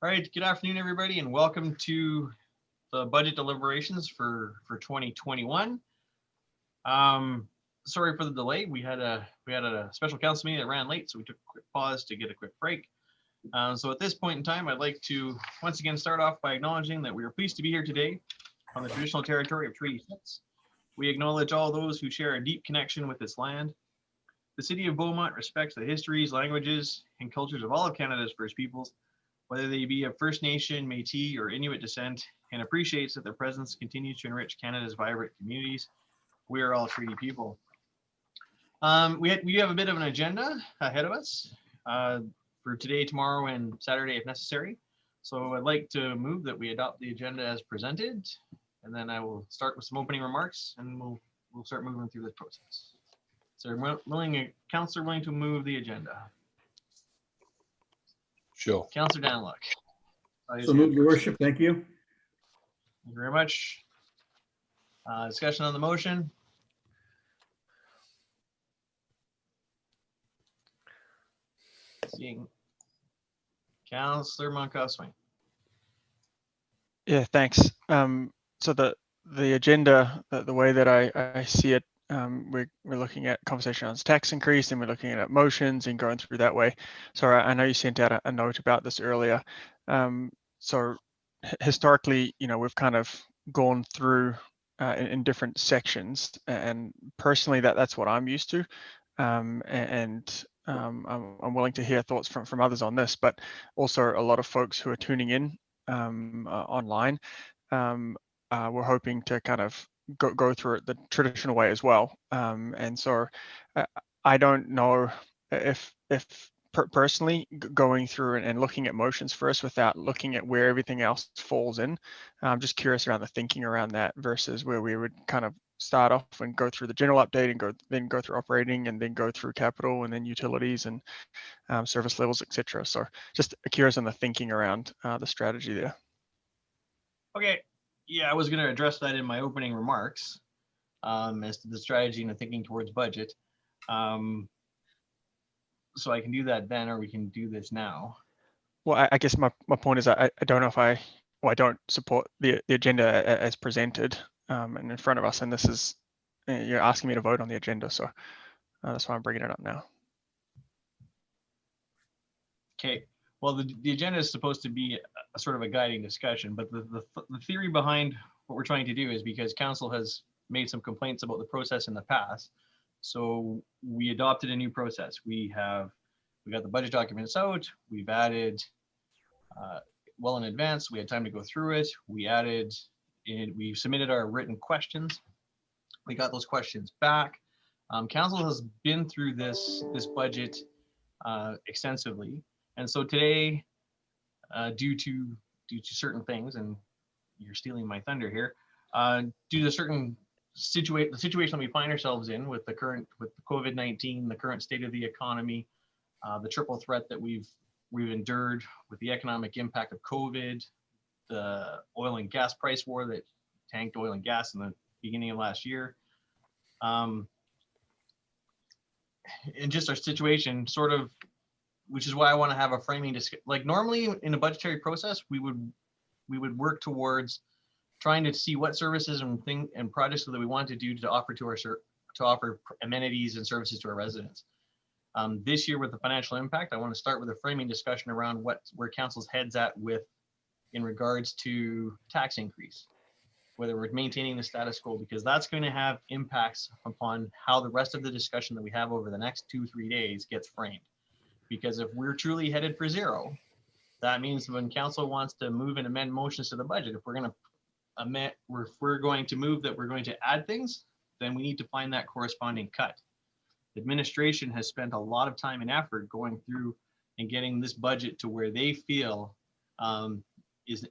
All right, good afternoon, everybody, and welcome to the budget deliberations for 2021. Sorry for the delay. We had a special council meeting that ran late, so we took a quick pause to get a quick break. So at this point in time, I'd like to once again start off by acknowledging that we are pleased to be here today on the traditional territory of Treaty 6. We acknowledge all those who share a deep connection with this land. The city of Beaumont respects the histories, languages, and cultures of all of Canada's First Peoples, whether they be of First Nation, Métis, or Inuit descent, and appreciates that their presence continues to enrich Canada's vibrant communities. We are all treaty people. We have a bit of an agenda ahead of us for today, tomorrow, and Saturday if necessary. So I'd like to move that we adopt the agenda as presented, and then I will start with some opening remarks, and we'll start moving through this process. So Councillor willing to move the agenda? Sure. Councillor Danluck. So move, Your Worship. Thank you. Thank you very much. Discussion on the motion. Seeing Councillor Monkhouse-Swing. Yeah, thanks. So the agenda, the way that I see it, we're looking at conversation on tax increase, and we're looking at motions and going through that way. So I know you sent out a note about this earlier. So historically, we've kind of gone through in different sections, and personally, that's what I'm used to. I'm willing to hear thoughts from others on this, but also a lot of folks who are tuning in online. We're hoping to kind of go through it the traditional way as well. And so I don't know if personally going through and looking at motions first without looking at where everything else falls in. I'm just curious around the thinking around that versus where we would kind of start off and go through the general update and then go through operating and then go through capital and then utilities and service levels, etc. So just curious on the thinking around the strategy there. Okay. Yeah, I was going to address that in my opening remarks as to the strategy and the thinking towards budget. So I can do that then, or we can do this now. Well, I guess my point is I don't know if I don't support the agenda as presented and in front of us, and this is, you're asking me to vote on the agenda, so that's why I'm bringing it up now. Okay. Well, the agenda is supposed to be a sort of a guiding discussion, but the theory behind what we're trying to do is because council has made some complaints about the process in the past. So we adopted a new process. We got the budget documents out. We've added well in advance. We had time to go through it. We submitted our written questions. We got those questions back. Council has been through this budget extensively. And so today, due to certain things, and you're stealing my thunder here, due to certain the situation we find ourselves in with the COVID-19, the current state of the economy, the triple threat that we've endured with the economic impact of COVID, the oil and gas price war that tanked oil and gas in the beginning of last year, and just our situation sort of, which is why I want to have a framing discussion. Like normally in a budgetary process, we would work towards trying to see what services and projects that we want to do to offer amenities and services to our residents. This year with the financial impact, I want to start with a framing discussion around where council's heads at in regards to tax increase, whether we're maintaining the status quo, because that's going to have impacts upon how the rest of the discussion that we have over the next 2-3 days gets framed. Because if we're truly headed for zero, that means when council wants to move and amend motions to the budget, if we're going to amend, if we're going to move that we're going to add things, then we need to find that corresponding cut. The administration has spent a lot of time and effort going through and getting this budget to where they feel is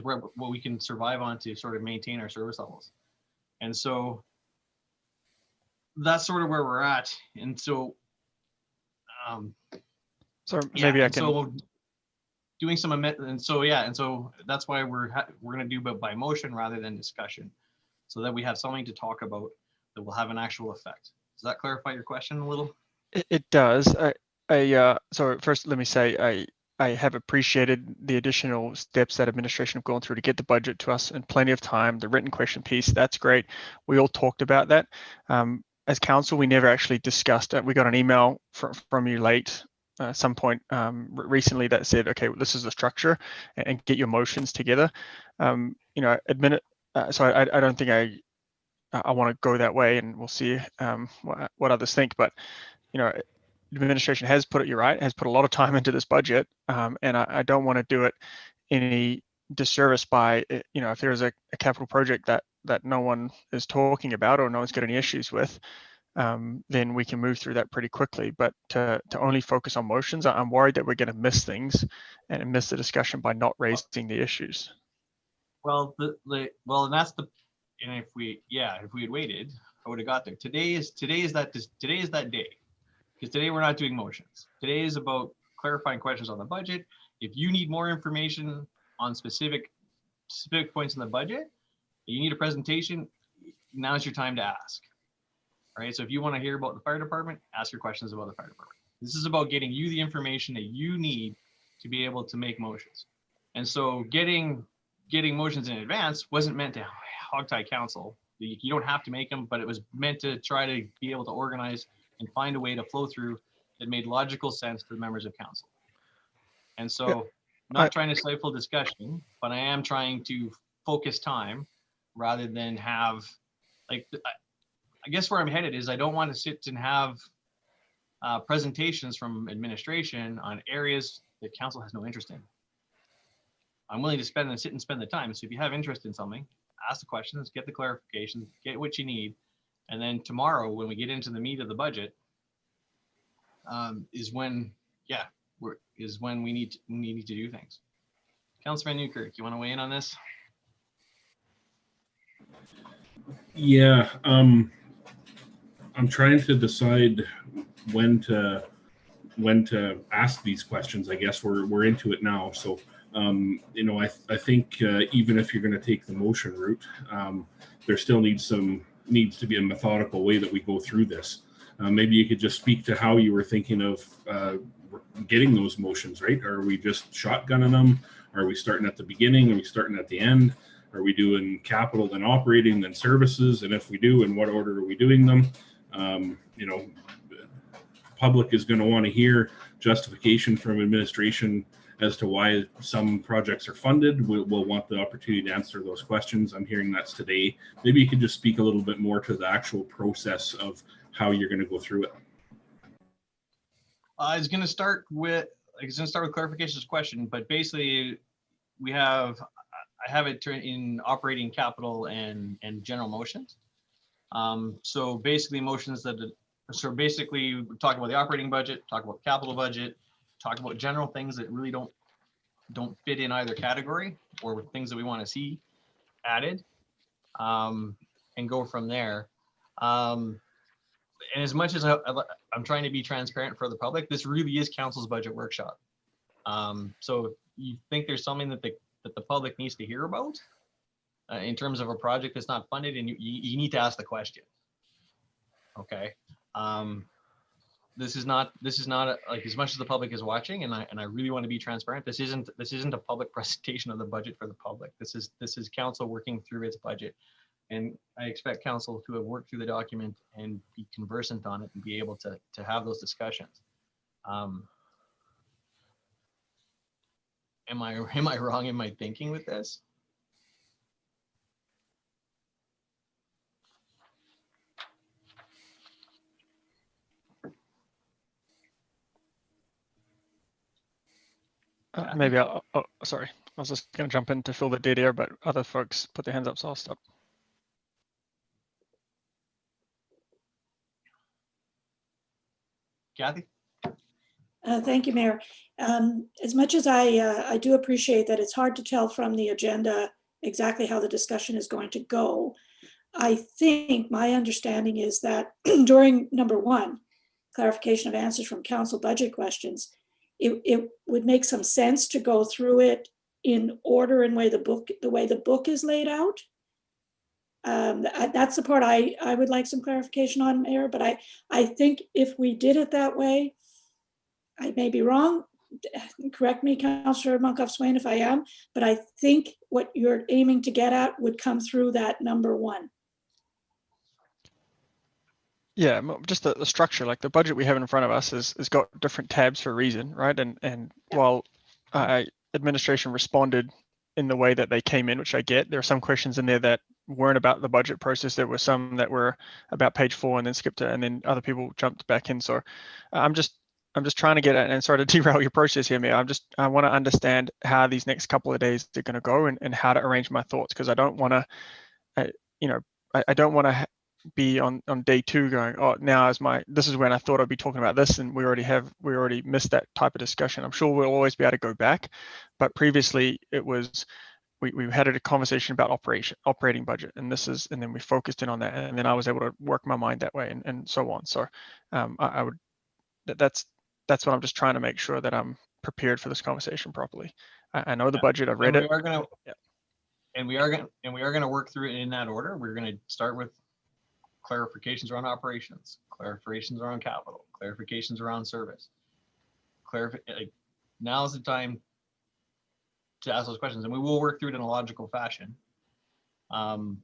where what we can survive on to sort of maintain our service levels. And so that's sort of where we're at. And so maybe I can. So doing some amendment, and so that's why we're going to do by motion rather than discussion, so that we have something to talk about that will have an actual effect. Does that clarify your question a little? It does. So first, let me say I have appreciated the additional steps that administration have gone through to get the budget to us in plenty of time. The written question piece, that's great. We all talked about that. As council, we never actually discussed it. We got an email from you late some point recently that said, okay, this is the structure, and get your motions together. You know, so I don't think I want to go that way, and we'll see what others think. But you know, the administration has put it, you're right, has put a lot of time into this budget, and I don't want to do it any disservice by, you know, if there's a capital project that no one is talking about or no one's got any issues with, then we can move through that pretty quickly. But to only focus on motions, I'm worried that we're going to miss things and miss the discussion by not raising the issues. Well, and that's the, and if we had waited, I would have got there. Today is that day. Because today we're not doing motions. Today is about clarifying questions on the budget. If you need more information on specific points in the budget, you need a presentation, now's your time to ask. All right, so if you want to hear about the fire department, ask your questions about the fire department. This is about getting you the information that you need to be able to make motions. And so getting motions in advance wasn't meant to hogtie council. You don't have to make them, but it was meant to try to be able to organize and find a way to flow through that made logical sense to the members of council. And so, not trying to stifle discussion, but I am trying to focus time rather than have, like, I guess where I'm headed is I don't want to sit and have presentations from administration on areas that council has no interest in. I'm willing to sit and spend the time. So if you have interest in something, ask the questions, get the clarifications, get what you need. And then tomorrow, when we get into the meat of the budget, is when we need to do things. Councilor Van Newkirk, you want to weigh in on this? Yeah, I'm trying to decide when to ask these questions. I guess we're into it now. So you know, I think even if you're going to take the motion route, there still needs to be a methodical way that we go through this. Maybe you could just speak to how you were thinking of getting those motions, right? Are we just shotgunning them? Are we starting at the beginning? Are we starting at the end? Are we doing capital, then operating, then services? And if we do, in what order are we doing them? You know, public is going to want to hear justification from administration as to why some projects are funded. We'll want the opportunity to answer those questions. I'm hearing that's today. Maybe you could just speak a little bit more to the actual process of how you're going to go through it. I was going to start with clarification's question, but basically I have it in operating, capital, and general motions. So basically motions so basically we talk about the operating budget, talk about capital budget, talk about general things that really don't fit in either category, or things that we want to see added, and go from there. And as much as I'm trying to be transparent for the public, this really is council's budget workshop. So if you think there's something that the public needs to hear about in terms of a project that's not funded, and you need to ask the question. Okay. This is not like, as much as the public is watching, and I really want to be transparent. This isn't a public presentation of the budget for the public. This is council working through its budget, and I expect council to have worked through the document and be conversant on it and be able to have those discussions. Am I wrong in my thinking with this? Maybe sorry, I was just going to jump in to fill the dead air, but other folks put their hands up, so I'll stop. Kathy? Thank you, Mayor. As much as I do appreciate that it's hard to tell from the agenda exactly how the discussion is going to go, I think my understanding is that during number one, clarification of answers from council budget questions, it would make some sense to go through it in order and the way the book is laid out. That's the part I would like some clarification on, Mayor, but I think if we did it that way, I may be wrong, correct me, Councillor Monkoff-Swain, if I am, but I think what you're aiming to get at would come through that number 1. Yeah, just the structure, like the budget we have in front of us is got different tabs for a reason, right? And while administration responded in the way that they came in, which I get, there are some questions in there that weren't about the budget process. There were some that were about page 4 and then skipped it, and then other people jumped back in. So I'm just trying to get at, and sorry to derail your process here, Mayor. I want to understand how these next couple of days are going to go and how to arrange my thoughts, because I don't want to, I don't want to be on day 2 going, oh, now this is when I thought I'd be talking about this, and we already missed that type of discussion. I'm sure we'll always be able to go back, but previously it was we had a conversation about operating budget, and then we focused in on that, and then I was able to work my mind that way, and so on. So that's what I'm just trying to make sure that I'm prepared for this conversation properly. I know the budget, I've read it. And we are going to work through it in that order. We're going to start with clarifications around operations, clarifications around capital, clarifications around service. Now is the time to ask those questions, and we will work through it in a logical fashion. And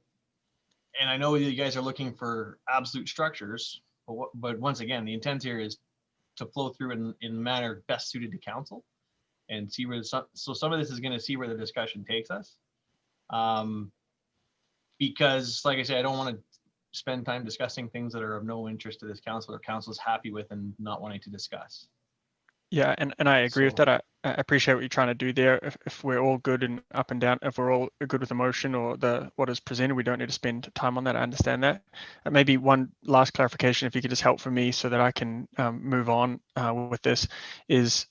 I know you guys are looking for absolute structures, but once again, the intent here is to flow through in a manner best suited to council, and see where so some of this is going to see where the discussion takes us. Because, like I said, I don't want to spend time discussing things that are of no interest to this council or council is happy with and not wanting to discuss. Yeah, and I agree with that. I appreciate what you're trying to do there. If we're all good and up and down, if we're all good with the motion or what is presented, we don't need to spend time on that. I understand that. Maybe one last clarification, if you could just help for me so that I can move on with this, is,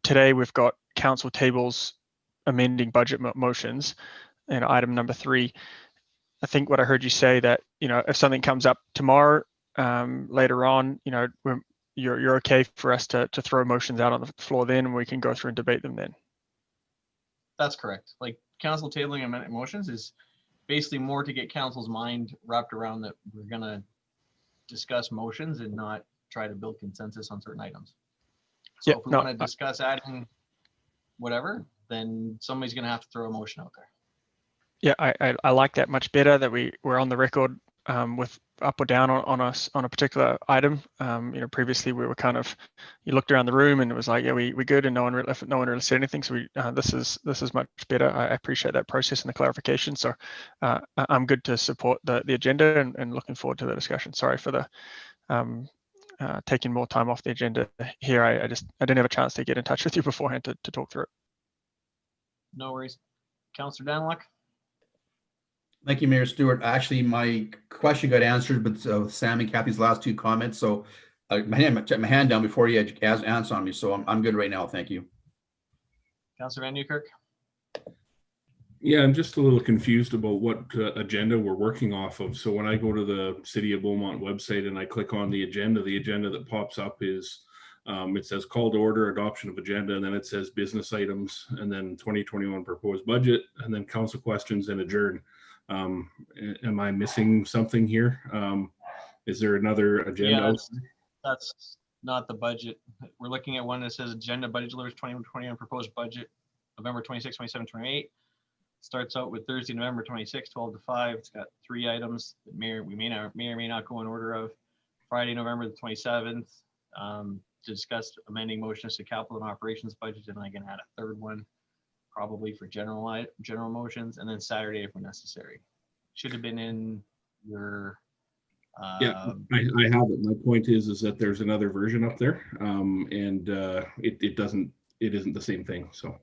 today we've got council tables amending budget motions, and item number 3. I think what I heard you say that, if something comes up tomorrow, later on, you're okay for us to throw motions out on the floor then, and we can go through and debate them then. That's correct. Like, council tabling amendment motions is basically more to get council's mind wrapped around that we're going to discuss motions and not try to build consensus on certain items. So if we want to discuss adding whatever, then somebody's going to have to throw a motion out there. Yeah, I like that much better, that we're on the record with up or down on a particular item. Previously we were kind of, you looked around the room and it was like, yeah, we good, and no one really said anything. So this is much better. I appreciate that process and the clarification. So I'm good to support the agenda and looking forward to the discussion. Sorry for the taking more time off the agenda here. I didn't have a chance to get in touch with you beforehand to talk through it. No worries. Councillor Danlock. Thank you, Mayor Stewart. Actually, my question got answered, but Sam and Kathy's last 2 comments. So my hand down before you had answer on me. So I'm good right now. Thank you. Councillor Van Newkirk. Yeah, I'm just a little confused about what agenda we're working off of. So when I go to the City of Beaumont website and I click on the agenda that pops up is, it says call to order, adoption of agenda, and then it says business items, and then 2021 proposed budget, and then council questions and adjourn. Am I missing something here? Is there another agenda? Yeah, that's not the budget. We're looking at one that says agenda budget delivers 2021 proposed budget, November 26, 27, 28. Starts out with Thursday, November 26, 12 to 5. It's got 3 items that may or may not go in order of. Friday, November the 27th, to discuss amending motions to capital and operations budget, and I can add a 3rd one, probably for general motions, and then Saturday if necessary. Should have been in your. Yeah, I have it. My point is that there's another version up there, and it isn't the same thing. So.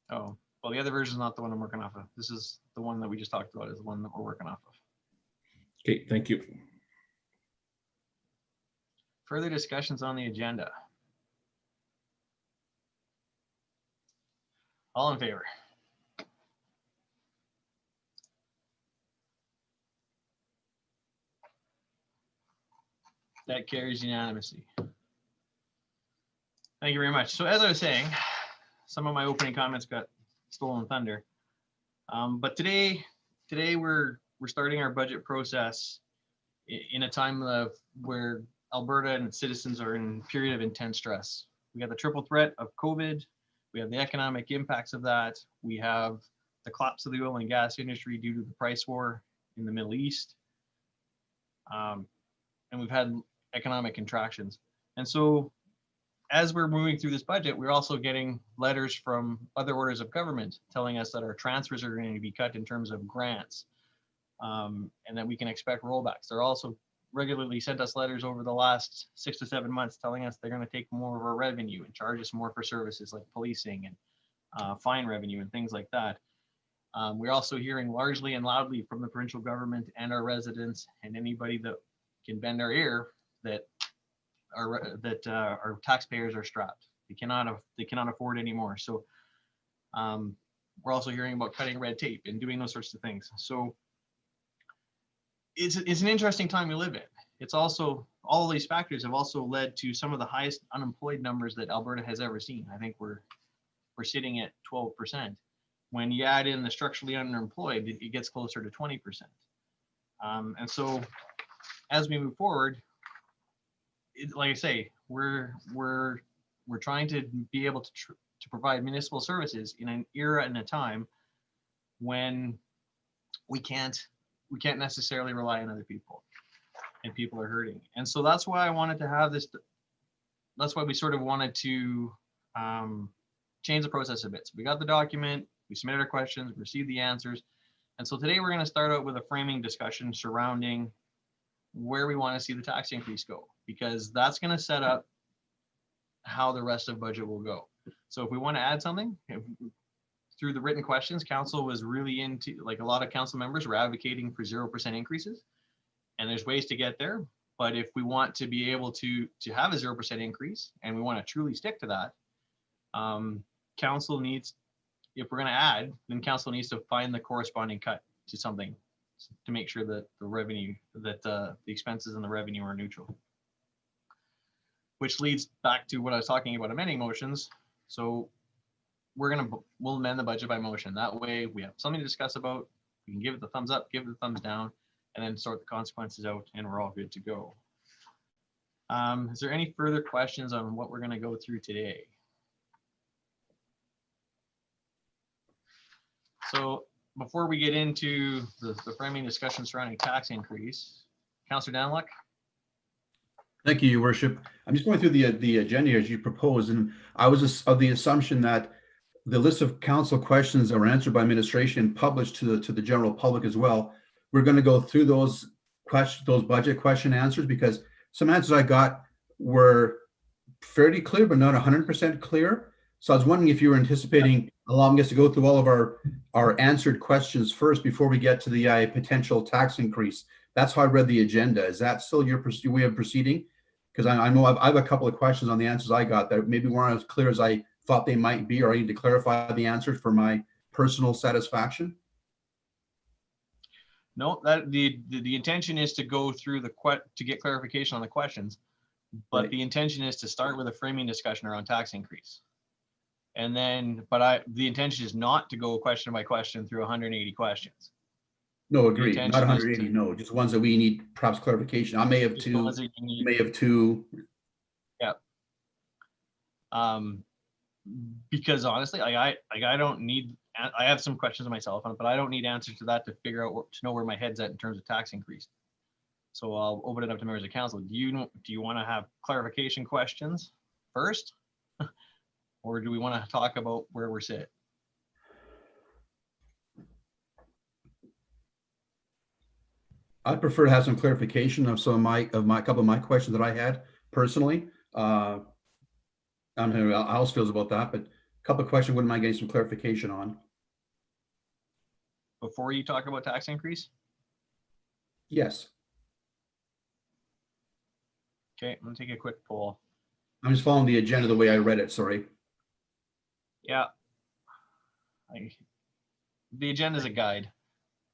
Oh, well, the other version is not the one I'm working off of. This is the one that we just talked about, is the one that we're working off of. Okay, thank you. Further discussions on the agenda. All in favor? That carries unanimously. Thank you very much. So as I was saying, some of my opening comments got stolen thunder. But today we're starting our budget process in a time of where Alberta and its citizens are in a period of intense stress. We have the triple threat of COVID. We have the economic impacts of that. We have the collapse of the oil and gas industry due to the price war in the Middle East. And we've had economic contractions. And so as we're moving through this budget, we're also getting letters from other orders of government telling us that our transfers are going to be cut in terms of grants, and that we can expect rollbacks. They're also regularly sent us letters over the last 6 to 7 months telling us they're going to take more of our revenue and charge us more for services like policing and fine revenue and things like that. We're also hearing largely and loudly from the provincial government and our residents and anybody that can bend our ear that our taxpayers are strapped. They cannot afford anymore. So we're also hearing about cutting red tape and doing those sorts of things. So it's an interesting time we live in. It's also, all of these factors have also led to some of the highest unemployed numbers that Alberta has ever seen. I think we're sitting at 12%. When you add in the structurally underemployed, it gets closer to 20%. And so as we move forward, like I say, we're trying to be able to provide municipal services in an era and a time when we can't necessarily rely on other people, and people are hurting. And so that's why I wanted to have this. That's why we sort of wanted to change the process a bit. So we got the document, we submitted our questions, we received the answers, and so today we're going to start out with a framing discussion surrounding where we want to see the tax increase go, because that's going to set up how the rest of budget will go. So if we want to add something, through the written questions, council was really into, like a lot of council members were advocating for 0% increases, and there's ways to get there. But if we want to be able to have a 0% increase and we want to truly stick to that, council needs, if we're going to add, then council needs to find the corresponding cut to something to make sure that the revenue, that the expenses and the revenue are neutral. Which leads back to what I was talking about amending motions. So we'll amend the budget by motion. That way we have something to discuss about. We can give it the thumbs up, give it the thumbs down, and then sort the consequences out, and we're all good to go. Is there any further questions on what we're going to go through today? So before we get into the framing discussion surrounding tax increase, Councillor Danluck. Thank you, Your Worship. I'm just going through the agenda as you proposed, and I was of the assumption that the list of council questions that were answered by administration and published to the general public as well, we're going to go through those budget question answers, because some answers I got were fairly clear, but not 100% clear. So I was wondering if you were anticipating allowing us to go through all of our answered questions first before we get to the potential tax increase. That's how I read the agenda. Is that still your way of proceeding? Because I know I have a couple of questions on the answers I got that maybe weren't as clear as I thought they might be, or I need to clarify the answers for my personal satisfaction. No, that the intention is to go through to get clarification on the questions, but right. The intention is to start with a framing discussion around tax increase. And then, the intention is not to go question by question through 180 questions. No, agreed. Not 180, no, just ones that we need perhaps clarification. I may have two, you may have two. Yeah. Because honestly, I don't need, I have some questions myself, but I don't need answers to that to figure out, to know where my head's at in terms of tax increase. So I'll open it up to members of council. Do you want to have clarification questions first? Or do we want to talk about where we're sitting? I'd prefer to have some clarification of some of my couple of my questions that I had personally. I don't know how else feels about that, but a couple of questions wouldn't mind getting some clarification on. Before you talk about tax increase? Yes. Okay, I'm gonna take a quick poll. I'm just following the agenda the way I read it, sorry. Yeah. The agenda is a guide.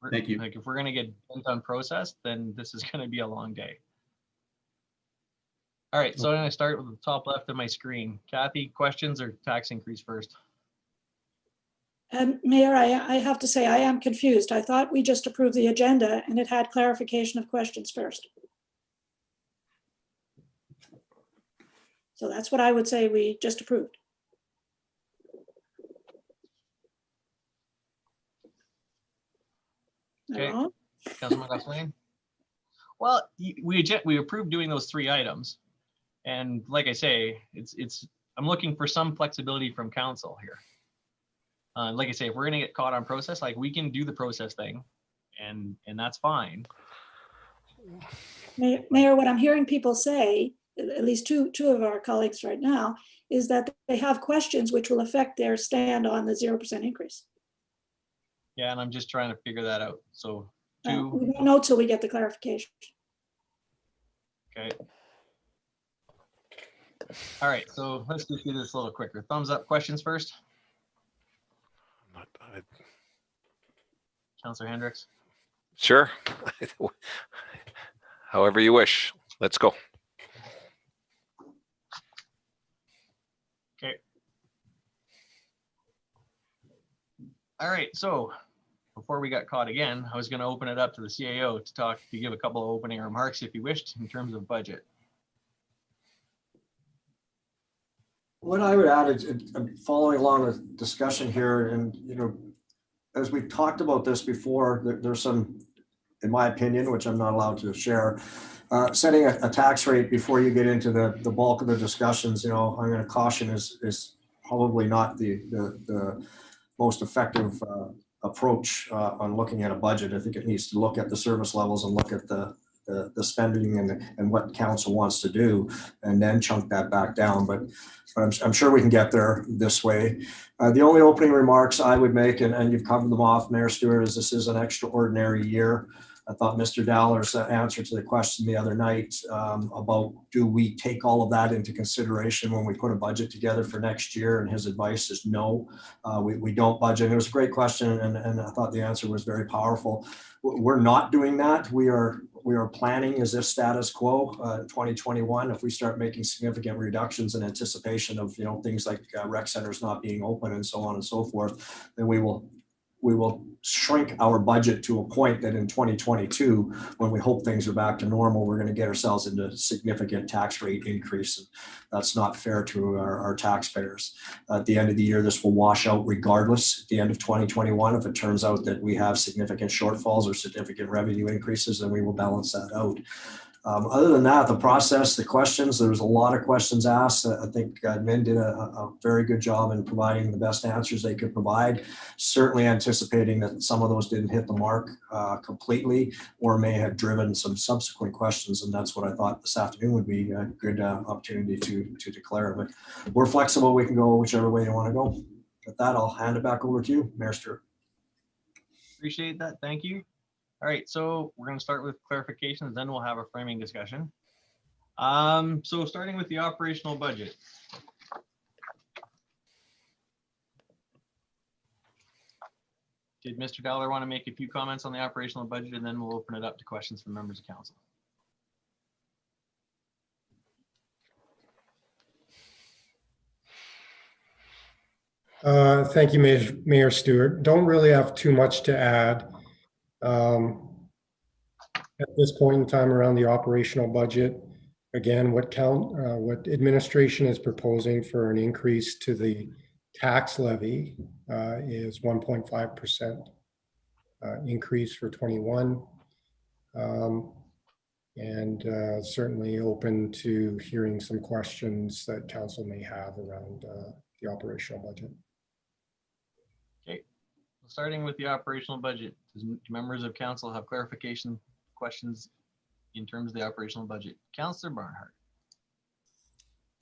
Thank you. Like if we're going to get done process, then this is going to be a long day. All right, so I'm going to start with the top left of my screen. Kathy, questions or tax increase first? Mayor, I have to say I am confused. I thought we just approved the agenda and it had clarification of questions first. So that's what I would say we just approved. Am I Okay. wrong? Councilman Gosselin? Well, we approved doing those 3 items. And like I say, I'm looking for some flexibility from council here. Like I say, if we're gonna get caught on process, like we can do the process thing and that's fine. Mayor, what I'm hearing people say, at least two of our colleagues right now, is that they have questions which will affect their stand on the 0% increase. Yeah, and I'm just trying to figure that out. So We 2, won't know till we get the clarification. okay. All right, so let's go through this a little quicker. Thumbs up questions first. Councilor Hendricks. Sure. However you wish. Let's go. Okay. All right, so before we got caught again, I was going to open it up to the CAO to give a couple of opening remarks if you wished in terms of budget. What I would add is, following along the discussion here, and as we've talked about this before, there's some, in my opinion, which I'm not allowed to share, setting a tax rate before you get into the bulk of the discussions, I'm going to caution is probably not the most effective approach on looking at a budget. I think it needs to look at the service levels and look at the spending and what council wants to do, and then chunk that back down. But I'm sure we can get there this way. The only opening remarks I would make, and you've covered them off, Mayor Stewart, is this is an extraordinary year. I thought Mr. Dowler's answer to the question the other night about do we take all of that into consideration when we put a budget together for next year, and his advice is no, we don't budget. It was a great question, and I thought the answer was very powerful. We're not doing that. We are planning as if status quo 2021. If we start making significant reductions in anticipation of things like rec centers not being open and so on and so forth, then we will shrink our budget to a point that in 2022, when we hope things are back to normal, we're going to get ourselves into significant tax rate increase. And that's not fair to our taxpayers. At the end of the year, this will wash out regardless. At the end of 2021, if it turns out that we have significant shortfalls or significant revenue increases, then we will balance that out. Other than that, the process, the questions, there was a lot of questions asked. I think admin did a very good job in providing the best answers they could provide, certainly anticipating that some of those didn't hit the mark completely or may have driven some subsequent questions. And that's what I thought this afternoon would be a good opportunity to declare. But we're flexible. We can go whichever way you want to go. With that, I'll hand it back over to you, Mayor Stewart. Appreciate that. Thank you. All right, so we're going to start with clarifications, then we'll have a framing discussion. So starting with the operational budget. Did Mr. Dowler want to make a few comments on the operational budget, and then we'll open it up to questions from members of council? Thank you, Mayor Stewart. Don't really have too much to add. At this point in time around the operational budget, again, what administration is proposing for an increase to the tax levy is 1.5% increase for 21. And certainly open to hearing some questions that council may have around the operational budget. Okay, starting with the operational budget, do members of council have clarification questions in terms of the operational budget? Councillor Barnhart.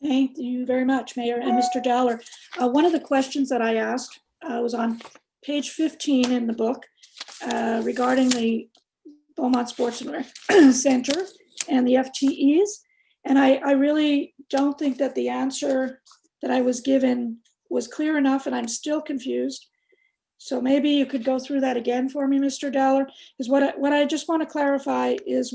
Thank you very much, Mayor and Mr. Dowler. One of the questions that I asked was on page 15 in the book regarding the Beaumont Sports and Rec Center and the FTEs. And I really don't think that the answer that I was given was clear enough, and I'm still confused. So maybe you could go through that again for me, Mr. Dowler, because what I just want to clarify is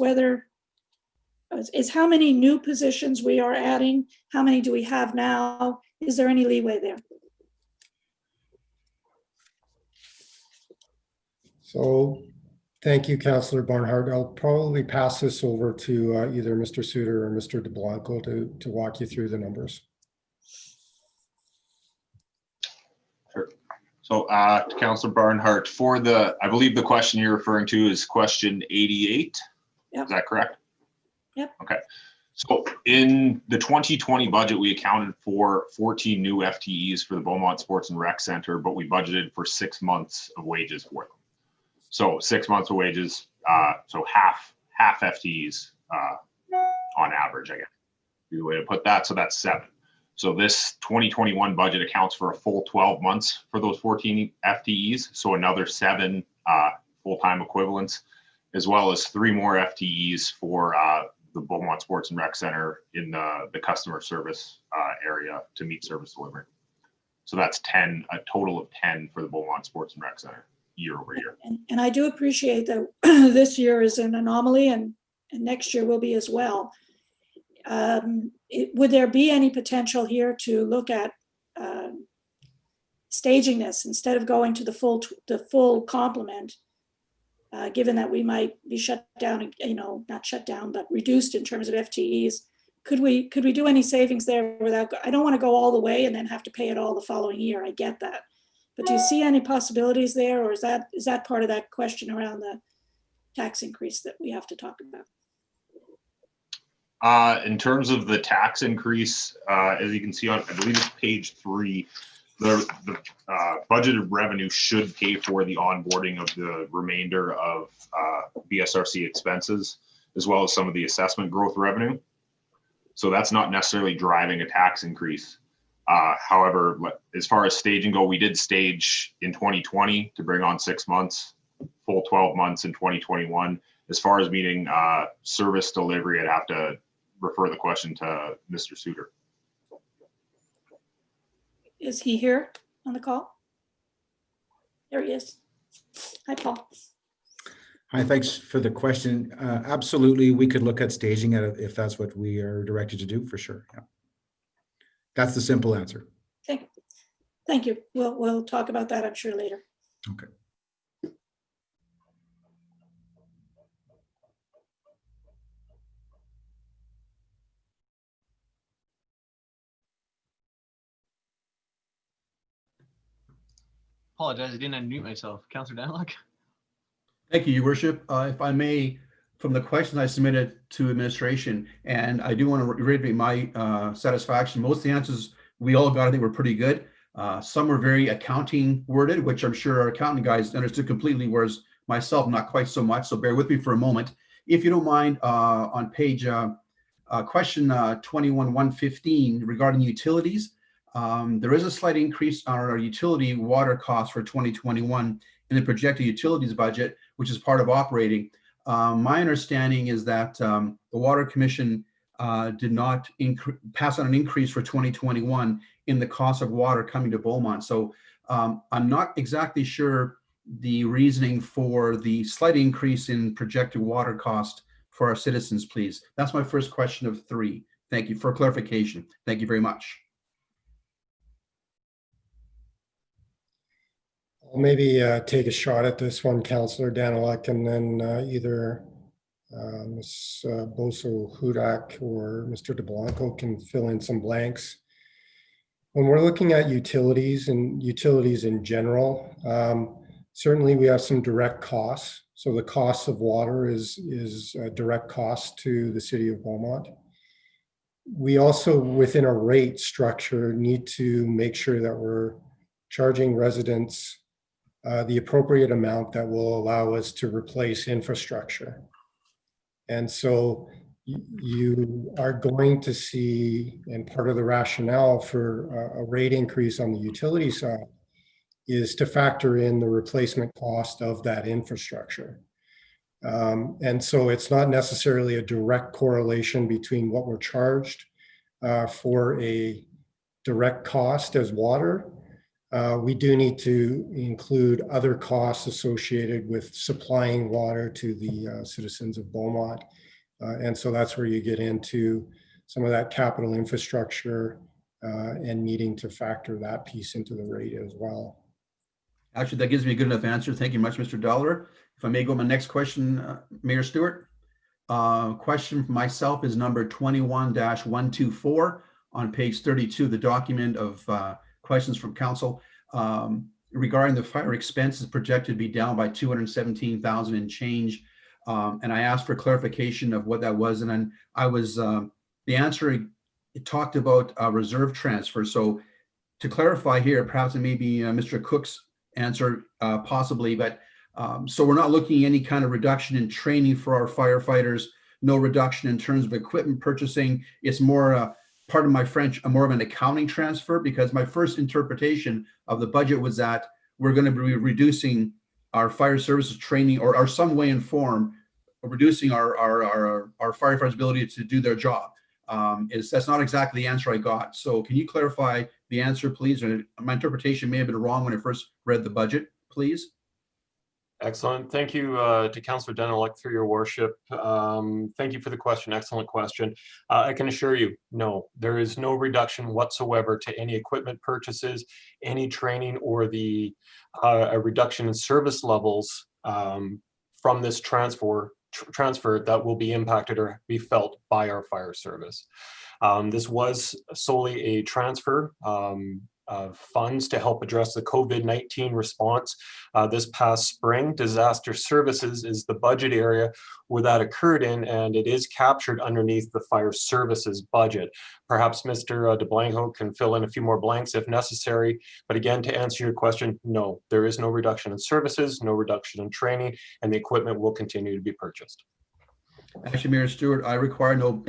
how many new positions we are adding, how many do we have now? Is there any leeway there? So Thank you, Councillor Barnhart. I'll probably pass this over to either Mr. Suter or Mr. DeBlanco to walk you through the numbers. Sure. So to Councillor Barnhart, for the, I believe the question you're referring to is question 88. Yep. Is that correct? Yep. Okay. So in the 2020 budget, we accounted for 14 new FTEs for the Beaumont Sports and Rec Center, but we budgeted for 6 months of wages for them. So 6 months of wages, so half FTEs on average, I guess, is the way to put that. So that's 7. So this 2021 budget accounts for a full 12 months for those 14 FTEs. So another 7 full-time equivalents, as well as 3 more FTEs for the Beaumont Sports and Rec Center in the customer service area to meet service delivery. So that's 10, a total of 10 for the Beaumont Sports and Rec Center year over year. And I do appreciate that this year is an anomaly and next year will be as well. Would there be any potential here to look at staging this instead of going to the full complement, given that we might be shut down, not shut down, but reduced in terms of FTEs? Could we do any savings there without, I don't want to go all the way and then have to pay it all the following year. I get that. But do you see any possibilities there, or is that part of that question around the tax increase that we have to talk about? In terms of the tax increase, as you can see on, I believe it's page 3, the budgeted revenue should pay for the onboarding of the remainder of BSRC expenses, as well as some of the assessment growth revenue. So that's not necessarily driving a tax increase. However, as far as staging go, we did stage in 2020 to bring on 6 months, full 12 months in 2021. As far as meeting service delivery, I'd have to refer the question to Mr. Suter. Is he here on the call? There he is. Hi, Paul. Hi, thanks for the question. Absolutely, we could look at staging it if that's what we are directed to do, for sure. Yeah. That's the simple answer. Okay. Thank you. We'll talk about that, I'm sure, later. Okay. Apologize, I didn't unmute myself. Councillor Danlock. Thank you, Your Worship. If I may, from the questions I submitted to administration, and I do want to reiterate my satisfaction. Most of the answers we all got, I think, were pretty good. Some were very accounting worded, which I'm sure our accounting guys understood completely, whereas myself, not quite so much. So bear with me for a moment. If you don't mind, on page question 21-115 regarding utilities, there is a slight increase on our utility water costs for 2021 in the projected utilities budget, which is part of operating. My understanding is that the Water Commission did not pass on an increase for 2021 in the cost of water coming to Beaumont. So I'm not exactly sure the reasoning for the slight increase in projected water cost for our citizens, please. That's my first question of 3. Thank you for clarification. Thank you very much. I'll maybe take a shot at this one, Councillor Daniluk, and then either Ms. Bosso-Hudak or Mr. DeBlanco can fill in some blanks. When we're looking at utilities and utilities in general, certainly we have some direct costs. So the cost of water is a direct cost to the city of Beaumont. We also, within a rate structure, need to make sure that we're charging residents the appropriate amount that will allow us to replace infrastructure. And so you are going to see, and part of the rationale for a rate increase on the utility side is to factor in the replacement cost of that infrastructure. And so it's not necessarily a direct correlation between what we're charged for a direct cost as water. We do need to include other costs associated with supplying water to the citizens of Beaumont. And so that's where you get into some of that capital infrastructure and needing to factor that piece into the rate as well. Actually, that gives me a good enough answer. Thank you much, Mr. Dollar. If I may go to my next question, Mayor Stewart. Question for myself is number 21-124 on page 32, the document of questions from council. Regarding the fire expenses projected to be down by 217,000 and change. And I asked for clarification of what that was. And then I was, the answer, it talked about reserve transfer. So to clarify here, perhaps it may be Mr. Cook's answer possibly, but so we're not looking at any kind of reduction in training for our firefighters, no reduction in terms of equipment purchasing. It's more, pardon my French, more of an accounting transfer, because my first interpretation of the budget was that we're going to be reducing our fire services training or some way and form of reducing our firefighters' ability to do their job. That's not exactly the answer I got. So can you clarify the answer, please? Or my interpretation may have been wrong when I first read the budget, please. Excellent. Thank you to Councillor Denelec through your worship. Thank you for the question. Excellent question. I can assure you, no, there is no reduction whatsoever to any equipment purchases, any training, or the a reduction in service levels from this transfer that will be impacted or be felt by our fire service. This was solely a transfer of funds to help address the COVID-19 response. This past spring, disaster services is the budget area where that occurred in, and it is captured underneath the fire services budget. Perhaps Mr. DeBlanco can fill in a few more blanks if necessary, but again, to answer your question, no, there is no reduction in services, no reduction in training, and the equipment will continue to be purchased. Actually, Mayor Stewart, I require no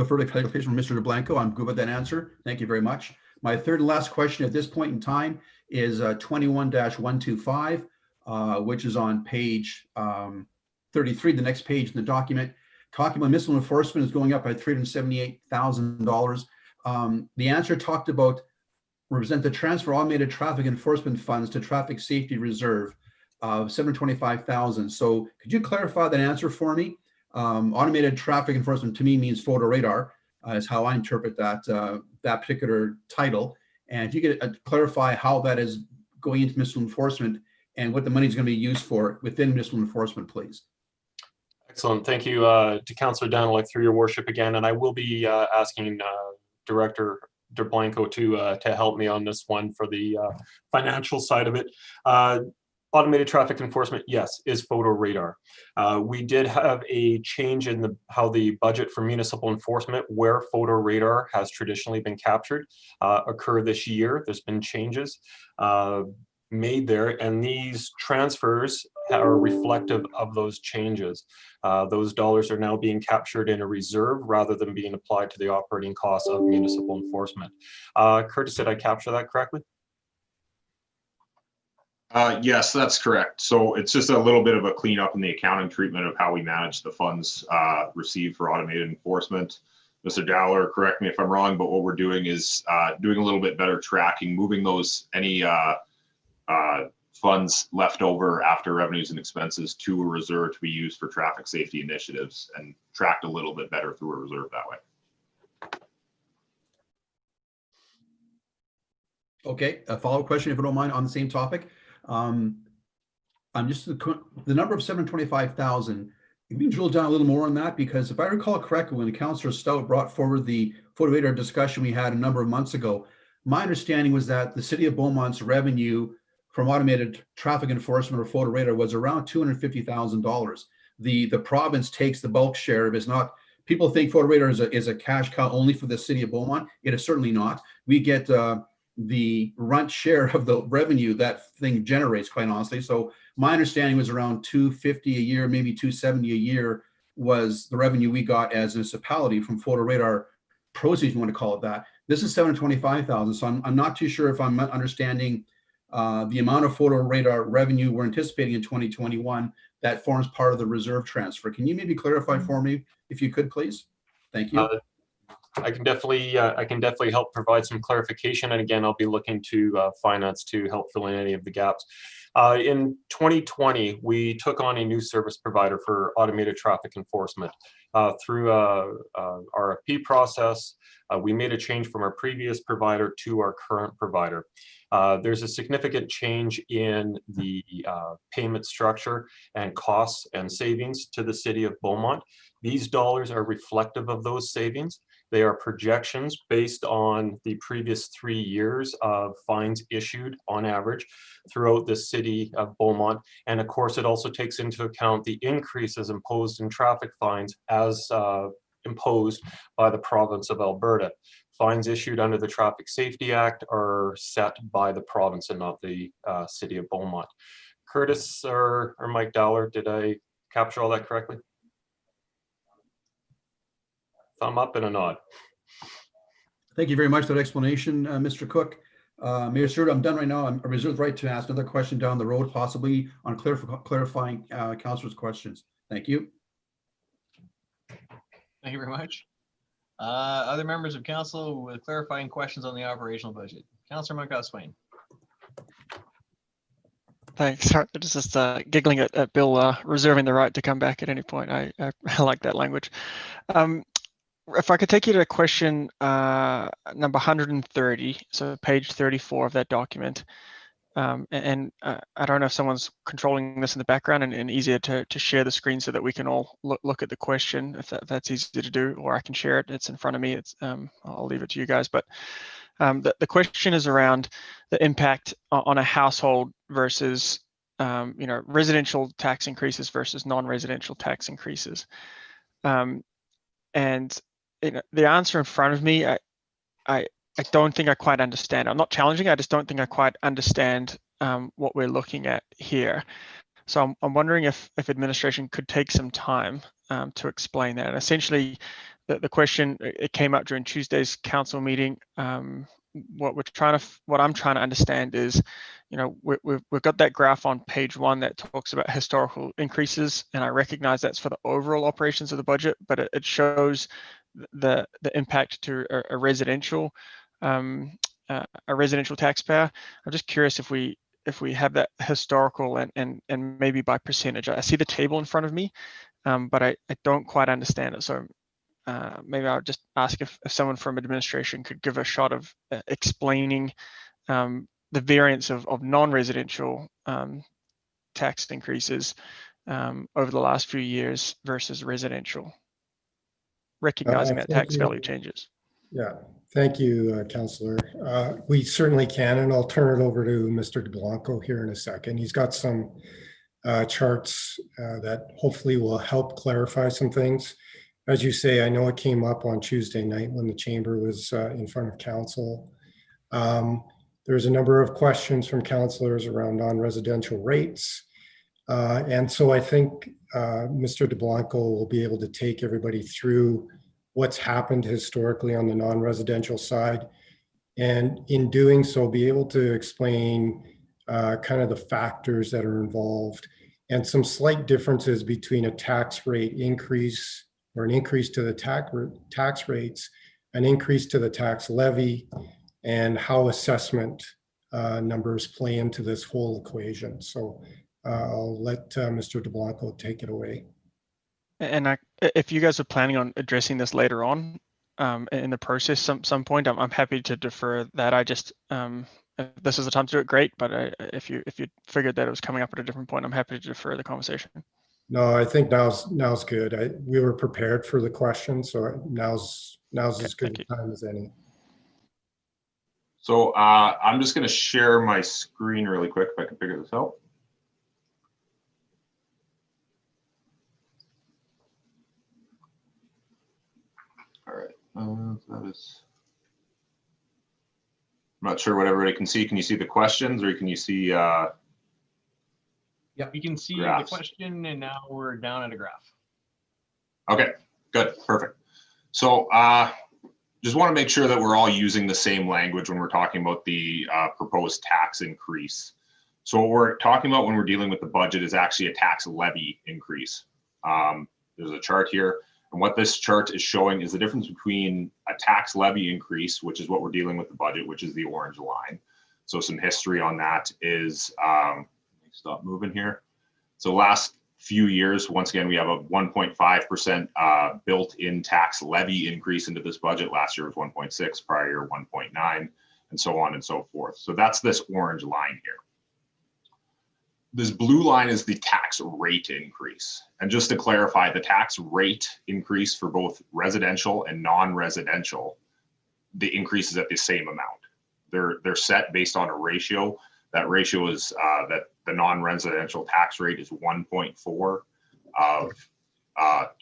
further clarification from Mr. DeBlanco. I'm good with that answer. Thank you very much. My third and last question at this point in time is 21-125, which is on page 33, the next page in the document. Talking about missile enforcement is going up by $378,000. The answer talked about represent the transfer automated traffic enforcement funds to traffic safety reserve of $725,000. So could you clarify that answer for me? Automated traffic enforcement to me means photo radar. Is how I interpret that that particular title. And if you could clarify how that is going into missile enforcement and what the money is going to be used for within missile enforcement, please. Excellent. Thank you to Councillor Danilek through your worship again. And I will be asking Director DeBlanco to help me on this one for the financial side of it. Automated traffic enforcement, yes, is photo radar. We did have a change in how the budget for municipal enforcement, where photo radar has traditionally been captured, occur this year. There's been changes made there, and these transfers are reflective of those changes. Those dollars are now being captured in a reserve rather than being applied to the operating costs of municipal enforcement. Curtis, did I capture that correctly? Yes, that's correct. So it's just a little bit of a cleanup in the accounting treatment of how we manage the funds received for automated enforcement. Mr. Dowler, correct me if I'm wrong, but what we're doing is doing a little bit better tracking, moving those any funds left over after revenues and expenses to a reserve to be used for traffic safety initiatives, and tracked a little bit better through a reserve that way. Okay, a follow-up question, if you don't mind, on the same topic. I'm just the number of 725,000. Can we drill down a little more on that? Because if I recall correctly, when Councillor Stout brought forward the photo radar discussion we had a number of months ago, my understanding was that the City of Beaumont's revenue from automated traffic enforcement or photo radar was around $250,000. The province takes the bulk share. If it's not, people think photo radar is a cash cow only for the City of Beaumont. It is certainly not. We get the runt share of the revenue that thing generates, quite honestly. So my understanding was around $250 a year, maybe $270 a year was the revenue we got as a municipality from photo radar proceeds, you want to call it that. This is $725,000. So I'm not too sure if I'm understanding the amount of photo radar revenue we're anticipating in 2021 that forms part of the reserve transfer. Can you maybe clarify for me, if you could, please? Thank you. I can definitely help provide some clarification, and again, I'll be looking to finance to help fill in any of the gaps. In 2020, we took on a new service provider for automated traffic enforcement. through a RFP process. We made a change from our previous provider to our current provider. There's a significant change in the payment structure and costs and savings to the city of Beaumont. These dollars are reflective of those savings. They are projections based on the previous 3 years of fines issued on average throughout the city of Beaumont. And of course, it also takes into account the increases imposed in traffic fines as imposed by the province of Alberta. Fines issued under the Traffic Safety Act are set by the province and not the city of Beaumont. Curtis or Mike Dowler, did I capture all that correctly? Thumb up and a nod. Thank you very much for that explanation, Mr. Cook. Mayor Stewart, I'm done right now. I'm reserved the right to ask another question down the road, possibly on clarifying councilors' questions. Thank you. Thank you very much. Other members of council with clarifying questions on the operational budget. Councillor Moncalfe-Swain. Thanks. Sorry, just giggling at Bill reserving the right to come back at any point. I like that language. If I could take you to question number 130, so page 34 of that document. I don't know if someone's controlling this in the background and easier to share the screen so that we can all look at the question, if that's easy to do, or I can share it. It's in front of me. I'll leave it to you guys. But the question is around the impact on a household versus residential tax increases versus non-residential tax increases. And the answer in front of me, I don't think I quite understand. I'm not challenging. I just don't think I quite understand what we're looking at here. So I'm wondering if administration could take some time to explain that. And essentially, the question, it came up during Tuesday's council meeting. What I'm trying to understand is, we've got that graph on page 1 that talks about historical increases, and I recognize that's for the overall operations of the budget, but it shows the impact to a residential taxpayer. I'm just curious if we have that historical and maybe by percentage. I see the table in front of me, but I don't quite understand it. So maybe I'll just ask if someone from administration could give a shot of explaining the variance of non-residential tax increases over the last few years versus residential, recognizing that tax value changes. Yeah, thank you, Councillor. We certainly can, and I'll turn it over to Mr. DeBlanco here in a second. He's got some charts that hopefully will help clarify some things. As you say, I know it came up on Tuesday night when the chamber was in front of council. There's a number of questions from councillors around non-residential rates. And so I think Mr. DeBlanco will be able to take everybody through what's happened historically on the non-residential side. And in doing so, be able to explain kind of the factors that are involved and some slight differences between a tax rate increase or an increase to the tax rates, an increase to the tax levy, and how assessment numbers play into this whole equation. So I'll let Mr. DeBlanco take it away. And if you guys are planning on addressing this later on in the process, some point, I'm happy to defer that. I just, if this is the time to do it, great. But if you figured that it was coming up at a different point, I'm happy to defer the conversation. No, I think now's good. We were prepared for the question, so now's as good a time as any. So I'm just going to share my screen really quick if I can figure this out. All right, that is. I'm not sure what everybody can see. Can you see the questions, or can you see? Yeah, you can see graphs. The question, and now we're down at a graph. Okay, good, perfect. So just want to make sure that we're all using the same language when we're talking about the proposed tax increase. So what we're talking about when we're dealing with the budget is actually a tax levy increase. There's a chart here, and what this chart is showing is the difference between a tax levy increase, which is what we're dealing with the budget, which is the orange line. So some history on that is, stop moving here. So last few years, once again, we have a 1.5% built-in tax levy increase into this budget. Last year was 1.6, prior year 1.9, and so on and so forth. So that's this orange line here. This blue line is the tax rate increase. And just to clarify, the tax rate increase for both residential and non-residential, the increase is at the same amount. They're set based on a ratio. That ratio is that the non-residential tax rate is 1.4 of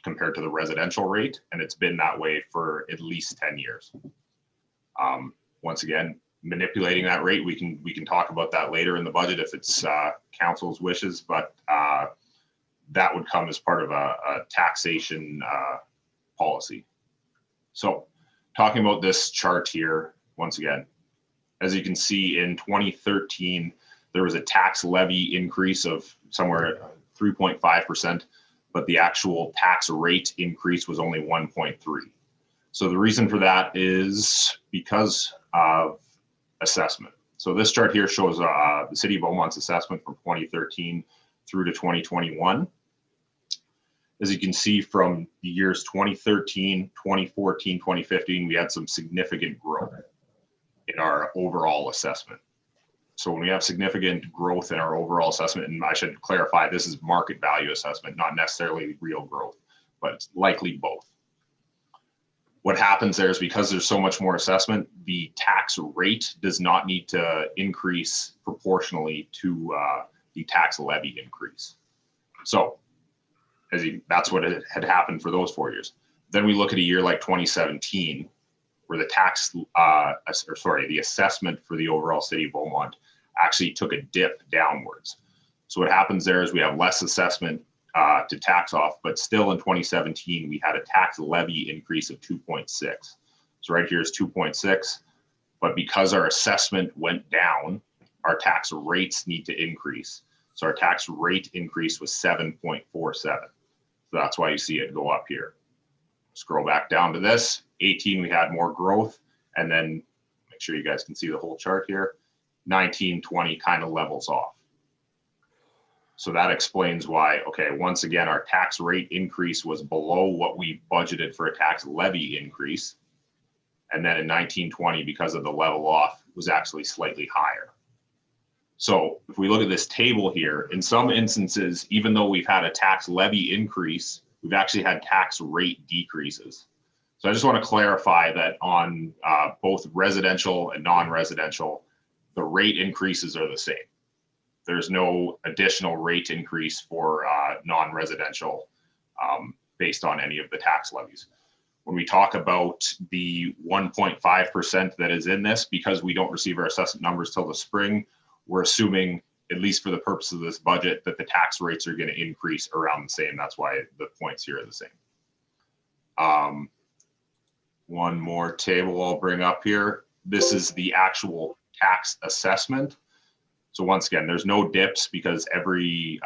compared to the residential rate, and it's been that way for at least 10 years. Once again, manipulating that rate, we can talk about that later in the budget if it's council's wishes, but that would come as part of a taxation policy. So talking about this chart here, once again, as you can see, in 2013, there was a tax levy increase of somewhere 3.5%, but the actual tax rate increase was only 1.3. So the reason for that is because of assessment. So this chart here shows the City of Beaumont's assessment from 2013 through to 2021. As you can see, from the years 2013, 2014, 2015, we had some significant growth in our overall assessment. So when we have significant growth in our overall assessment, and I should clarify, this is market value assessment, not necessarily real growth, but it's likely both. What happens there is because there's so much more assessment, the tax rate does not need to increase proportionally to the tax levy increase. So that's what had happened for those 4 years. Then we look at a year like 2017, where the assessment for the overall City of Beaumont actually took a dip downwards. So what happens there is we have less assessment to tax off, but still in 2017, we had a tax levy increase of 2.6. So right here is 2.6, but because our assessment went down, our tax rates need to increase. So our tax rate increase was 7.47. So that's why you see it go up here. Scroll back down to this, 18, we had more growth, and then make sure you guys can see the whole chart here. 19, 20 kind of levels off. So that explains why, okay, once again, our tax rate increase was below what we budgeted for a tax levy increase. And then in 1920, because of the level off, was actually slightly higher. So if we look at this table here, in some instances, even though we've had a tax levy increase, we've actually had tax rate decreases. So I just want to clarify that on both residential and non-residential, the rate increases are the same. There's no additional rate increase for non-residential based on any of the tax levies. When we talk about the 1.5% that is in this, because we don't receive our assessment numbers till the spring, we're assuming, at least for the purpose of this budget, that the tax rates are going to increase around the same. That's why the points here are the same. One more table I'll bring up here. This is the actual tax assessment. So once again, there's no dips because every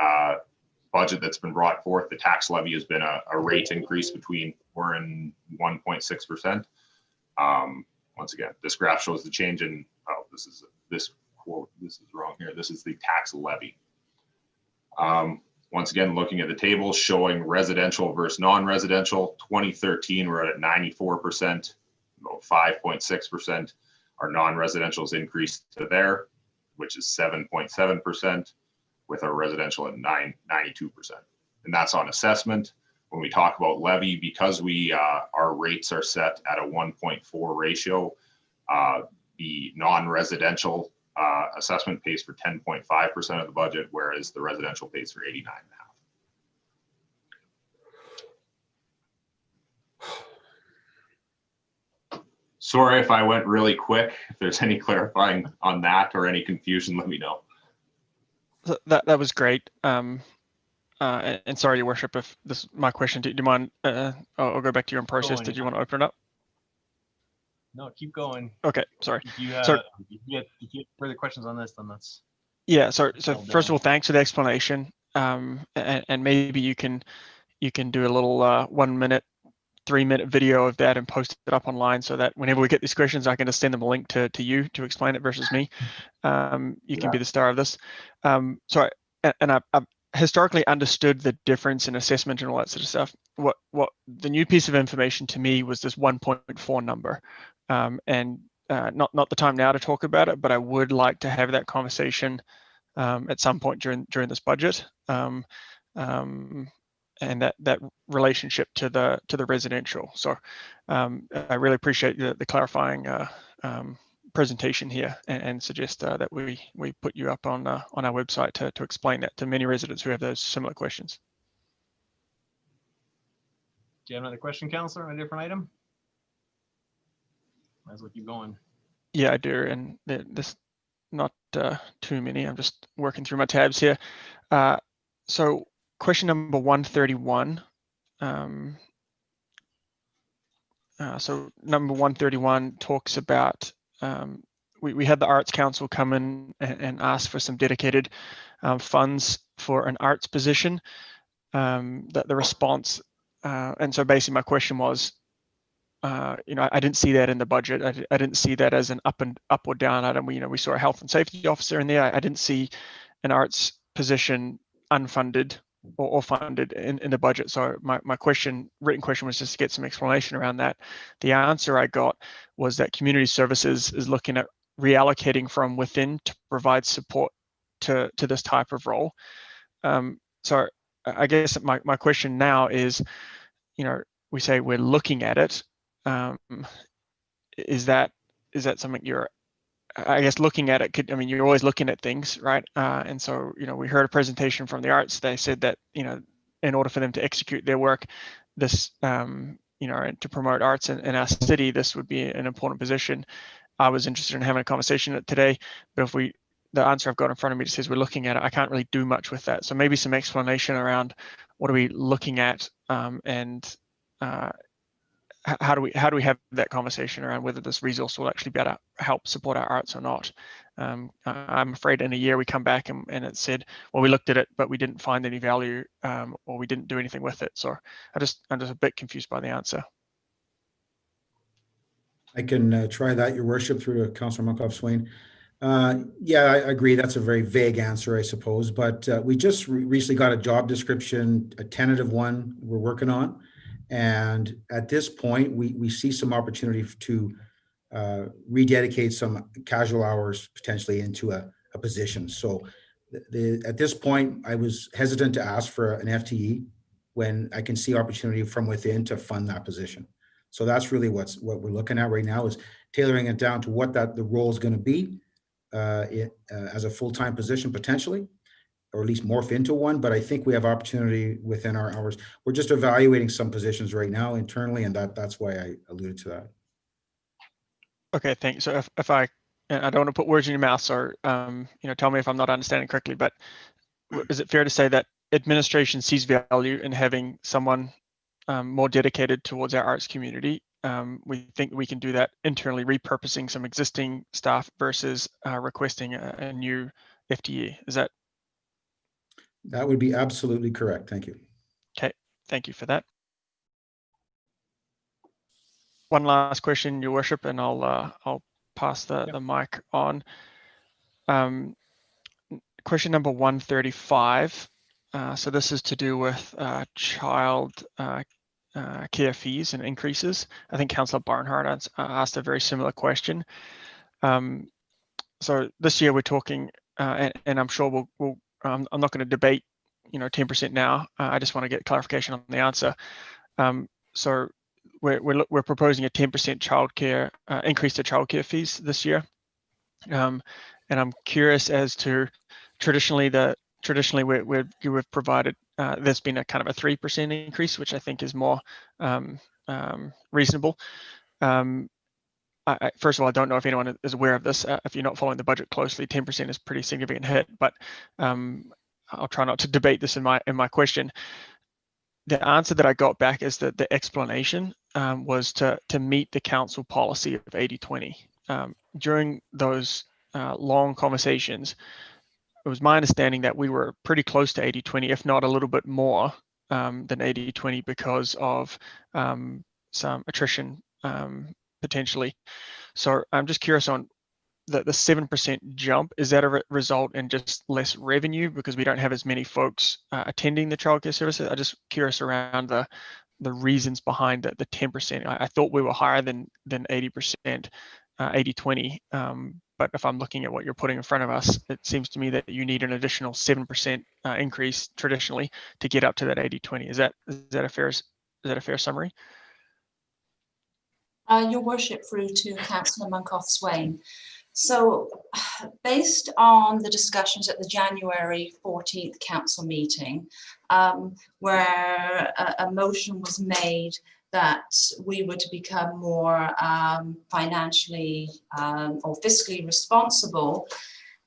budget that's been brought forth, the tax levy has been a rate increase between 4 and 1.6%. Once again, this graph shows the change in, this quote, this is wrong here. This is the tax levy. Once again, looking at the table showing residential versus non-residential, 2013, we're at 94%, about 5.6%. Our non-residential is increased to there, which is 7.7%, with our residential at 92%. And that's on assessment. When we talk about levy, because our rates are set at a 1.4 ratio, the non-residential assessment pays for 10.5% of the budget, whereas the residential pays for 89.5%. Sorry if I went really quick. If there's any clarifying on that or any confusion, let me know. That was great. And sorry, Your Worship, if this is my question, do you mind? I'll go back to your own process. Did you want to open it up? No, keep going. Okay, sorry. If you get further questions on this, then that's. Yeah. So first of all, thanks for the explanation. And maybe you can do a little 1 minute, 3-minute video of that and post it up online so that whenever we get these questions, I can just send them a link to you to explain it versus me. You can be the star of this. historically understood the difference in assessment and all that sort of stuff. What the new piece of information to me was this 1.4 number, and not the time now to talk about it, but I would like to have that conversation at some point during this budget, and that relationship to the residential. So I really appreciate the clarifying presentation here, and suggest that we put you up on our website to explain that to many residents who have those similar questions. Do you have another question, Councillor, on a different item? Might as well keep going. Yeah, I do, and there's not too many. I'm just working through my tabs here. So question number 131. So number 131 talks about, we had the Arts Council come in and ask for some dedicated funds for an arts position. That the response, and so basically my question was, I didn't see that in the budget. I didn't see that as an up or down item. We saw a health and safety officer in there. I didn't see an arts position unfunded or funded in the budget. So my written question was just to get some explanation around that. The answer I got was that community services is looking at reallocating from within to provide support to this type of role. So I guess my question now is, we say we're looking at it. Is that something you're, I guess, looking at it you're always looking at things, right? And so, we heard a presentation from the arts. They said that, in order for them to execute their work, this, and to promote arts in our city, this would be an important position. I was interested in having a conversation today, but if the answer I've got in front of me just says we're looking at it, I can't really do much with that. So maybe some explanation around what are we looking at, and how do we have that conversation around whether this resource will actually be able to help support our arts or not. I'm afraid in a year we come back and it said, well, we looked at it, but we didn't find any value, or we didn't do anything with it. So I'm just a bit confused by the answer. I can try that, Your Worship, through to Councillor Munkhoff-Swain. Yeah, I agree. That's a very vague answer, I suppose. But we just recently got a job description, a tentative one we're working on. And at this point, we see some opportunity to rededicate some casual hours potentially into a position. So at this point, I was hesitant to ask for an FTE when I can see opportunity from within to fund that position. So that's really what we're looking at right now, is tailoring it down to what the role is going to be as a full-time position potentially, or at least morph into one. But I think we have opportunity within our hours. We're just evaluating some positions right now internally, and that's why I alluded to that. Okay, thanks. So if I don't want to put words in your mouth, so tell me if I'm not understanding correctly, but is it fair to say that administration sees value in having someone more dedicated towards our arts community? We think we can do that internally, repurposing some existing staff versus requesting a new FTE. Is that? That would be absolutely correct. Thank you. Okay, thank you for that. One last question, Your Worship, and I'll pass the mic on. Question number 135. So this is to do with child care fees and increases. I think Councillor Barnhart asked a very similar question. So this year we're talking, and I'm sure I'm not going to debate, 10% now. I just want to get clarification on the answer. So we're proposing a 10% childcare increase to childcare fees this year, and I'm curious as to traditionally we've provided there's been a kind of a 3% increase, which I think is more reasonable. First of all, I don't know if anyone is aware of this. If you're not following the budget closely, 10% is a pretty significant hit, but I'll try not to debate this in my question. The answer that I got back is that the explanation was to meet the council policy of 80-20. During those long conversations, it was my understanding that we were pretty close to 80-20, if not a little bit more than 80-20 because of some attrition potentially. So I'm just curious on the 7% jump, is that a result in just less revenue because we don't have as many folks attending the childcare services? I'm just curious around the reasons behind the 10%. I thought we were higher than 80%, 80-20. But if I'm looking at what you're putting in front of us, it seems to me that you need an additional 7% increase traditionally to get up to that 80-20. Is that a fair summary? Your worship, through to Councillor Monkoff-Swain. So based on the discussions at the January 14th council meeting, where a motion was made that we were to become more financially or fiscally responsible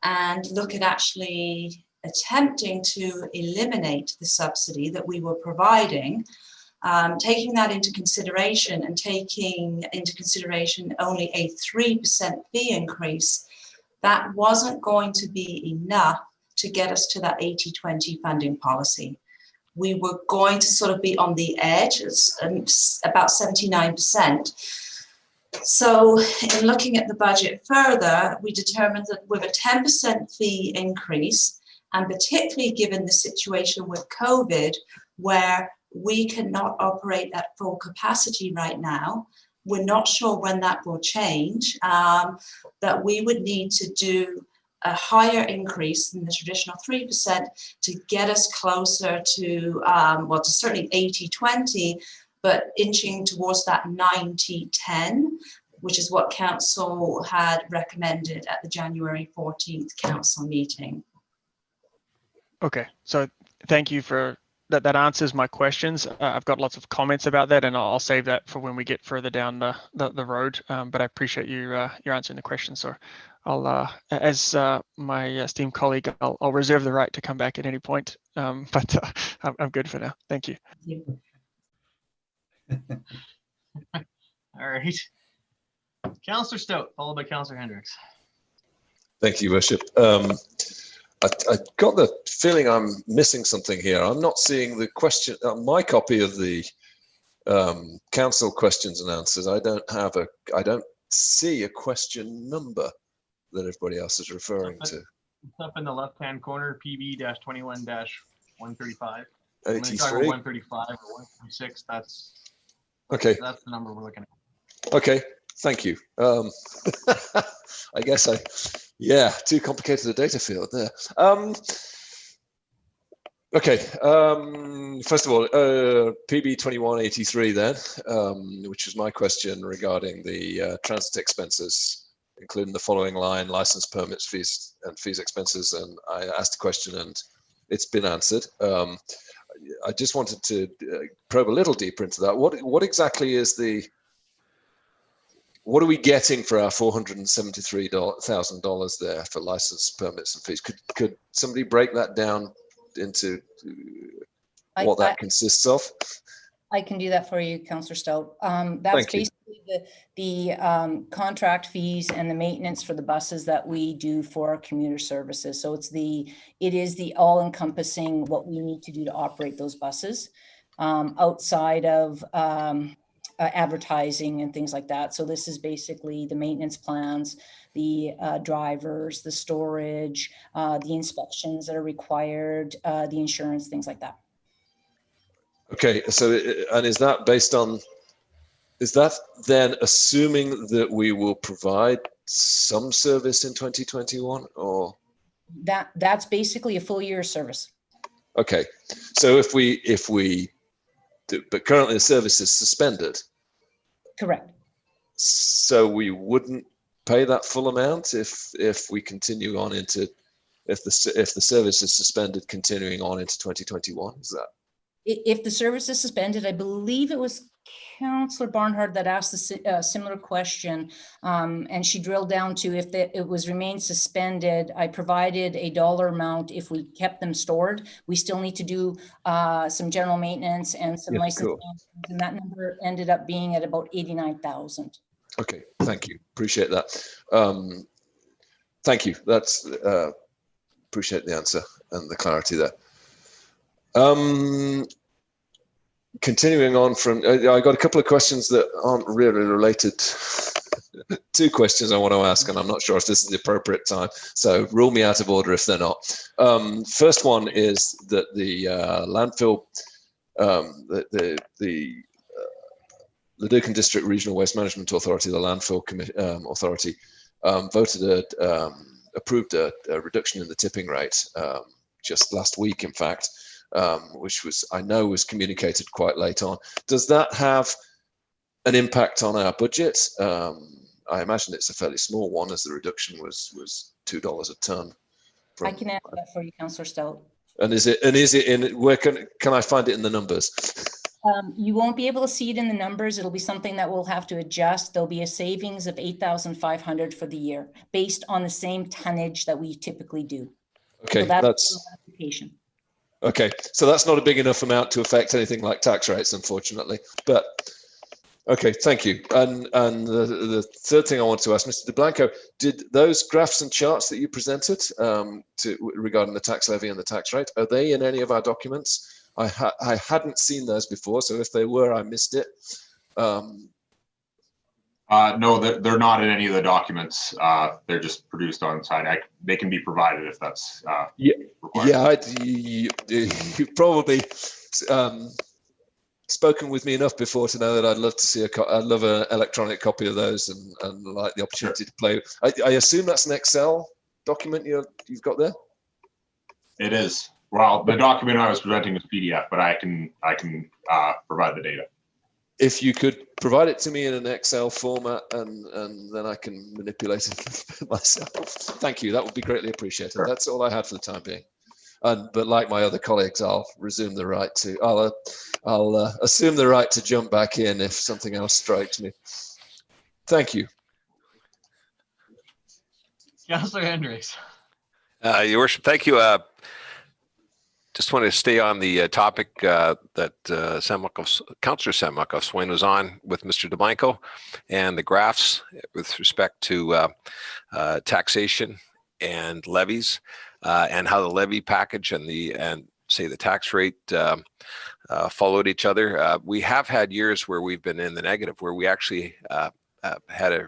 and look at actually attempting to eliminate the subsidy that we were providing, taking that into consideration and taking into consideration only a 3% fee increase, that wasn't going to be enough to get us to that 80-20 funding policy. We were going to sort of be on the edge, about 79%. So in looking at the budget further, we determined that with a 10% fee increase, and particularly given the situation with COVID, where we cannot operate at full capacity right now, we're not sure when that will change, that we would need to do a higher increase than the traditional 3% to get us closer to, well, to certainly 80-20, but inching towards that 90-10, which is what council had recommended at the January 14th council meeting. Okay, so thank you for that. That answers my questions. I've got lots of comments about that, and I'll save that for when we get further down the road. But I appreciate you answering the question. So I'll, as my esteemed colleague, I'll reserve the right to come back at any point. But I'm good for now. Thank you. All right. Councillor Stout, followed by Councillor Hendricks. Thank you, Worship. I got the feeling I'm missing something here. I'm not seeing the question, my copy of the council questions and answers. I don't see a question number that everybody else is referring to. It's up in the left-hand corner, PB-21-135. 83. 135 or 136. That's okay. That's the number we're looking at. Okay, thank you. I guess too complicated a data field there. Okay, first of all, PB-2183 then, which is my question regarding the transit expenses, including the following line: license, permits, fees, and fees expenses. And I asked a question and it's been answered. I just wanted to probe a little deeper into that. What exactly is what are we getting for our $473,000 there for license, permits, and fees? Could somebody break that down into what that consists of? I can do that for you, Councillor Stout. That's basically the contract fees and the maintenance for the buses that we do for our commuter services. So it is the all-encompassing what we need to do to operate those buses outside of advertising and things like that. So this is basically the maintenance plans, the drivers, the storage, the inspections that are required, the insurance, things like that. Okay, so and is that then assuming that we will provide some service in 2021, or? That's basically a full year service. Okay, so if we do, but currently the service is suspended. Correct. So we wouldn't pay that full amount if we continue on into, if the service is suspended continuing on into 2021, is that? If the service is suspended, I believe it was Councillor Barnhart that asked a similar question, and she drilled down to if it was remained suspended. I provided a dollar amount if we kept them stored. We still need to do some general maintenance and some licensing, and that number ended up being at about 89,000. Okay, thank you. Appreciate that. Thank you. That's appreciate the answer and the clarity there. Continuing on from, I got a couple of questions that aren't really related two questions I want to ask, and I'm not sure if this is the appropriate time. So rule me out of order if they're not. First one is that the landfill, the Leducan District Regional Waste Management Authority, the landfill authority, approved a reduction in the tipping rate just last week, in fact, which I know was communicated quite late on. Does that have an impact on our budget? I imagine it's a fairly small one, as the reduction was $2 a ton. I can answer that for you, Councillor Stout. And is it in, where can I find it in the numbers? You won't be able to see it in the numbers. It'll be something that we'll have to adjust. There'll be a savings of 8,500 for the year, based on the same tonnage that we typically do. Okay, so that's application. Okay, so that's not a big enough amount to affect anything like tax rates, unfortunately. But okay, thank you. And the third thing I want to ask, Mr. De Blanco, did those graphs and charts that you presented regarding the tax levy and the tax rate, are they in any of our documents? I hadn't seen those before, so if they were, I missed it. No, they're not in any of the documents. They're just produced on site. They can be provided if that's required. Yeah, you've probably spoken with me enough before to know that I'd love to see I'd love an electronic copy of those and like the opportunity to play. I assume that's an Excel document you've got there? It is. Well, the document I was presenting is PDF, but I can provide the data. If you could provide it to me in an Excel format, and then I can manipulate it myself. Thank you. That would be greatly appreciated. Sure. That's all I had for the time being. But like my other colleagues, I'll resume the right to. I'll assume the right to jump back in if something else strikes me. Thank you. Councillor Hendricks. Your Worship, thank you. Just want to stay on the topic that Councillor Sam Swain was on with Mr. De Blanco, and the graphs with respect to taxation and levies, and how the levy package and say the tax rate followed each other. We have had years where we've been in the negative, where we actually had a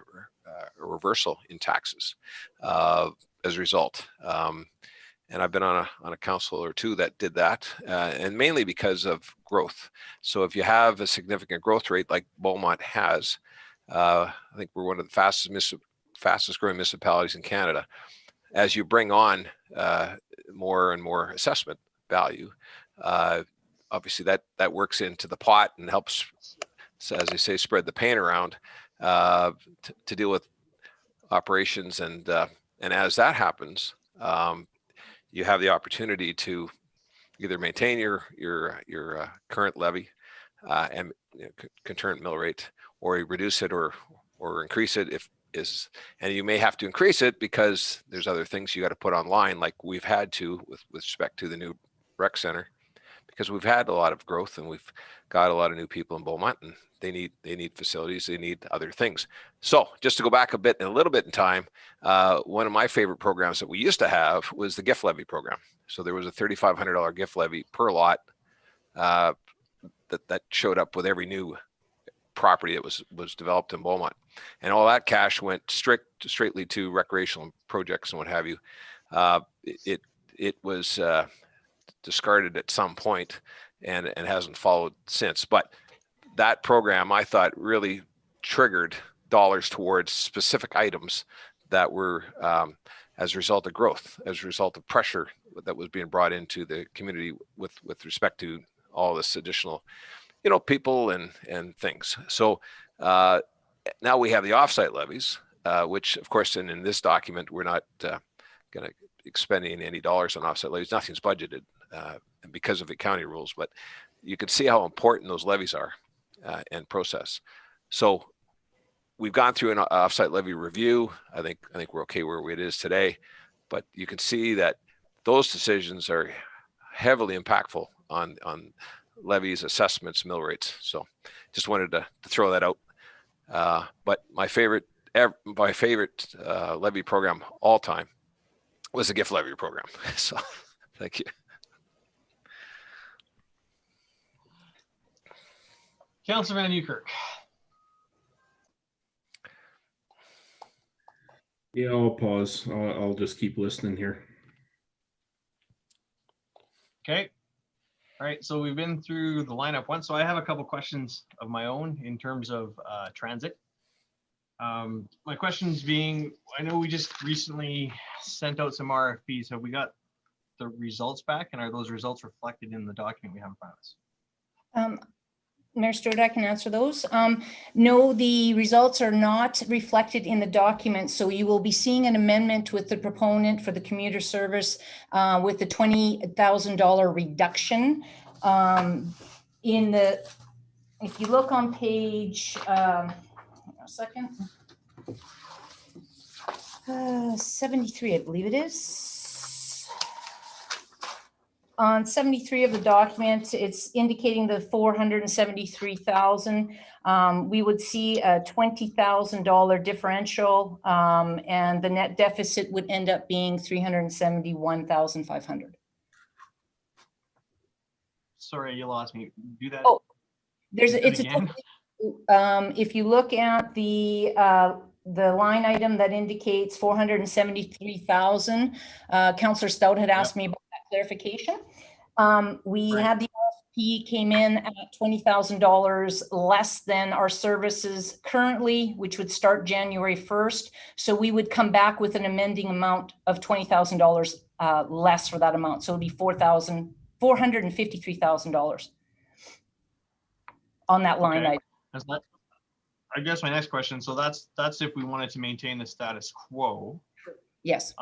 reversal in taxes as a result. And I've been on a council or two that did that, and mainly because of growth. So if you have a significant growth rate like Beaumont has, I think we're one of the fastest growing municipalities in Canada. As you bring on more and more assessment value, obviously that works into the pot and helps, as they say, spread the pain around to deal with operations. And as that happens, you have the opportunity to either maintain your current levy and concurrent mill rate, or reduce it or increase it and you may have to increase it because there's other things you got to put online, like we've had to with respect to the new rec center, because we've had a lot of growth and we've got a lot of new people in Beaumont, and they need facilities, they need other things. So just to go back a little bit in time, one of my favorite programs that we used to have was the gift levy program. So there was a $3,500 gift levy per lot that showed up with every new property that was developed in Beaumont, and all that cash went straightly to recreational projects and what have you. It was discarded at some point and hasn't followed since. But that program, I thought, really triggered dollars towards specific items that were as a result of growth, as a result of pressure that was being brought into the community with respect to all this additional, people and things. So now we have the offsite levies, which of course in this document, we're not going to expending any dollars on offsite levies. Nothing's budgeted because of the county rules, but you can see how important those levies are and process. So we've gone through an offsite levy review. I think we're okay where it is today, but you can see that those decisions are heavily impactful on levies, assessments, mill rates. So just wanted to throw that out. But my favorite levy program all time was the gift levy program. So thank you. Councillor Van Newkirk. Yeah, I'll pause. I'll just keep listening here. Okay. All right. So we've been through the lineup once. So I have a couple questions of my own in terms of transit. My questions being, I know we just recently sent out some RFPs. Have we got the results back, and are those results reflected in the document we have in front of us? Mayor Stewart, I can answer those. No, the results are not reflected in the document. So you will be seeing an amendment with the proponent for the commuter service with the $20,000 reduction. If you look on page, a second, 73, I believe it is. On 73 of the document, it's indicating the 473,000. We would see a $20,000 differential, and the net deficit would end up being 371,500. Sorry, you lost me. Do that. Oh, if you look at the line item that indicates 473,000, Councillor Stout had asked me about clarification. We had the RFP came in at $20,000 less than our services currently, which would start January 1st. So we would come back with an amending amount of $20,000 less for that amount. So it'd be $453,000 on that line item. I guess my next question. So that's if we wanted to maintain the status quo. Yes.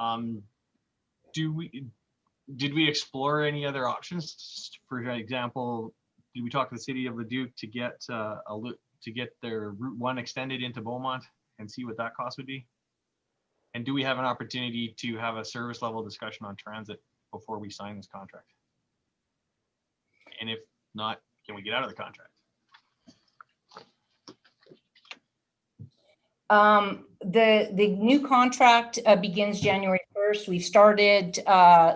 Did we explore any other options? For example, did we talk to the city of Leduc to get their Route 1 extended into Beaumont and see what that cost would be? And do we have an opportunity to have a service level discussion on transit before we sign this contract? And if not, can we get out of the contract? The new contract begins January 1st. We've started,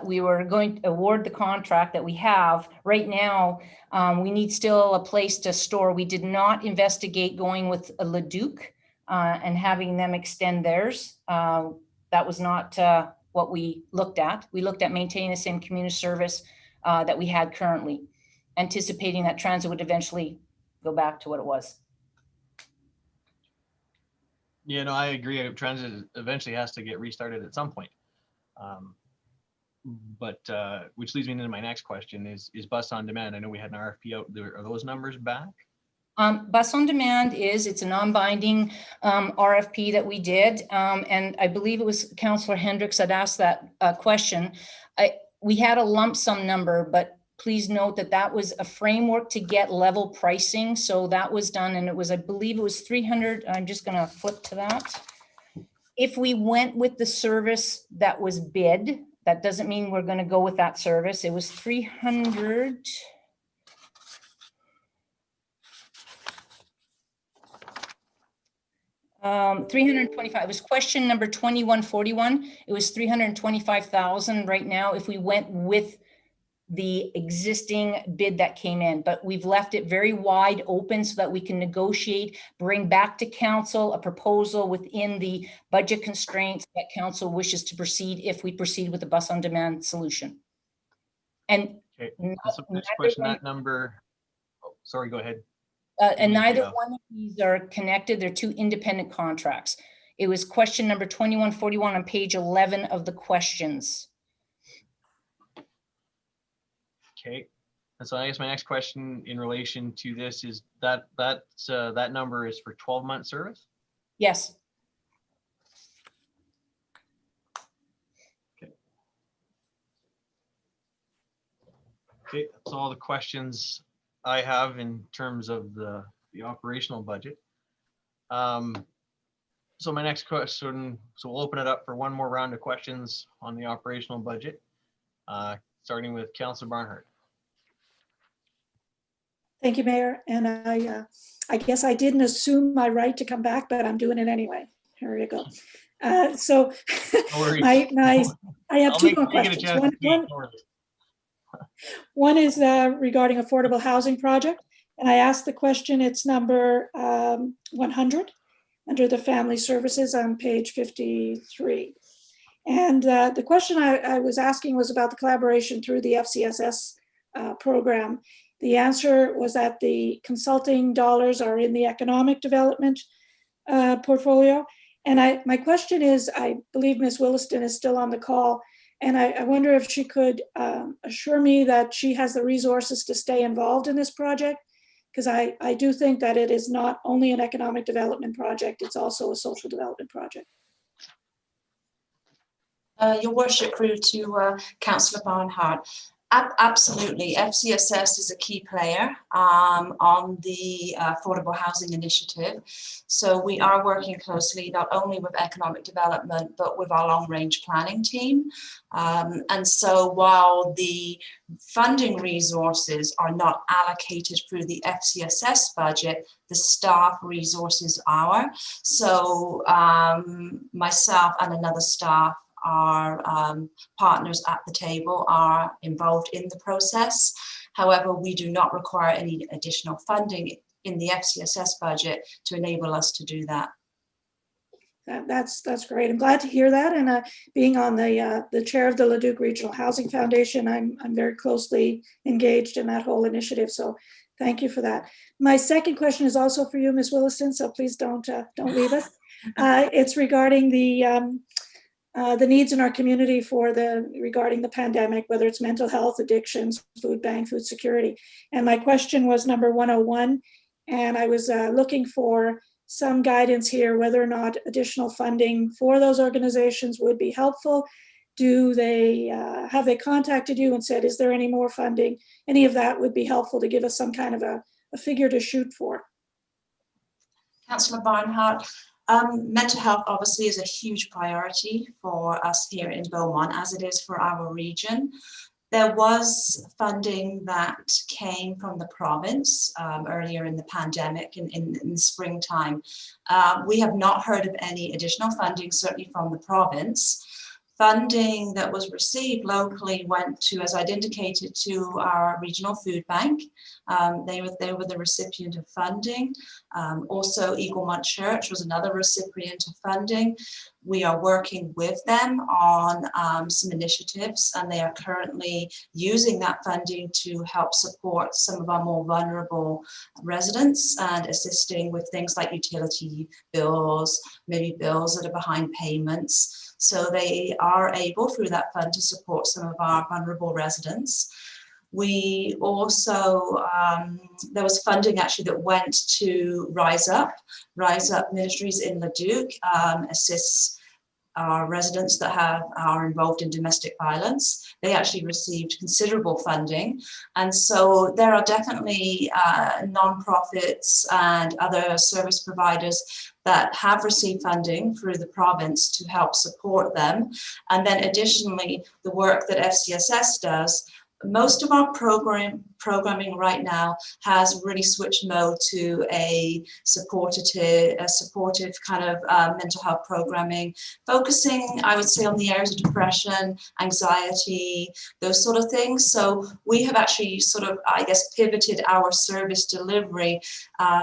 we were going to award the contract that we have right now. We need still a place to store. We did not investigate going with a Leduc and having them extend theirs. That was not what we looked at. We looked at maintaining the same community service that we had currently, anticipating that transit would eventually go back to what it was. Yeah, no, I agree. Transit eventually has to get restarted at some point. Which leads me into my next question is bus on demand. I know we had an RFP out there. Are those numbers back? Bus on demand it's a non-binding RFP that we did. And I believe it was Councillor Hendricks that asked that question. We had a lump sum number, but please note that that was a framework to get level pricing. So that was done, and it was, I believe it was 300. I'm just going to flip to that. If we went with the service that was bid, that doesn't mean we're going to go with that service. It was 300. $325. It was question number 2141. It was 325,000 right now if we went with the existing bid that came in, but we've left it very wide open so that we can negotiate, bring back to council a proposal within the budget constraints that council wishes to proceed if we proceed with the bus on demand solution. And next question, that number, sorry, go ahead. And neither one of these are connected. They're two independent contracts. It was question number 2141 on page 11 of the questions. Okay, and so I guess my next question in relation to this is that number is for 12-month service? Yes. Okay, that's all the questions I have in terms of the operational budget. So my next question, so we'll open it up for one more round of questions on the operational budget, starting with Councillor Barnhart. Thank you, Mayor. And I guess I didn't assume my right to come back, but I'm doing it anyway. Here you go. So I have two more questions. One is regarding affordable housing project. And I asked the question, it's number 100. under the Family Services on page 53. And the question I was asking was about the collaboration through the FCSS program. The answer was that the consulting dollars are in the economic development portfolio. And my question is, I believe Ms. Williston is still on the call, and I wonder if she could assure me that she has the resources to stay involved in this project, because I do think that it is not only an economic development project, it's also a social development project. Your worship, through to Councillor Barnhart. Absolutely, FCSS is a key player on the Affordable Housing Initiative. So we are working closely not only with economic development, but with our long-range planning team. And so while the funding resources are not allocated through the FCSS budget, the staff resources are. So myself and another staff, our partners at the table, are involved in the process. However, we do not require any additional funding in the FCSS budget to enable us to do that. That's great. I'm glad to hear that. And being on the chair of the Leduc Regional Housing Foundation, I'm very closely engaged in that whole initiative. So thank you for that. My second question is also for you, Ms. Williston. So please don't leave us. It's regarding the needs in our community regarding the pandemic, whether it's mental health, addictions, food bank, food security. And my question was number 101, and I was looking for some guidance here, whether or not additional funding for those organizations would be helpful. Do they, have they contacted you and said, is there any more funding? Any of that would be helpful to give us some kind of a figure to shoot for. Councillor Barnhart. Mental health obviously is a huge priority for us here in Beaumont, as it is for our region. There was funding that came from the province earlier in the pandemic in the springtime. We have not heard of any additional funding, certainly from the province. Funding that was received locally went to, as I'd indicated, to our regional food bank. They were the recipient of funding. Also, Eaglemont Church was another recipient of funding. We are working with them on some initiatives, and they are currently using that funding to help support some of our more vulnerable residents and assisting with things like utility bills, maybe bills that are behind payments. So they are able, through that fund, to support some of our vulnerable residents. We also, there was funding actually that went to Rise Up Ministries in Leduc, assists our residents that are involved in domestic violence. They actually received considerable funding. And so there are definitely nonprofits and other service providers that have received funding through the province to help support them. And then additionally, the work that FCSS does, most of our programming right now has really switched mode to a supportive kind of mental health programming, focusing, I would say, on the areas of depression, anxiety, those sort of things. So we have actually sort of, I guess, pivoted our service delivery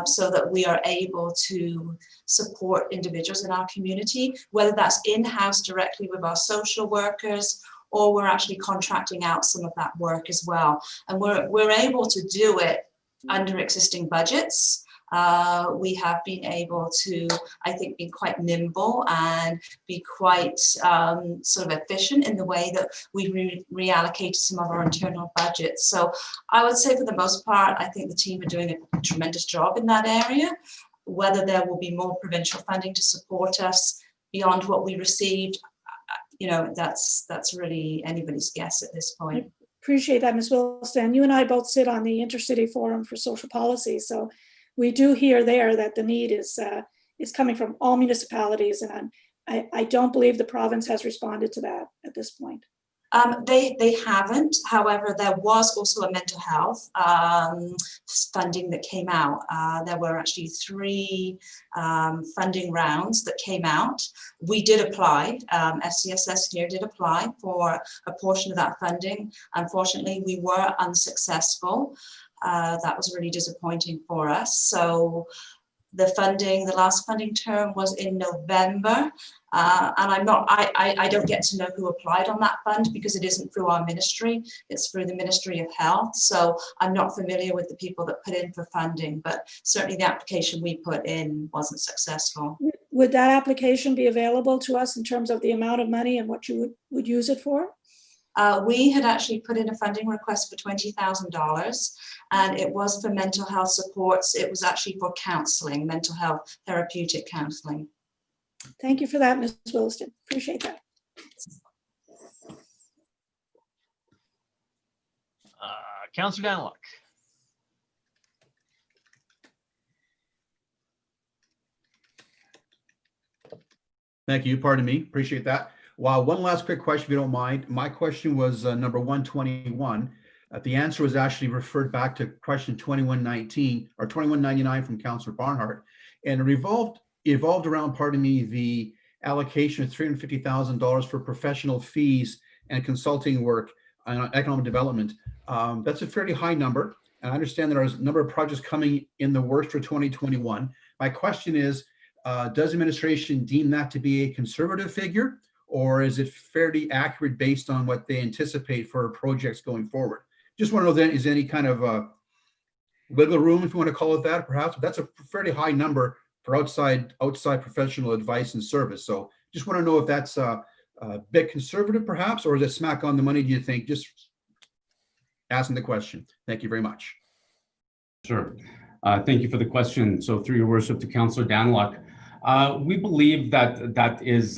so that we are able to support individuals in our community, whether that's in-house directly with our social workers, or we're actually contracting out some of that work as well. And we're able to do it under existing budgets. We have been able to, I think, be quite nimble and be quite sort of efficient in the way that we reallocated some of our internal budgets. So I would say for the most part, I think the team are doing a tremendous job in that area. Whether there will be more provincial funding to support us beyond what we received, you know, that's really anybody's guess at this point. Appreciate that, Ms. Williston. You and I both sit on the Intercity Forum for Social Policy, so we do hear there that the need is coming from all municipalities, and I don't believe the province has responded to that at this point. They haven't. However, there was also a mental health funding that came out. There were actually 3 funding rounds that came out. We did apply. FCSS here did apply for a portion of that funding. Unfortunately, we were unsuccessful. That was really disappointing for us. So the funding, the last funding term was in November. And I don't get to know who applied on that fund because it isn't through our ministry, it's through the Ministry of Health. So I'm not familiar with the people that put in for funding, but certainly the application we put in wasn't successful. Would that application be available to us in terms of the amount of money and what you would use it for? We had actually put in a funding request for $20,000, and it was for mental health supports. It was actually for counseling, mental health therapeutic counseling. Thank you for that, Ms. Williston. Appreciate that. Councillor Daniluk. Thank you. Pardon me. Appreciate that. Wow. One last quick question, if you don't mind. My question was number 121. The answer was actually referred back to question 2119 or 2199 from Councillor Barnhart, and it evolved around, pardon me, the allocation of $350,000 for professional fees and consulting work on economic development. That's a fairly high number, and I understand there are a number of projects coming in the works for 2021. My question is, does administration deem that to be a conservative figure, or is it fairly accurate based on what they anticipate for projects going forward? Just want to know then, is any kind of wiggle room, if you want to call it that, perhaps? That's a fairly high number for outside professional advice and service. So just want to know if that's a bit conservative, perhaps, or is it smack on the money, do you think? Just asking the question. Thank you very much. Sure. Thank you for the question. So through your worship to Councillor Daniluk, we believe that is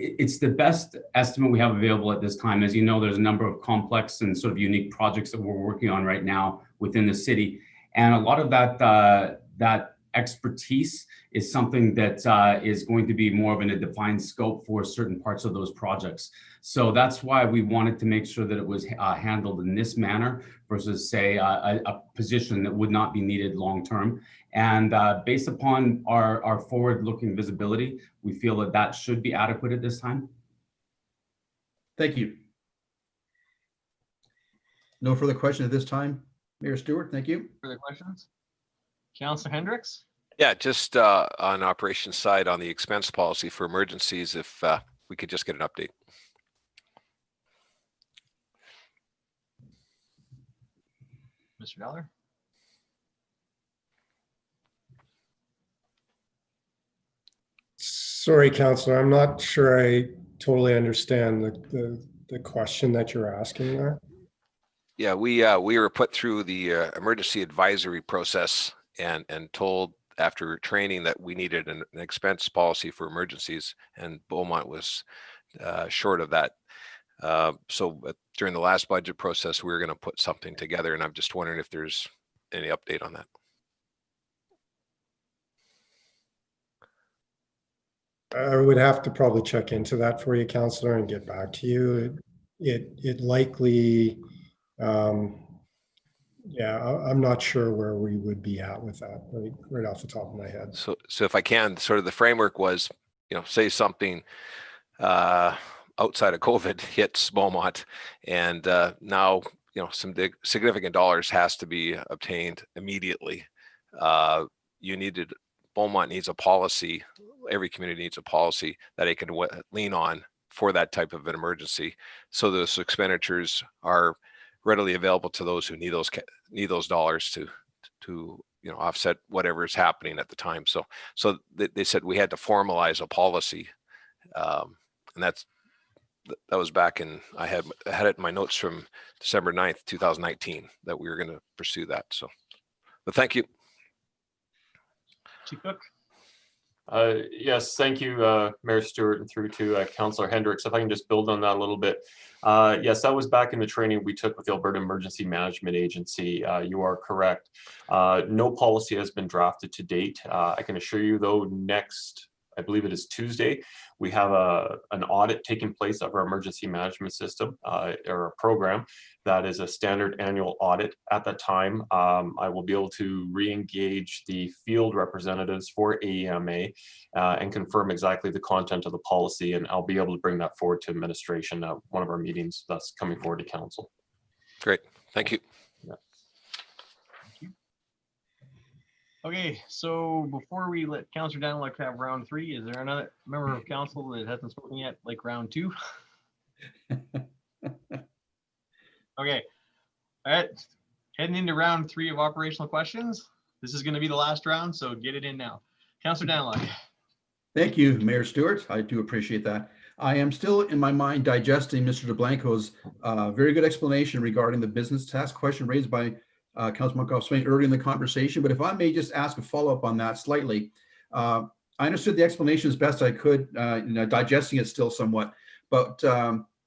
it's the best estimate we have available at this time. As you know, there's a number of complex and sort of unique projects that we're working on right now within the city. And a lot of that expertise is something that is going to be more of in a defined scope for certain parts of those projects. So that's why we wanted to make sure that it was handled in this manner versus, say, a position that would not be needed long-term. And based upon our forward-looking visibility, we feel that that should be adequate at this time. Thank you. No further questions at this time. Mayor Stewart, thank you. Further questions? Councillor Hendricks? Yeah, just on operations side, on the expense policy for emergencies, if we could just get an update. Mr. Dollar? Sorry, Councillor, I'm not sure I totally understand the question that you're asking there. Yeah, we were put through the emergency advisory process and told after training that we needed an expense policy for emergencies, and Beaumont was short of that. So during the last budget process, we were going to put something together, and I'm just wondering if there's any update on that. I would have to probably check into that for you, Councillor, and get back to you. It likely, yeah, I'm not sure where we would be at with that right off the top of my head. So if I can, sort of the framework was, say something outside of COVID hits Beaumont, and now some significant dollars has to be obtained immediately. Beaumont needs a policy. Every community needs a policy that it can lean on for that type of an emergency, so those expenditures are readily available to those who need those dollars to offset whatever is happening at the time. So they said we had to formalize a policy, and that was back in, I had it in my notes from December 9th, 2019, that we were going to pursue that. So, but thank you. Chief Cook? Yes, thank you, Mayor Stewart, and through to Councillor Hendricks. If I can just build on that a little bit. Yes, that was back in the training we took with the Alberta Emergency Management Agency. You are correct. No policy has been drafted to date. I can assure you, though, next, I believe it is Tuesday, we have an audit taking place of our emergency management system, or a program that is a standard annual audit. At that time, I will be able to re-engage the field representatives for AEMA and confirm exactly the content of the policy, and I'll be able to bring that forward to administration at one of our meetings that's coming forward to council. Great, thank you. Yeah. Okay, so before we let Councillor Daniluk have round 3, is there another member of council that hasn't spoken yet, like round 2? Okay, all right, heading into round 3 of operational questions. This is going to be the last round, so get it in now. Councillor Daniluk. Thank you, Mayor Stewart. I do appreciate that. I am still in my mind digesting Mr. DeBlanco's very good explanation regarding the business tax question raised by Councilor Monkoff-Swain early in the conversation. But if I may just ask a follow-up on that slightly, I understood the explanation as best I could, digesting it still somewhat. But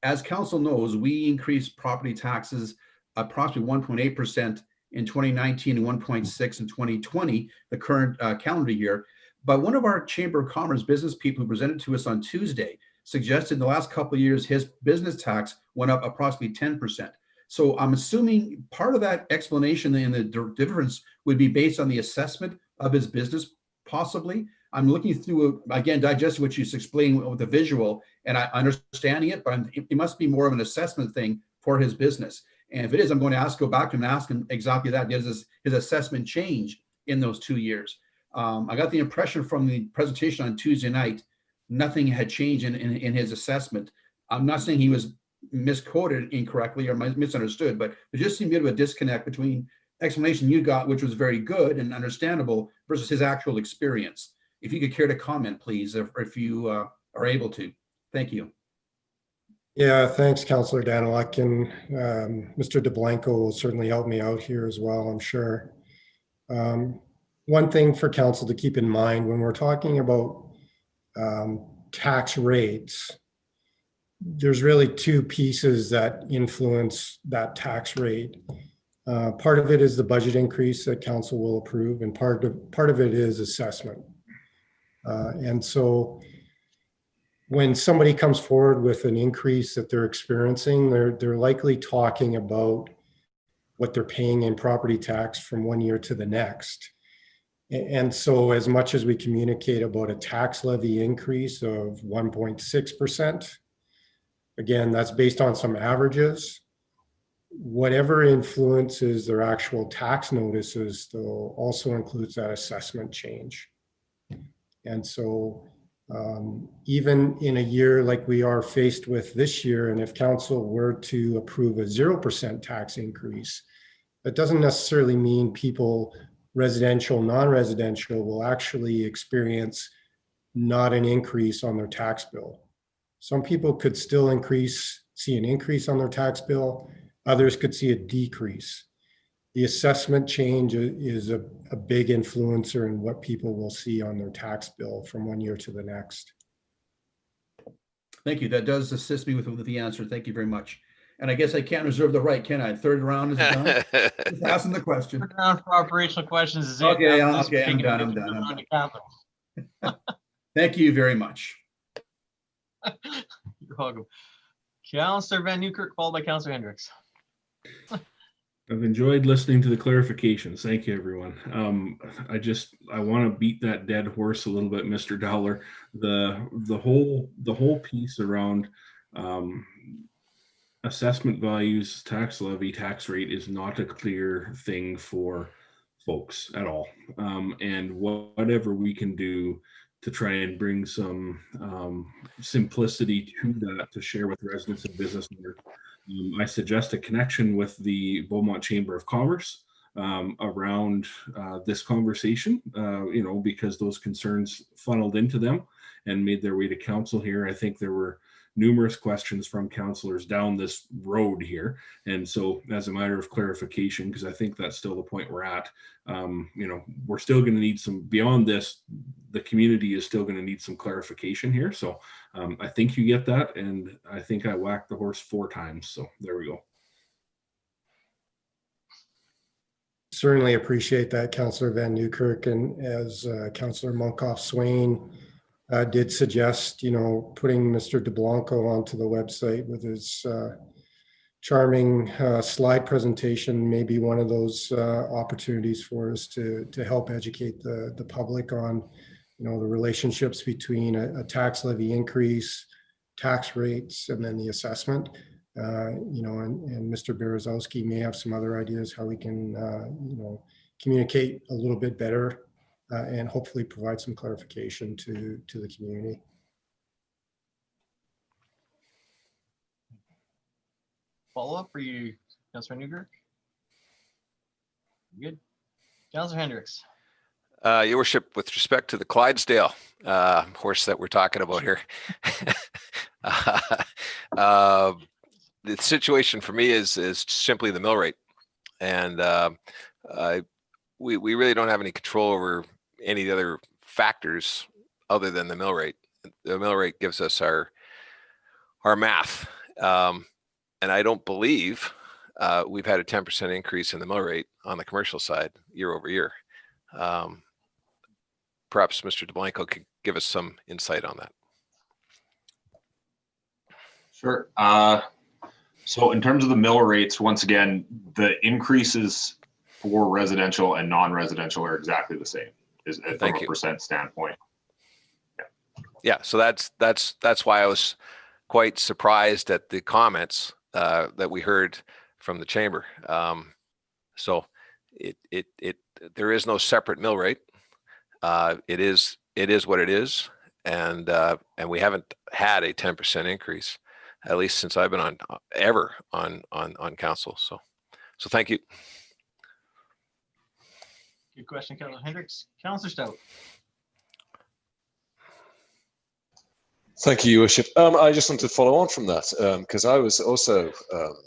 as council knows, we increased property taxes approximately 1.8% in 2019 and 1.6% in 2020, the current calendar year. But one of our Chamber of Commerce business people who presented to us on Tuesday suggested in the last couple of years, his business tax went up approximately 10%. So I'm assuming part of that explanation and the difference would be based on the assessment of his business, possibly. I'm looking through, again, digesting what you explained with the visual, and I understanding it, but it must be more of an assessment thing for his business. And if it is, I'm going to go back to him and ask him exactly that. Does his assessment change in those 2 years? I got the impression from the presentation on Tuesday night, nothing had changed in his assessment. I'm not saying he was misquoted incorrectly or misunderstood, but there just seemed to be a disconnect between explanation you got, which was very good and understandable, versus his actual experience. If you could care to comment, please, if you are able to. Thank you. Yeah, thanks, Councillor Daniluk, and Mr. DeBlanco will certainly help me out here as well, I'm sure. One thing for council to keep in mind when we're talking about tax rates, there's really 2 pieces that influence that tax rate. Part of it is the budget increase that council will approve, and part of it is assessment. And so when somebody comes forward with an increase that they're experiencing, they're likely talking about what they're paying in property tax from one year to the next. And so as much as we communicate about a tax levy increase of 1.6%, again, that's based on some averages. Whatever influences their actual tax notices, though, also includes that assessment change. And so even in a year like we are faced with this year, and if council were to approve a 0% tax increase, that doesn't necessarily mean people, residential, non-residential, will actually experience not an increase on their tax bill. Some people could still see an increase on their tax bill. Others could see a decrease. The assessment change is a big influencer in what people will see on their tax bill from one year to the next. Thank you. That does assist me with the answer. Thank you very much. And I guess I can't reserve the right, can I? Third round is done. Just asking the question. Third round for operational questions is okay, it. Okay, I'm done. Thank you very much. You're welcome. Councillor Van Newkirk, followed by Councillor Hendricks. I've enjoyed listening to the clarifications. Thank you, everyone. I want to beat that dead horse a little bit, Mr. Dowler. The whole piece around assessment values, tax levy, tax rate is not a clear thing for folks at all. And whatever we can do to try and bring some simplicity to that to share with residents and business owners. I suggest a connection with the Beaumont Chamber of Commerce around this conversation, because those concerns funneled into them and made their way to council here. I think there were numerous questions from councillors down this road here. And so as a matter of clarification, because I think that's still the point we're at, we're still going to need some, beyond this, the community is still going to need some clarification here. So I think you get that. And I think I whacked the horse 4 times. So there we go. Certainly appreciate that, Councillor Van Newkirk. And as Councillor Monkoff-Swain did suggest, putting Mr. DeBlanco onto the website with his charming slide presentation may be one of those opportunities for us to help educate the public on, the relationships between a tax levy increase, tax rates, and then the assessment. And Mr. Berezowski may have some other ideas how we can, communicate a little bit better and hopefully provide some clarification to the community. Follow up for you, Councillor Newkirk? Good. Councillor Hendricks. Your worship, with respect to the Clydesdale horse that we're talking about here, the situation for me is simply the mill rate, and we really don't have any control over any other factors other than the mill rate. The mill rate gives us our math, and I don't believe we've had a 10% increase in the mill rate on the commercial side year over year. Perhaps Mr. DeBlanco could give us some insight on that. Sure. So in terms of the mill rates, once again, the increases for residential and non-residential are exactly the same from a percent standpoint. Yeah, so that's why I was quite surprised at the comments that we heard from the chamber. So there is no separate mill rate. It is what it is, and we haven't had a 10% increase, at least since I've been on council. So thank you. Good question, Councillor Hendricks. Councillor Stout. Thank you, Your Worship. I just wanted to follow on from that because I was also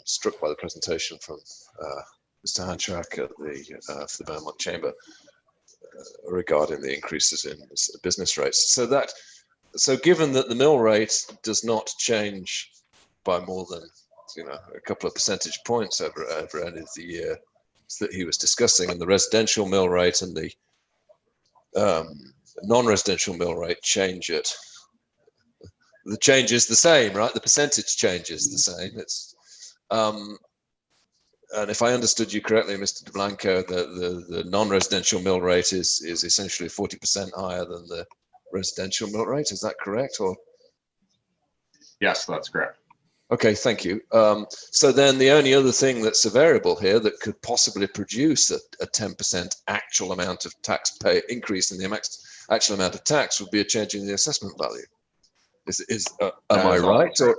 struck by the presentation from Mr. Hanchak at for the Belmont Chamber regarding the increases in business rates. So given that the mill rate does not change by more than a couple of percentage points over any of the year that he was discussing, and the residential mill rate and the non-residential mill rate change it. The change is the same, right? The percentage change is the same. It's and if I understood you correctly, Mr. DeBlanco, the non-residential mill rate is essentially 40% higher than the residential mill rate. Is that correct? Or yes, that's correct. Okay, thank you. So then the only other thing that's a variable here that could possibly produce a 10% actual amount of tax pay increase in the actual amount of tax would be a change in the assessment value. Am I right? Or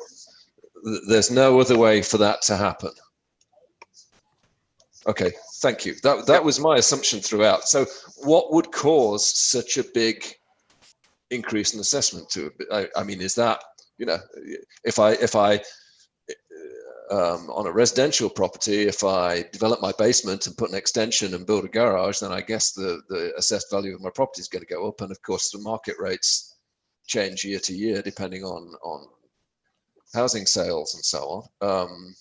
there's no other way for that to happen? Okay, thank you. That was my assumption throughout. So what would cause such a big increase in assessment to it? I mean, is that, if I on a residential property, if I develop my basement and put an extension and build a garage, then I guess the assessed value of my property is going to go up. And of course, the market rates change year to year depending on housing sales and so on.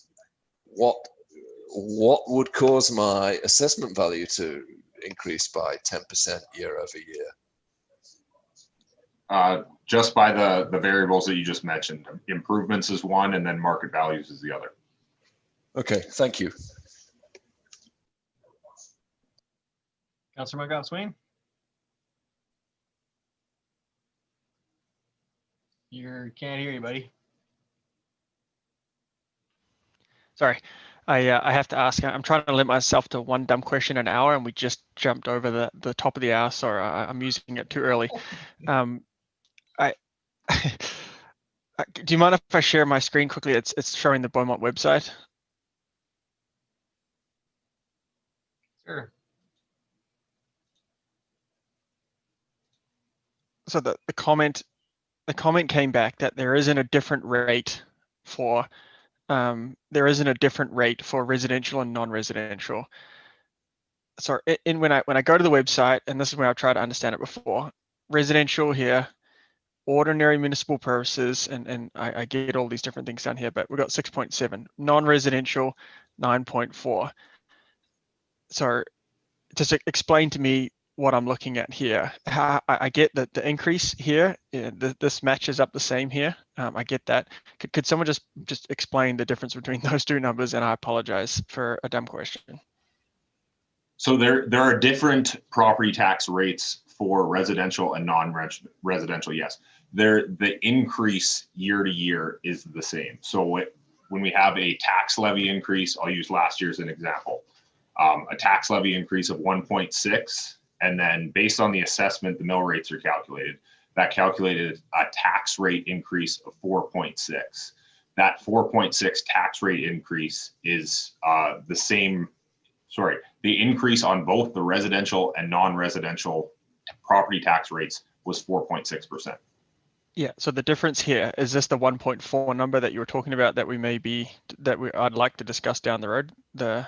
What would cause my assessment value to increase by 10% year over year? Just by the variables that you just mentioned. Improvements is one, and then market values is the other. Okay, thank you. Councillor McGough-Swain. Can't hear you, buddy. Sorry, I have to ask. I'm trying to limit myself to one dumb question an hour, and we just jumped over the top of the hour. Sorry, I'm using it too early. Do you mind if I share my screen quickly? It's showing the Beaumont website. Sure. So the comment came back that there isn't a different rate for residential and non-residential. So when I go to the website, and this is where I've tried to understand it before, residential here, ordinary municipal purposes, and I get all these different things down here, but we've got 6.7, non-residential 9.4. So just explain to me what I'm looking at here. How I get that the increase here, this matches up the same here. I get that. Could someone just explain the difference between those two numbers? And I apologize for a dumb question. So there are different property tax rates for residential and non-residential. Yes, the increase year to year is the same. So when we have a tax levy increase, I'll use last year as an example. a tax levy increase of 1.6, and then based on the assessment, the mill rates are calculated. That calculated a tax rate increase of 4.6. That 4.6 tax rate increase is the increase on both the residential and non-residential property tax rates was 4.6%. Yeah, so the difference here is this the 1.4 number that you were talking about that I'd like to discuss down the road. So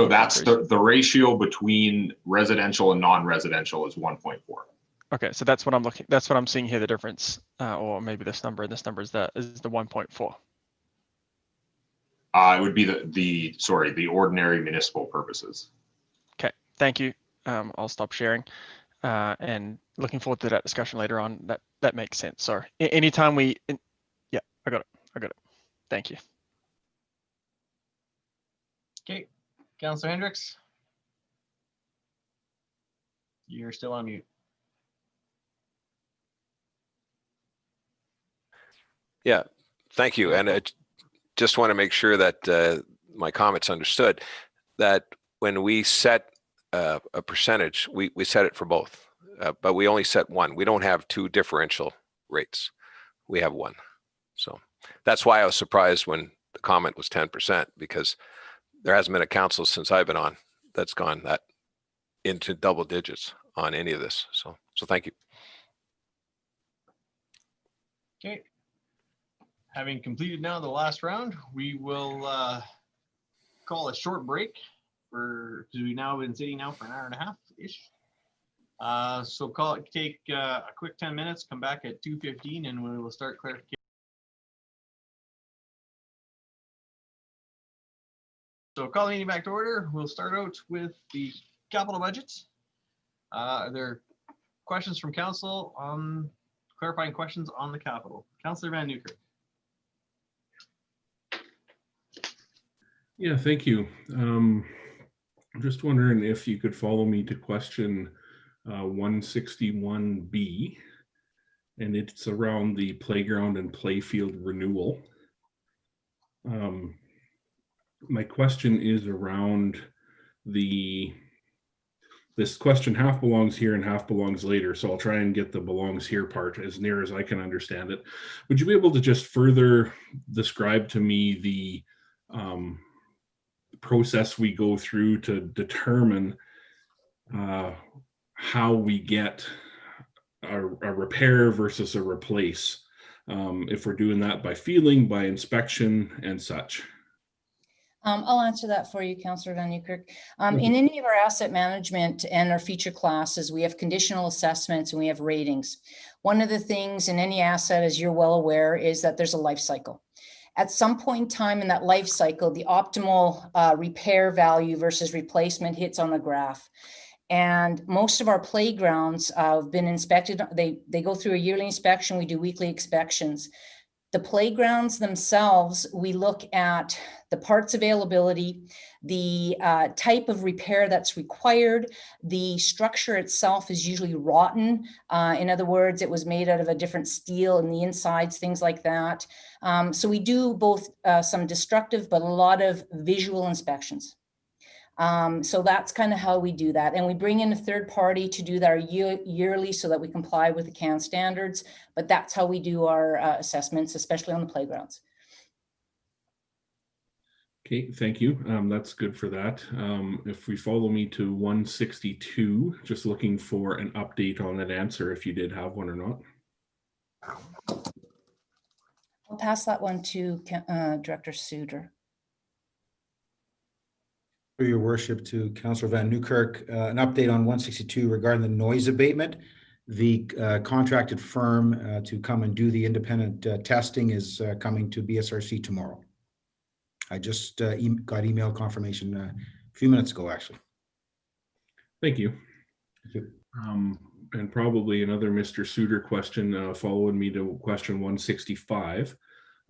that's the ratio between residential and non-residential is 1.4. Okay, so that's what I'm seeing here, the difference, or maybe this number is the 1.4. It would be the ordinary municipal purposes. Okay, thank you. I'll stop sharing, and looking forward to that discussion later on. That makes sense. Sorry. Anytime yeah, I got it. Thank you. Okay, Councillor Hendricks, you're still on mute. Yeah, thank you. And I just want to make sure that my comments understood, that when we set a percentage, we set it for both, but we only set one. We don't have two differential rates. We have one. So that's why I was surprised when the comment was 10%, because there hasn't been a council since I've been on that's gone that into double digits on any of this. So thank you. Okay. Having completed now the last round, we will call a short break because we've now been sitting now for an hour and a half-ish. So take a quick 10 minutes, come back at 2:15, and we will start clarification. So call the meeting back to order. We'll start out with the capital budgets. Are there questions from council on clarifying questions on the capital? Councillor Van Newkirk. Yeah, thank you. I'm just wondering if you could follow me to question 161B, and it's around the playground and playfield renewal. My question is around this question half belongs here and half belongs later, so I'll try and get the belongs here part as near as I can understand it. Would you be able to just further describe to me the process we go through to determine how we get a repair versus a replace, if we're doing that by feeling, by inspection and such? I'll answer that for you, Councillor Van Newkirk. In any of our asset management and our feature classes, we have conditional assessments and we have ratings. One of the things in any asset, as you're well aware, is that there's a life cycle. At some point in time in that life cycle, the optimal repair value versus replacement hits on the graph. And most of our playgrounds have been inspected. They go through a yearly inspection. We do weekly inspections. The playgrounds themselves, we look at the parts availability, the type of repair that's required. The structure itself is usually rotten. In other words, it was made out of a different steel in the insides, things like that. So we do both some destructive, but a lot of visual inspections. So that's kind of how we do that. And we bring in a third party to do that yearly so that we comply with the CAN standards. But that's how we do our assessments, especially on the playgrounds. Okay, thank you. That's good for that. If we follow me to 162, just looking for an update on that answer, if you did have one or not. I'll pass that one to Director Suter. For your worship, to Councillor Van Newkirk, an update on 162 regarding the noise abatement. The contracted firm to come and do the independent testing is coming to BSRC tomorrow. I just got email confirmation a few minutes ago, actually. Thank you. Thank you. And probably another Mr. Suter question following me to question 165.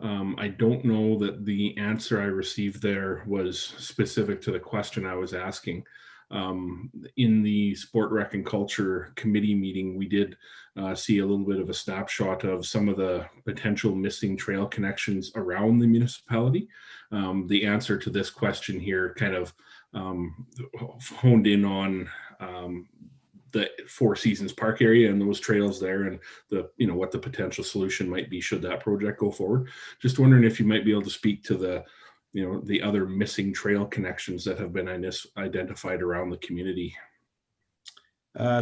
I don't know that the answer I received there was specific to the question I was asking. In the Sport, Rec and Culture Committee meeting, we did see a little bit of a snapshot of some of the potential missing trail connections around the municipality. The answer to this question here kind of honed in on the Four Seasons Park area and those trails there, and the, you know, what the potential solution might be should that project go forward. Just wondering if you might be able to speak to the, you know, the other missing trail connections that have been identified around the community.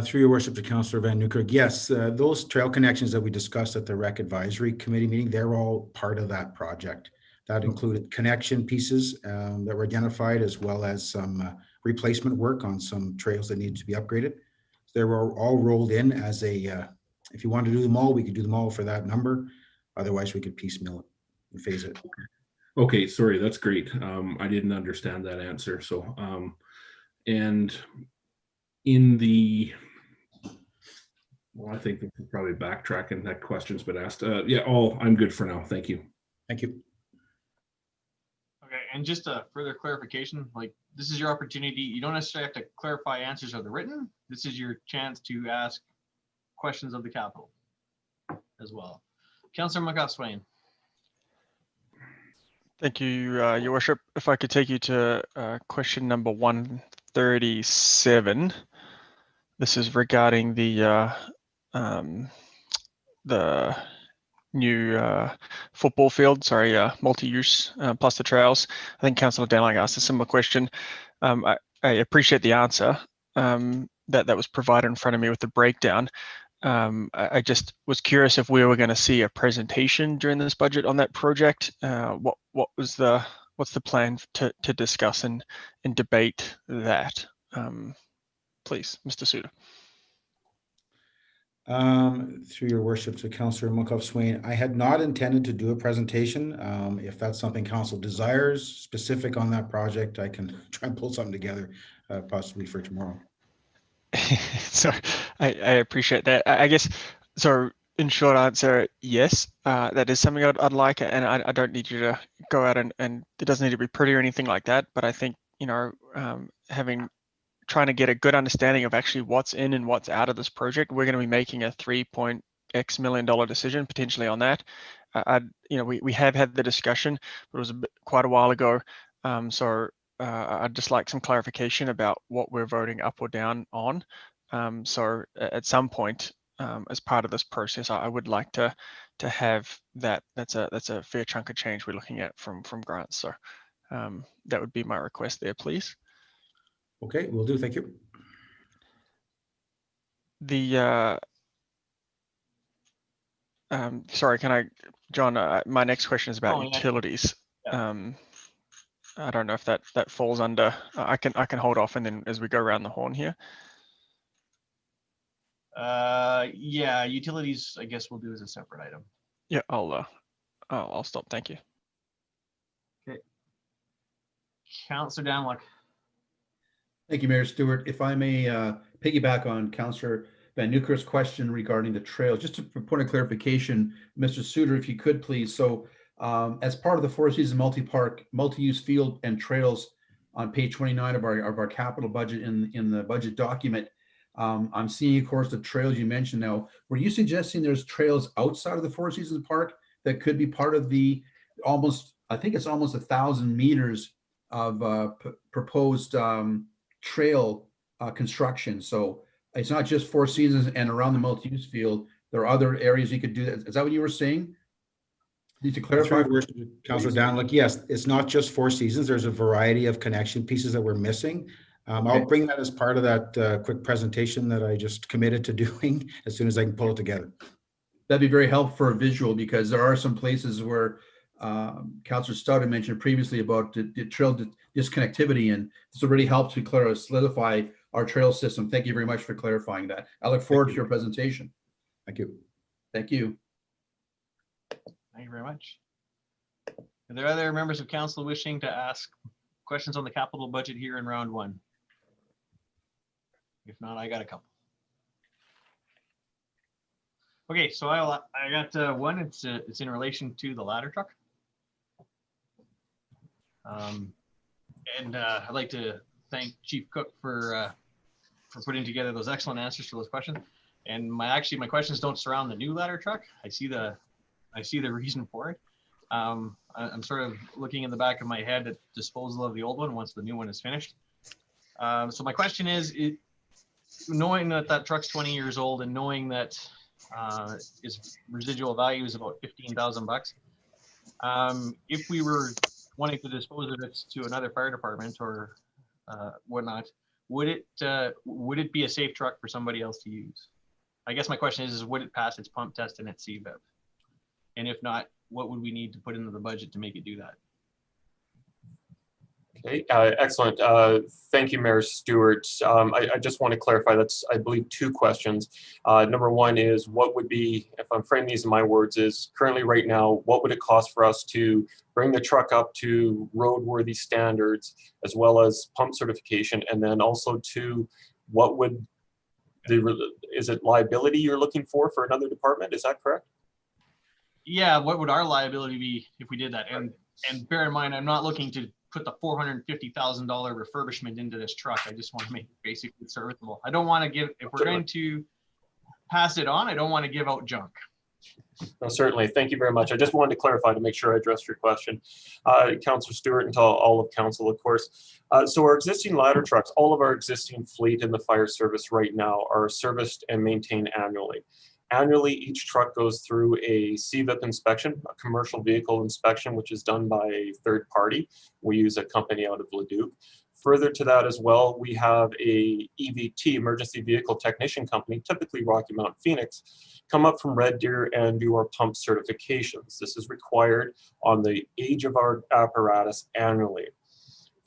Through your worship to Councillor Van Newkirk, yes, those trail connections that we discussed at the Rec Advisory Committee meeting, they're all part of that project. That included connection pieces that were identified, as well as some replacement work on some trails that needed to be upgraded. They were all rolled in as a, if you want to do them all, we could do them all for that number. Otherwise, we could piecemeal it and phase it. Okay, sorry, that's great. I didn't understand that answer. So, and in the, well, I think we could probably backtrack and that question's been asked. Yeah, I'm good for now. Thank you. Thank you. Okay, and just a further clarification, like this is your opportunity. You don't necessarily have to clarify answers of the written. This is your chance to ask questions of the capital as well. Councillor McGough-Swain. Thank you, Your Worship. If I could take you to question number 137. This is regarding the new football field, multi-use plus the trails. I think Councillor Danlick asked a similar question. I appreciate the answer that was provided in front of me with the breakdown. I just was curious if we were going to see a presentation during this budget on that project. What's the plan to discuss and debate that? Please, Mr. Suter. Through your worship to Councillor McGough-Swain, I had not intended to do a presentation. If that's something council desires specific on that project, I can try and pull something together possibly for tomorrow. So I appreciate that. I guess, so in short answer, yes, that is something I'd like, and I don't need you to go out and it doesn't need to be pretty or anything like that, but I think, you know, trying to get a good understanding of actually what's in and what's out of this project. We're going to be making a $3.x million decision potentially on that. You know, we have had the discussion, but it was quite a while ago. So I'd just like some clarification about what we're voting up or down on. So at some point, as part of this process, I would like to have that. That's a fair chunk of change we're looking at from grants. So that would be my request there, please. Okay, will do. Thank you. The sorry, can I, John? My next question is about utilities. Yeah. I don't know if that falls under. I can hold off, and then as we go around the horn here. Yeah, utilities, I guess we'll do as a separate item. Yeah, I'll stop. Thank you. Okay. Councillor Danlick. Thank you, Mayor Stewart. If I may piggyback on Councillor Van Newkirk's question regarding the trails, just to point of clarification, Mr. Suter, if you could please. So as part of the Four Seasons multi-use field and trails on page 29 of our capital budget in the budget document, I'm seeing, of course, the trails you mentioned. Now, were you suggesting there's trails outside of the Four Seasons Park that could be part of the I think it's almost 1,000 meters of proposed trail construction? So it's not just Four Seasons and around the multi-use field. There are other areas you could do that. Is that what you were saying? Need to clarify. Councillor Danlick, yes, it's not just Four Seasons. There's a variety of connection pieces that we're missing. I'll bring that as part of that quick presentation that I just committed to doing as soon as I can pull it together. That'd be very helpful for a visual, because there are some places where Councillor Stout had mentioned previously about the trail disconnectivity, and this will really help to solidify our trail system. Thank you very much for clarifying that. I look forward to your presentation. Thank you. Thank you. Thank you very much. Are there other members of council wishing to ask questions on the capital budget here in round one? If not, I got a couple. Okay, so I got one. It's in relation to the ladder truck. And I'd like to thank Chief Cook for putting together those excellent answers to those questions. And my questions don't surround the new ladder truck. I see the reason for it. I'm sort of looking in the back of my head at disposal of the old one once the new one is finished. So my question is, knowing that that truck's 20 years old and knowing that its residual value is about 15,000 bucks, if we were wanting to dispose of it to another fire department or whatnot, would it be a safe truck for somebody else to use? I guess my question is would it pass its pump test and its CVIP? And if not, what would we need to put into the budget to make it do that? Okay, excellent. Thank you, Mayor Stewart. I just want to clarify, that's, I believe, two questions. Number one is what would be, if I'm framing these in my words, is currently right now, what would it cost for us to bring the truck up to roadworthy standards as well as pump certification? And then also to what would is it liability you're looking for another department? Is that correct? Yeah, what would our liability be if we did that? And bear in mind, I'm not looking to put the $450,000 refurbishment into this truck. I just want to make it basically serviceable. I don't want to give, if we're going to pass it on, I don't want to give out junk. No, certainly. Thank you very much. I just wanted to clarify to make sure I addressed your question. Councillor Stewart, and to all of council, of course. So our existing ladder trucks, all of our existing fleet in the fire service right now are serviced and maintained annually. Annually, each truck goes through a CVIP inspection, a commercial vehicle inspection, which is done by a third party. We use a company out of Leduc. Further to that as well, we have a EVT, emergency vehicle technician company, typically Rocky Mount Phoenix, come up from Red Deer and do our pump certifications. This is required on the age of our apparatus annually.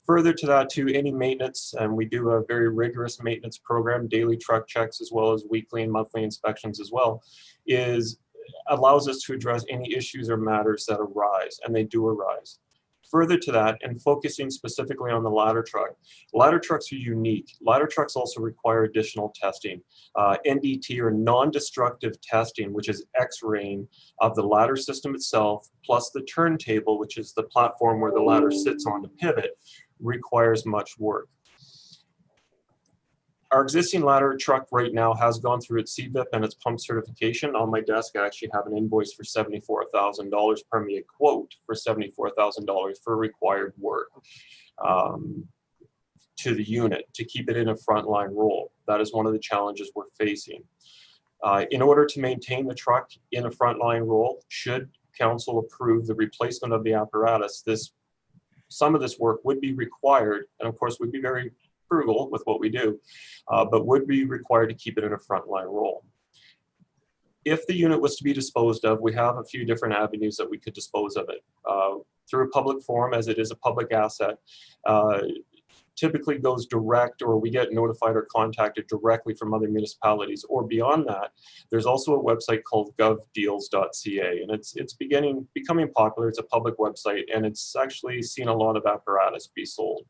Further to that, to any maintenance, and we do a very rigorous maintenance program, daily truck checks as well as weekly and monthly inspections as well, allows us to address any issues or matters that arise, and they do arise. Further to that, and focusing specifically on the ladder trucks are unique. Ladder trucks also require additional testing. NDT, or non-destructive testing, which is X-raying of the ladder system itself, plus the turntable, which is the platform where the ladder sits on to pivot, requires much work. Our existing ladder truck right now has gone through its CVIP and its pump certification. On my desk, I actually have an invoice for $74,000, pardon me, a quote for $74,000 for required work to the unit to keep it in a frontline role. That is one of the challenges we're facing. In order to maintain the truck in a frontline role, should council approve the replacement of the apparatus, some of this work would be required, and of course we'd be very frugal with what we do, but would be required to keep it in a frontline role. If the unit was to be disposed of, we have a few different avenues that we could dispose of it. Through a public forum, as it is a public asset, typically goes direct, or we get notified or contacted directly from other municipalities, or beyond that, there's also a website called govdeals.ca, and it's becoming popular. It's a public website, and it's actually seen a lot of apparatus be sold.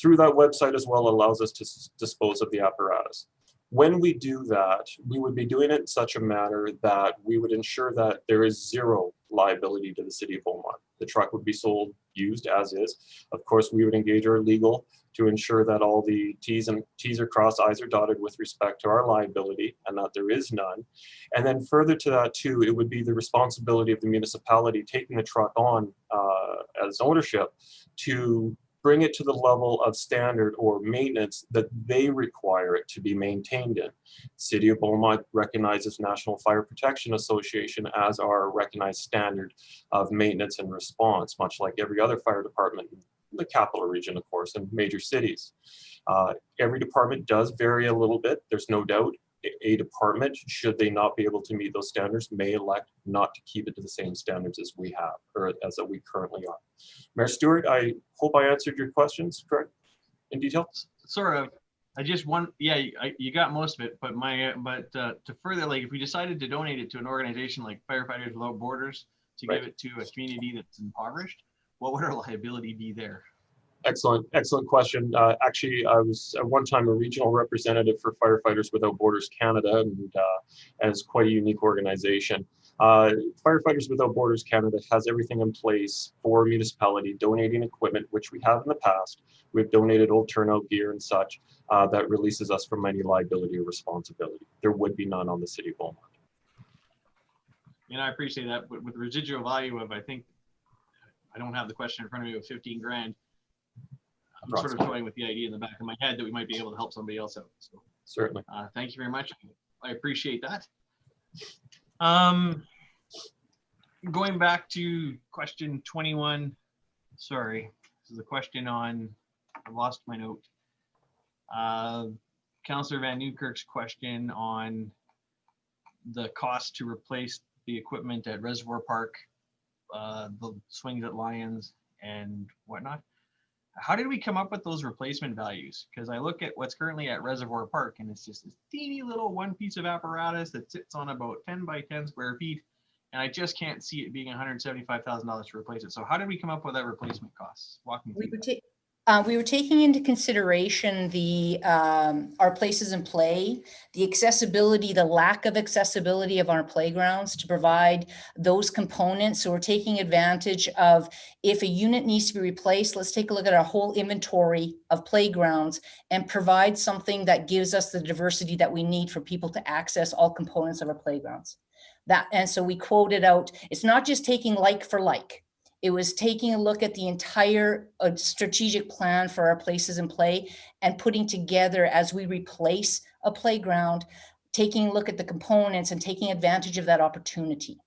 Through that website as well, allows us to dispose of the apparatus. When we do that, we would be doing it in such a manner that we would ensure that there is zero liability to the city of Beaumont. The truck would be sold used as is. Of course, we would engage our legal to ensure that all the T's are crossed, I's are dotted with respect to our liability, and that there is none. And then further to that too, it would be the responsibility of the municipality taking the truck on as ownership to bring it to the level of standard or maintenance that they require it to be maintained in. City of Beaumont recognizes National Fire Protection Association as our recognized standard of maintenance and response, much like every other fire department in the capital region, of course, and major cities. Every department does vary a little bit, there's no doubt. A department, should they not be able to meet those standards, may elect not to keep it to the same standards as we have, or as that we currently are. Mayor Stewart, I hope I answered your questions correct in detail. Sort of. I just want, yeah, you got most of it, but to further, like, if we decided to donate it to an organization like Firefighters Without Borders to give it to a community that's impoverished, what would our liability be there? Excellent question. Actually, I was at one time a regional representative for Firefighters Without Borders Canada, and it's quite a unique organization. Firefighters Without Borders Canada has everything in place for municipality donating equipment, which we have in the past. We've donated old turnout gear and such that releases us from any liability or responsibility. There would be none on the City of Beaumont. I appreciate that, but with residual value of, I think, I don't have the question in front of me, of 15 grand. I'm sort of toying with the idea in the back of my head that we might be able to help somebody else out. So Certainly. thank you very much. I appreciate that. Going back to question 21, sorry, this is a question on, I lost my note. Councillor Van Nieuwkerk's question on the cost to replace the equipment at Reservoir Park, the swings at Lions and whatnot. How did we come up with those replacement values? Because I look at what's currently at Reservoir Park and it's just this teeny little one piece of apparatus that sits on about 10 by 10 square feet. And I just can't see it being $175,000 to replace it. So how did we come up with that replacement costs? Walk me through that. We were taking into consideration the our places in play, the accessibility, the lack of accessibility of our playgrounds to provide those components. So we're taking advantage of, if a unit needs to be replaced, let's take a look at our whole inventory of playgrounds and provide something that gives us the diversity that we need for people to access all components of our playgrounds. And so we quoted out, it's not just taking like for like. It was taking a look at the entire strategic plan for our places in play and putting together, as we replace a playground, taking a look at the components and taking advantage of that opportunity.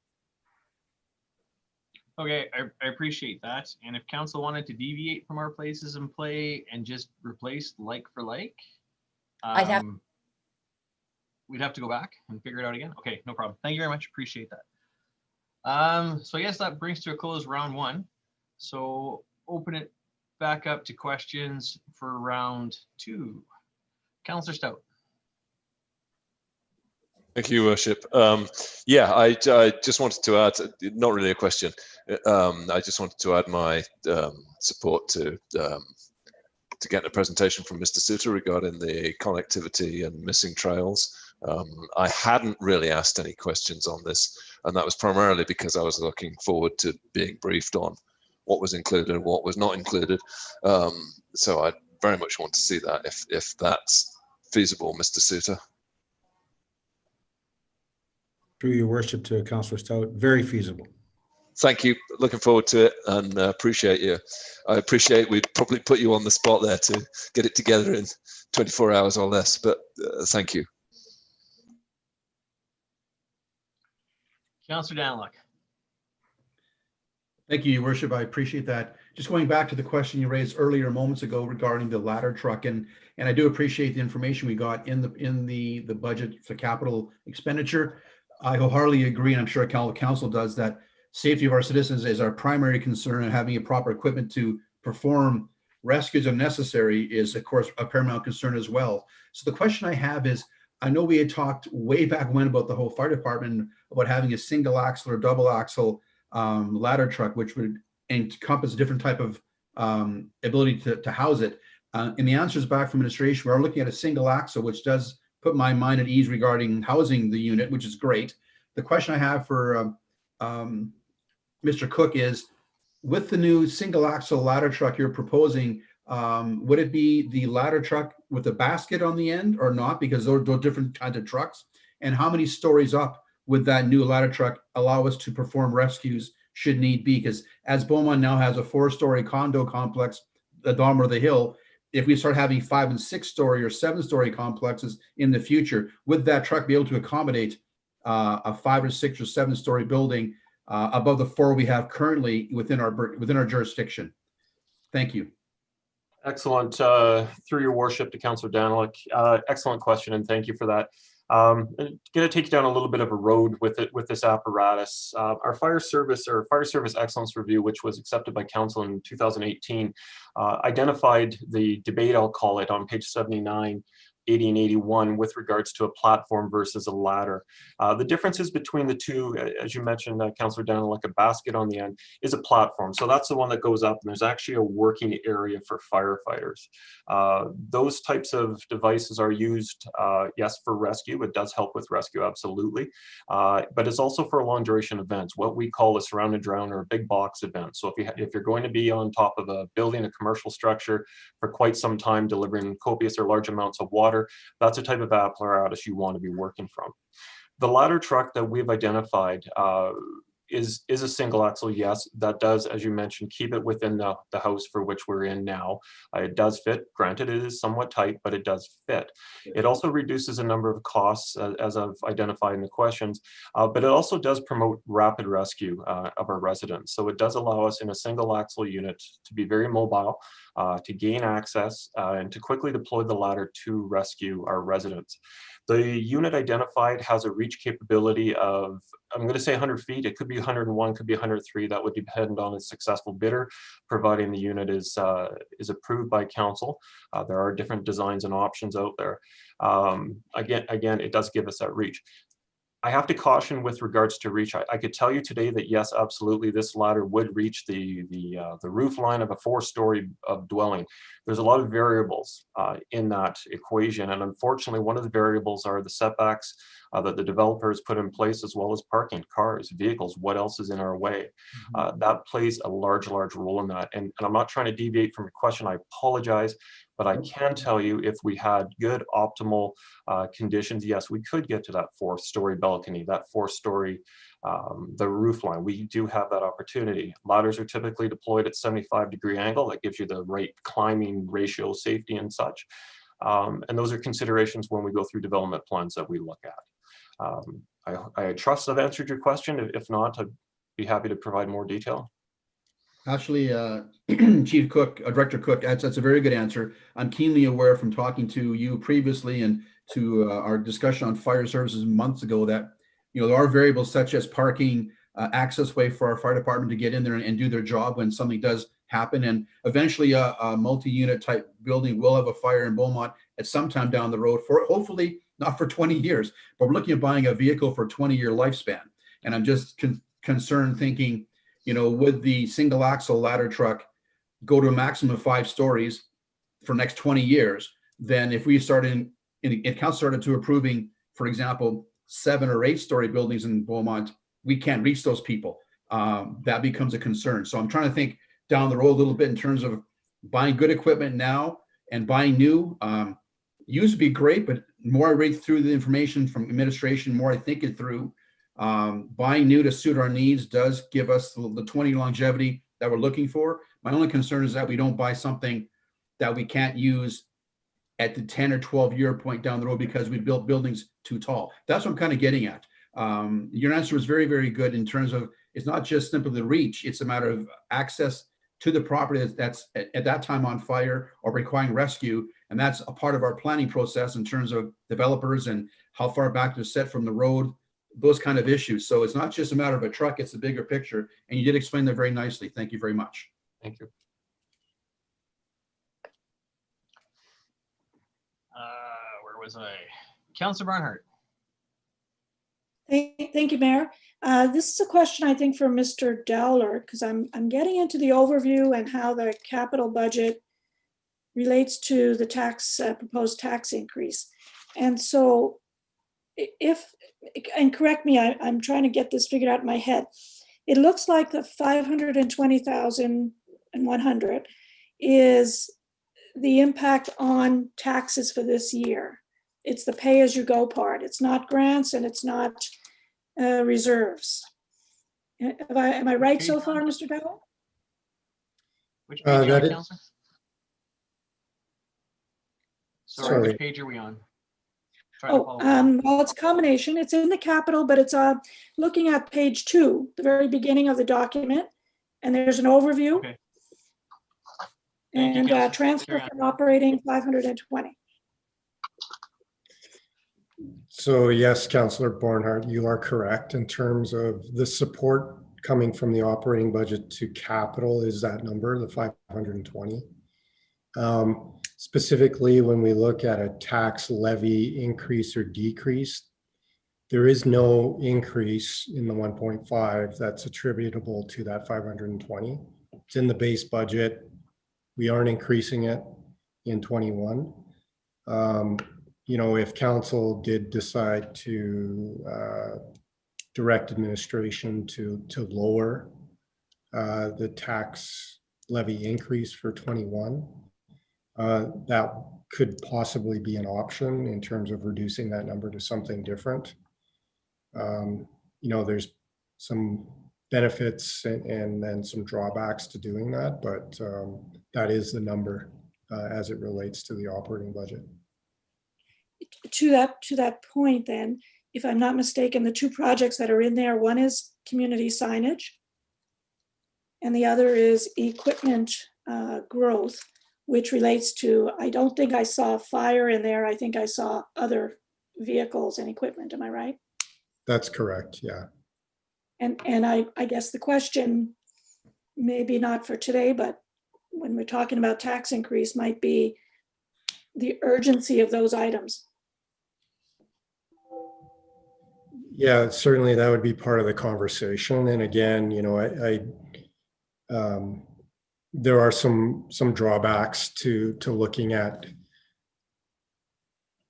Okay, I appreciate that. And if council wanted to deviate from our places in play and just replace like for like, we'd have to go back and figure it out again. Okay, no problem. Thank you very much. Appreciate that. So I guess that brings to a close round one. So open it back up to questions for round two. Councillor Stout. Thank you, Worship. Yeah, I just wanted to add, not really a question. I just wanted to add my support to get a presentation from Mr. Suter regarding the connectivity and missing trails. I hadn't really asked any questions on this, and that was primarily because I was looking forward to being briefed on what was included and what was not included. So I very much want to see that if that's feasible, Mr. Suter. Through your worship to Councillor Stout, very feasible. Thank you. Looking forward to it, and appreciate you. I appreciate we probably put you on the spot there to get it together in 24 hours or less, but thank you. Councillor Daniluk. Thank you, Your Worship. I appreciate that. Just going back to the question you raised earlier moments ago regarding the ladder truck, and I do appreciate the information we got in the budget for capital expenditure. I wholeheartedly agree, and I'm sure council does, that safety of our citizens is our primary concern, and having a proper equipment to perform rescues if necessary is, of course, a paramount concern as well. So the question I have is, I know we had talked way back when about the whole fire department about having a single axle or double axle ladder truck, which would encompass a different type of ability to house it. And the answers back from administration, we're looking at a single axle, which does put my mind at ease regarding housing the unit, which is great. The question I have for Mr. Cook is, with the new single axle ladder truck you're proposing, would it be the ladder truck with a basket on the end or not? Because those are different kinds of trucks. And how many stories up would that new ladder truck allow us to perform rescues should need be? Because as Beaumont now has a 4-story condo complex, the Dahmer of the Hill, if we start having 5- and 6-story or 7-story complexes in the future, would that truck be able to accommodate a 5- or 6- or 7-story building above the 4 we have currently within our jurisdiction? Thank you. Excellent. Through your worship to Councillor Daniluk, excellent question, and thank you for that. I'm going to take you down a little bit of a road with this apparatus. Our fire service excellence review, which was accepted by council in 2018, identified the debate, I'll call it, on page 79, 80 and 81 with regards to a platform versus a ladder. The differences between the two, as you mentioned, Councillor Daniluk, a basket on the end, is a platform. So that's the one that goes up, and there's actually a working area for firefighters. Those types of devices are used, yes, for rescue. It does help with rescue, absolutely. But it's also for long duration events, what we call a surround and drown or a big box event. So if you're going to be on top of a building, a commercial structure for quite some time, delivering copious or large amounts of water, that's a type of apparatus you want to be working from. The ladder truck that we've identified is a single axle, yes. That does, as you mentioned, keep it within the house for which we're in now. It does fit. Granted, it is somewhat tight, but it does fit. It also reduces a number of costs, as I've identified in the questions, but it also does promote rapid rescue of our residents. So it does allow us in a single axle unit to be very mobile, to gain access, and to quickly deploy the ladder to rescue our residents. The unit identified has a reach capability of, I'm going to say 100 feet. It could be 101, could be 103. That would depend on a successful bidder, providing the unit is approved by council. There are different designs and options out there. Again, it does give us that reach. I have to caution with regards to reach. I could tell you today that yes, absolutely, this ladder would reach the roof line of a 4-story dwelling. There's a lot of variables in that equation, and unfortunately, one of the variables are the setbacks that the developer has put in place, as well as parking, cars, vehicles. What else is in our way? That plays a large role in that. And I'm not trying to deviate from your question. I apologize. But I can tell you, if we had good optimal conditions, yes, we could get to that 4th-story balcony, that 4th-story, the roof line. We do have that opportunity. Ladders are typically deployed at 75-degree angle. That gives you the right climbing ratio, safety, and such. And those are considerations when we go through development plans that we look at. I trust I've answered your question. If not, I'd be happy to provide more detail. Actually, Chief Cook, Director Cook, that's a very good answer. I'm keenly aware from talking to you previously and to our discussion on fire services months ago that, there are variables such as parking, access way for our fire department to get in there and do their job when something does happen. And eventually a multi-unit type building will have a fire in Beaumont at some time down the road, for hopefully not for 20 years, but we're looking at buying a vehicle for a 20-year lifespan. And I'm just concerned thinking, would the single axle ladder truck go to a maximum of 5 stories for the next 20 years? Then if we started, if council started to approving, for example, 7 or 8-story buildings in Beaumont, we can't reach those people. That becomes a concern. So I'm trying to think down the road a little bit in terms of buying good equipment now and buying new. Used to be great, but more I read through the information from administration, more I think it through. Buying new to suit our needs does give us the 20 longevity that we're looking for. My only concern is that we don't buy something that we can't use at the 10 or 12 year point down the road because we built buildings too tall. That's what I'm kind of getting at. Your answer was very, very good in terms of it's not just simply the reach, it's a matter of access to the property that's at that time on fire or requiring rescue. And that's a part of our planning process in terms of developers and how far back to set from the road, those kind of issues. So it's not just a matter of a truck, it's a bigger picture. And you did explain that very nicely. Thank you very much. Thank you. Where was I? Councillor Barnhart. Thank you, Mayor. This is a question, I think, for Mr. Dowler, because I'm getting into the overview and how the capital budget relates to the proposed tax increase. And so and correct me, I'm trying to get this figured out in my head. It looks like the 520,100 is the impact on taxes for this year. It's the pay-as-you-go part. It's not grants and it's not reserves. Am I right so far, Mr. Dowell? Which page are that you, is- Councillor? Sorry, which page are we on? Trying to follow along. Well, it's a combination. It's in the capital, but it's looking at page 2, the very beginning of the document, and there's an overview. Okay. Thank you, And Councillor. transfer Carry on. from operating 520. So yes, Councillor Barnhart, you are correct in terms of the support coming from the operating budget to capital is that number, the 520. Specifically, when we look at a tax levy increase or decrease, there is no increase in the 1.5 that's attributable to that 520. It's in the base budget. We aren't increasing it in 21. If council did decide to direct administration to lower the tax levy increase for 21, that could possibly be an option in terms of reducing that number to something different. There's benefits and then some drawbacks to doing that, but that is the number as it relates to the operating budget. To that point then, if I'm not mistaken, the two projects that are in there, one is community signage and the other is equipment growth, which relates to, I don't think I saw fire in there. I think I saw other vehicles and equipment. Am I right? That's correct, yeah. And I guess the question, maybe not for today, but when we're talking about tax increase, might be the urgency of those items. Yeah, certainly that would be part of the conversation. And again, you know, there are some drawbacks to looking at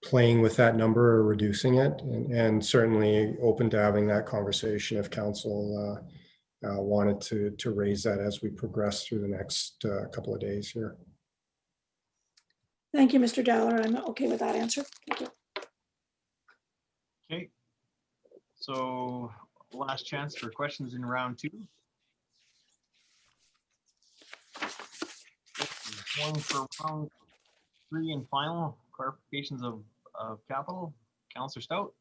playing with that number or reducing it, and certainly open to having that conversation if council wanted to raise that as we progress through the next couple of days here. Thank you, Mr. Dowler. I'm okay with that answer. Thank you. Okay. So last chance for questions in round two. One for round three and final clarifications of capital. Councillor Stout.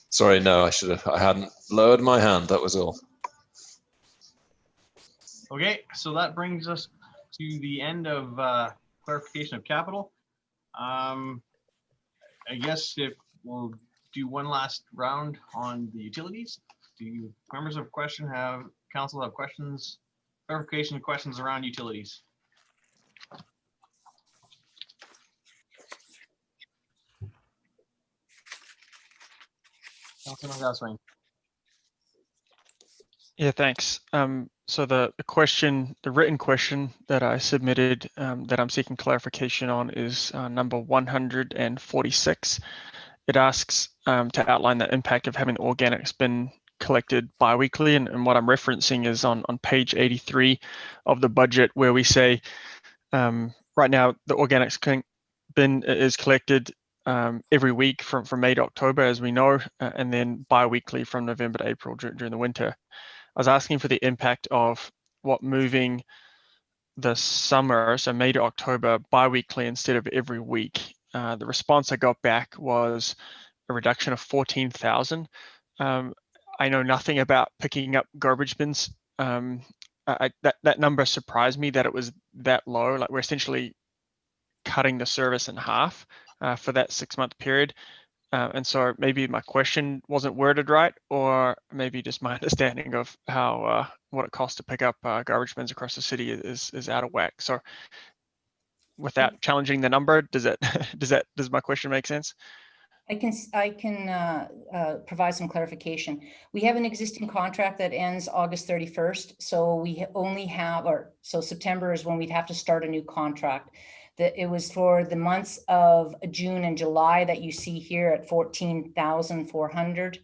Sorry, no, I hadn't lowered my hand, that was all. Okay, so that brings us to the end of clarification of capital. I guess if we'll do one last round on the utilities. Do members of council have questions, clarification questions around utilities? Councilor Goswing. Yeah, thanks. So the written question that I submitted that I'm seeking clarification on is number 146. It asks to outline the impact of having organics bin collected bi-weekly, and what I'm referencing is on page 83 of the budget, where we say right now the organics bin is collected every week from May to October, as we know, and then bi-weekly from November to April during the winter. I was asking for the impact of what moving the summer, so May to October, bi-weekly instead of every week. The response I got back was a reduction of 14,000. I know nothing about picking up garbage bins. That number surprised me that it was that low. Like, we're essentially cutting the service in half for that 6-month period. And so maybe my question wasn't worded right, or maybe just my understanding of how what it costs to pick up garbage bins across the city is out of whack. So without challenging the number, does my question make sense? I can provide some clarification. We have an existing contract that ends August 31st. So we only have, so September is when we'd have to start a new contract. It was for the months of June and July that you see here at 14,400.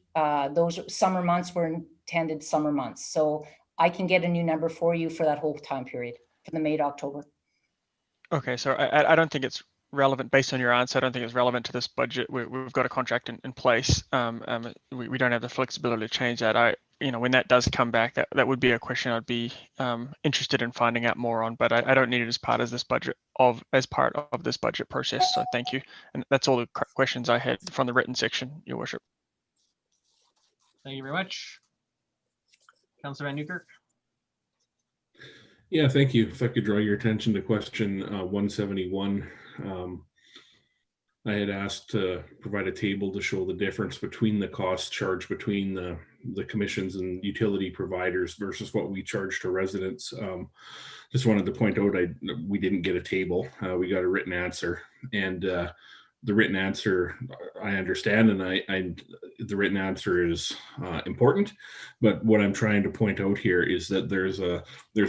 Those summer months were intended summer months. So I can get a new number for you for that whole time period, from the May to October. Okay, so I don't think it's relevant based on your answer. I don't think it's relevant to this budget. We've got a contract in place. We don't have the flexibility to change that. When that does come back, that would be a question I'd be interested in finding out more on. But I don't need it as part of this budget process. So thank you. And that's all the questions I had from the written section, Your Worship. Thank you very much, Councillor Van Newkirk. Yeah, thank you. If I could draw your attention to question 171. I had asked to provide a table to show the difference between the costs charged between the commissions and utility providers versus what we charge to residents. Just wanted to point out we didn't get a table. We got a written answer, and the written answer I understand, and the written answer is important. But what I'm trying to point out here is that there's a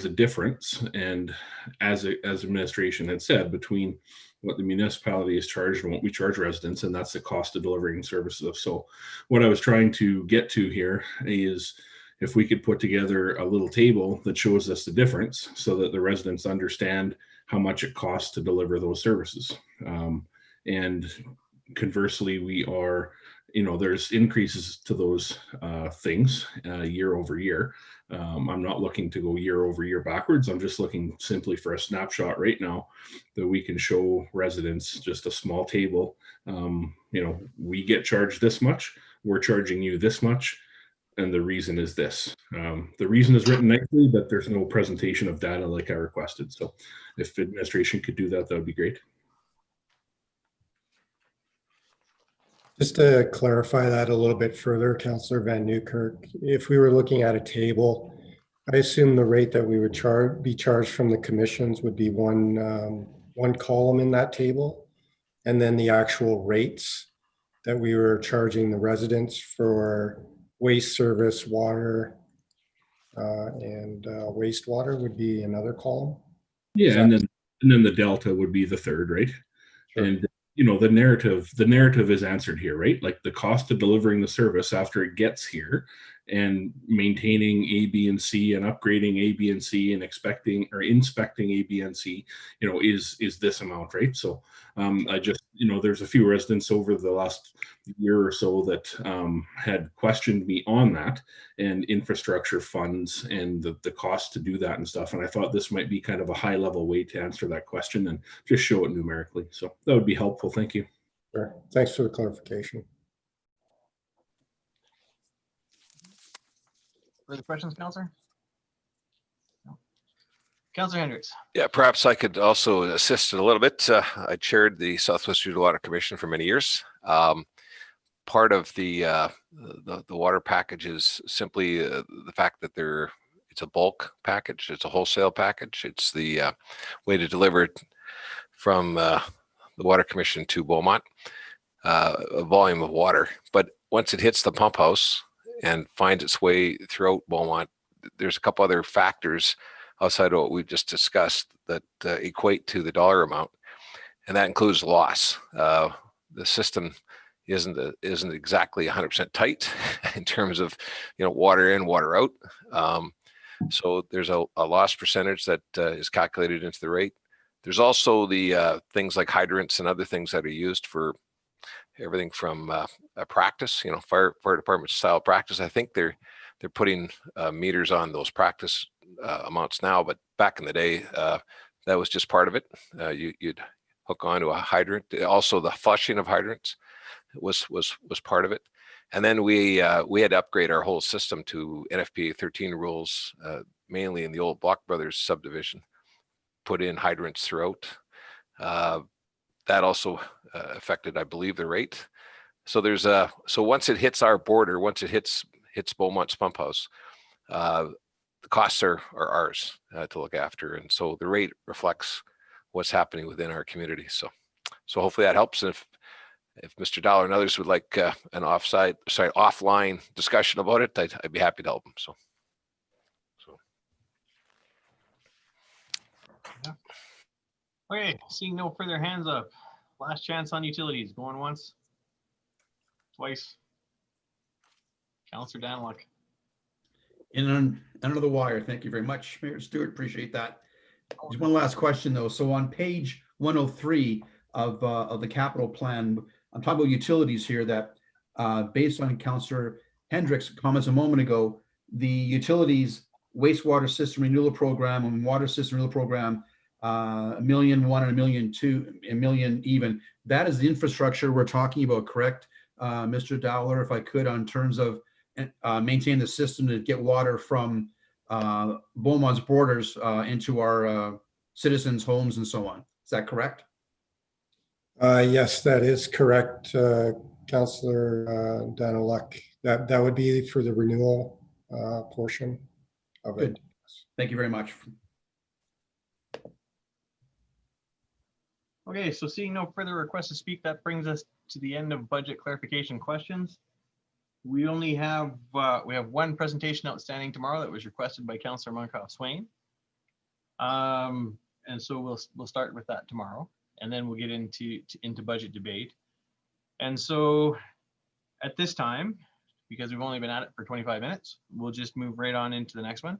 difference, and as administration had said, between what the municipality is charged and what we charge residents, and that's the cost of delivering services. So what I was trying to get to here is if we could put together a little table that shows us the difference so that the residents understand how much it costs to deliver those services. And conversely, we are there's increases to those things year over year. I'm not looking to go year over year backwards. I'm just looking simply for a snapshot right now that we can show residents, just a small table. We get charged this much, we're charging you this much, and the reason is this. The reason is written nicely, but there's no presentation of data like I requested. So if administration could do that, that would be great. Just to clarify that a little bit further, Councillor Van Newkirk, if we were looking at a table, I assume the rate that we would be charged from the commissions would be one column in that table, and then the actual rates that we were charging the residents for waste service, water, and wastewater would be another column. Yeah, and then the delta would be the third, right? Sure. And the narrative is answered here, right? Like the cost of delivering the service after it gets here and maintaining A, B, and C and upgrading A, B, and C and inspecting A, B, and C, is this amount, right? So I just, there's a few residents over the last year or so that had questioned me on that and infrastructure funds and the cost to do that and stuff. And I thought this might be kind of a high level way to answer that question and just show it numerically. So that would be helpful. Thank you. Sure. Thanks for the clarification. Further questions, Councillor? No. Councillor Hendricks. Yeah, perhaps I could also assist a little bit. I chaired the Southwest Regional Water Commission for many years. Part of the water package is simply the fact that it's a bulk package. It's a wholesale package. It's the way to deliver it from the Water Commission to Beaumont, a volume of water. But once it hits the pump house and finds its way throughout Beaumont, there's a couple other factors outside of what we've just discussed that equate to the dollar amount, and that includes loss. The system isn't exactly 100% tight in terms of water in, water out. So there's a loss percentage that is calculated into the rate. There's also the things like hydrants and other things that are used for everything from a practice, fire department style practice. I think they're putting meters on those practice amounts now, but back in the day, that was just part of it. You'd hook onto a hydrant. Also, the flushing of hydrants was part of it. And then we had to upgrade our whole system to NFPA 13 rules, mainly in the old Block Brothers subdivision. Put in hydrants throughout. That also affected, I believe, the rate. So so once it hits our border, once it hits Beaumont's pump house, the costs are ours to look after, and so the rate reflects what's happening within our community. So hopefully that helps. And if Mr. Dollar and others would like an offline discussion about it, I'd be happy to help them. So. Yeah. Okay, seeing no further hands up. Last chance on utilities. Going once, twice. Councillor Daniluk. In under the wire. Thank you very much, Mayor Stewart. Appreciate that. Just one last question though. So on page 103 of the capital plan, I'm talking about utilities here that based on Councillor Hendricks' comments a moment ago, the utilities wastewater system renewal program and water system renewal program, $1.1 million and $1.2 million, $1 million even. That is the infrastructure we're talking about, correct, Mr. Dowler, if I could, on terms of maintain the system to get water from Beaumont's borders into our citizens' homes and so on. Is that correct? Yes, that is correct, Councillor Daniluk. That would be for the renewal portion of it. Good. Thank you very much. Okay, so seeing no further requests to speak, that brings us to the end of budget clarification questions. We only have one presentation outstanding tomorrow that was requested by Councillor Munkoff Swain, and so we'll start with that tomorrow, and then we'll get into budget debate. And so at this time, because we've only been at it for 25 minutes, we'll just move right on into the next one.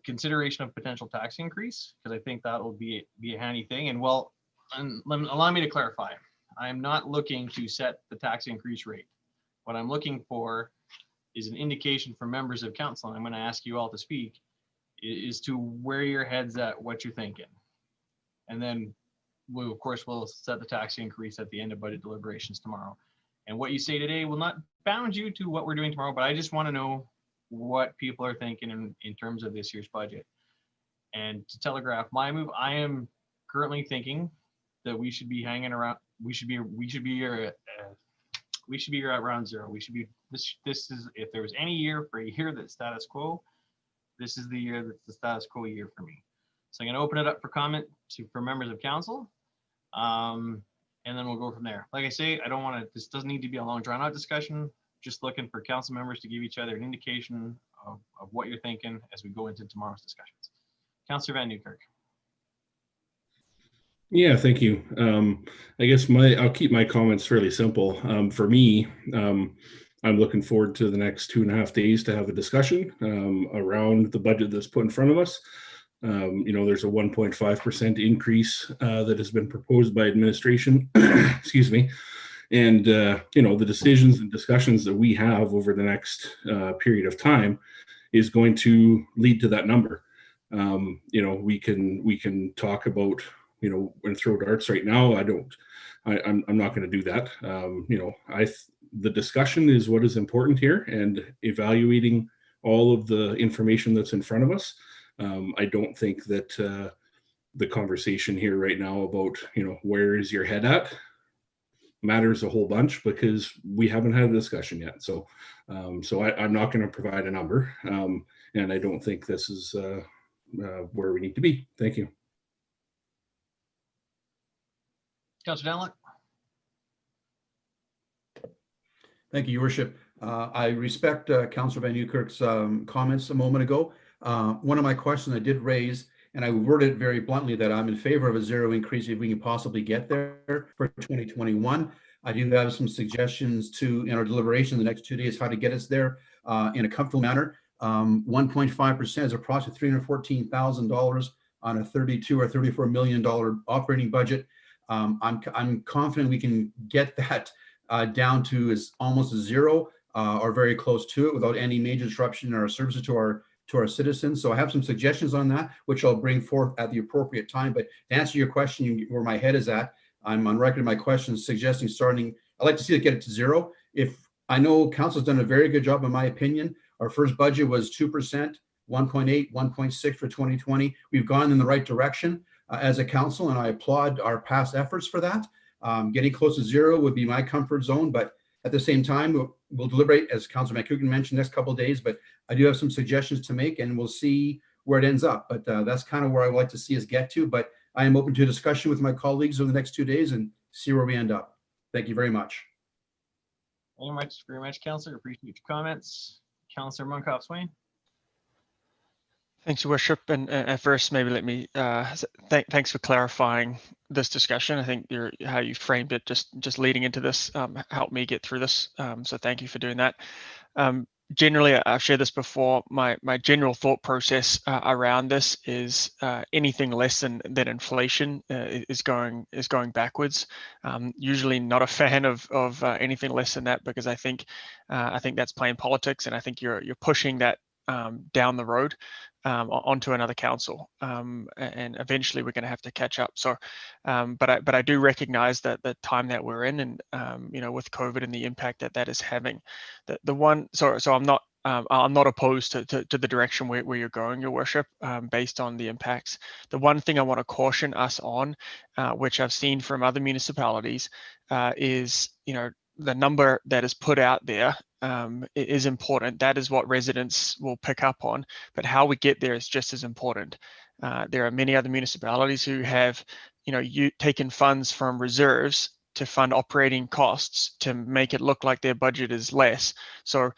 Consideration of potential tax increase, because I think that will be a handy thing. And allow me to clarify. I'm not looking to set the tax increase rate. What I'm looking for is an indication from members of council, and I'm going to ask you all to speak, is to where your head's at, what you're thinking. And then we'll, of course, we'll set the tax increase at the end of budget deliberations tomorrow. And what you say today will not bound you to what we're doing tomorrow, but I just want to know what people are thinking in terms of this year's budget. And to telegraph my move, I am currently thinking that we should be hanging around. We should be at round zero. We should be this is, if there was any year for a year that's status quo, this is the year that's the status quo year for me. So I'm going to open it up for comment for members of council, and then we'll go from there. Like I say, I don't want to. This doesn't need to be a long drawn out discussion. Just looking for council members to give each other an indication of what you're thinking as we go into tomorrow's discussions. Councillor Van Newkirk. Yeah, thank you. I guess I'll keep my comments fairly simple. For me, I'm looking forward to the next 2.5 days to have a discussion around the budget that's put in front of us. There's a 1.5% increase that has been proposed by administration. Excuse me. And, the decisions and discussions that we have over the next period of time is going to lead to that number. We can talk about, and throw darts right now. I'm not going to do that. The discussion is what is important here, and evaluating all of the information that's in front of us. I don't think that the conversation here right now about, where is your head at matters a whole bunch, because we haven't had a discussion yet. So I'm not going to provide a number, and I don't think this is where we need to be. Thank you. Councillor Danlock. Thank you, Your Worship. I respect Councillor Van Newkirk's comments a moment ago. One of my questions I did raise, and I worded it very bluntly, that I'm in favor of a zero increase if we can possibly get there for 2021. I do have some suggestions in our deliberation the next 2 days how to get us there in a comfortable manner. 1.5% is approximately $314,000 on a $32 or $34 million operating budget. I'm confident we can get that down to almost a zero or very close to it without any major disruption in our services to our citizens. So I have some suggestions on that, which I'll bring forth at the appropriate time. But to answer your question, where my head is at, I'm on record in my questions suggesting I'd like to see it get it to zero. If I know council's done a very good job, in my opinion. Our first budget was 2%, 1.8, 1.6 for 2020. We've gone in the right direction as a council, and I applaud our past efforts for that. Getting close to zero would be my comfort zone, but at the same time, we'll deliberate, as Councillor McCugan mentioned, next couple of days, but I do have some suggestions to make, and we'll see where it ends up. But that's kind of where I would like to see us get to, but I am open to a discussion with my colleagues over the next 2 days and see where we end up. Thank you very much. Thank you very much, Councillor. Appreciate your comments. Councillor Munkoff-Swain. Thanks, Your Worship. And at first, maybe let me thanks for clarifying this discussion. I think how you framed it, just leading into this, helped me get through this. So thank you for doing that. Generally, I've shared this before. My general thought process around this is anything less than inflation is going backwards. Usually not a fan of anything less than that, because I think that's playing politics, and I think you're pushing that down the road onto another council, and eventually we're going to have to catch up. So, but I do recognize that the time that we're in, and with COVID and the impact that is having, so I'm not opposed to the direction where you're going, Your Worship, based on the impacts. The one thing I want to caution us on, which I've seen from other municipalities, is the number that is put out there is important. That is what residents will pick up on, but how we get there is just as important. There are many other municipalities who have, taken funds from reserves to fund operating costs to make it look like their budget is less. So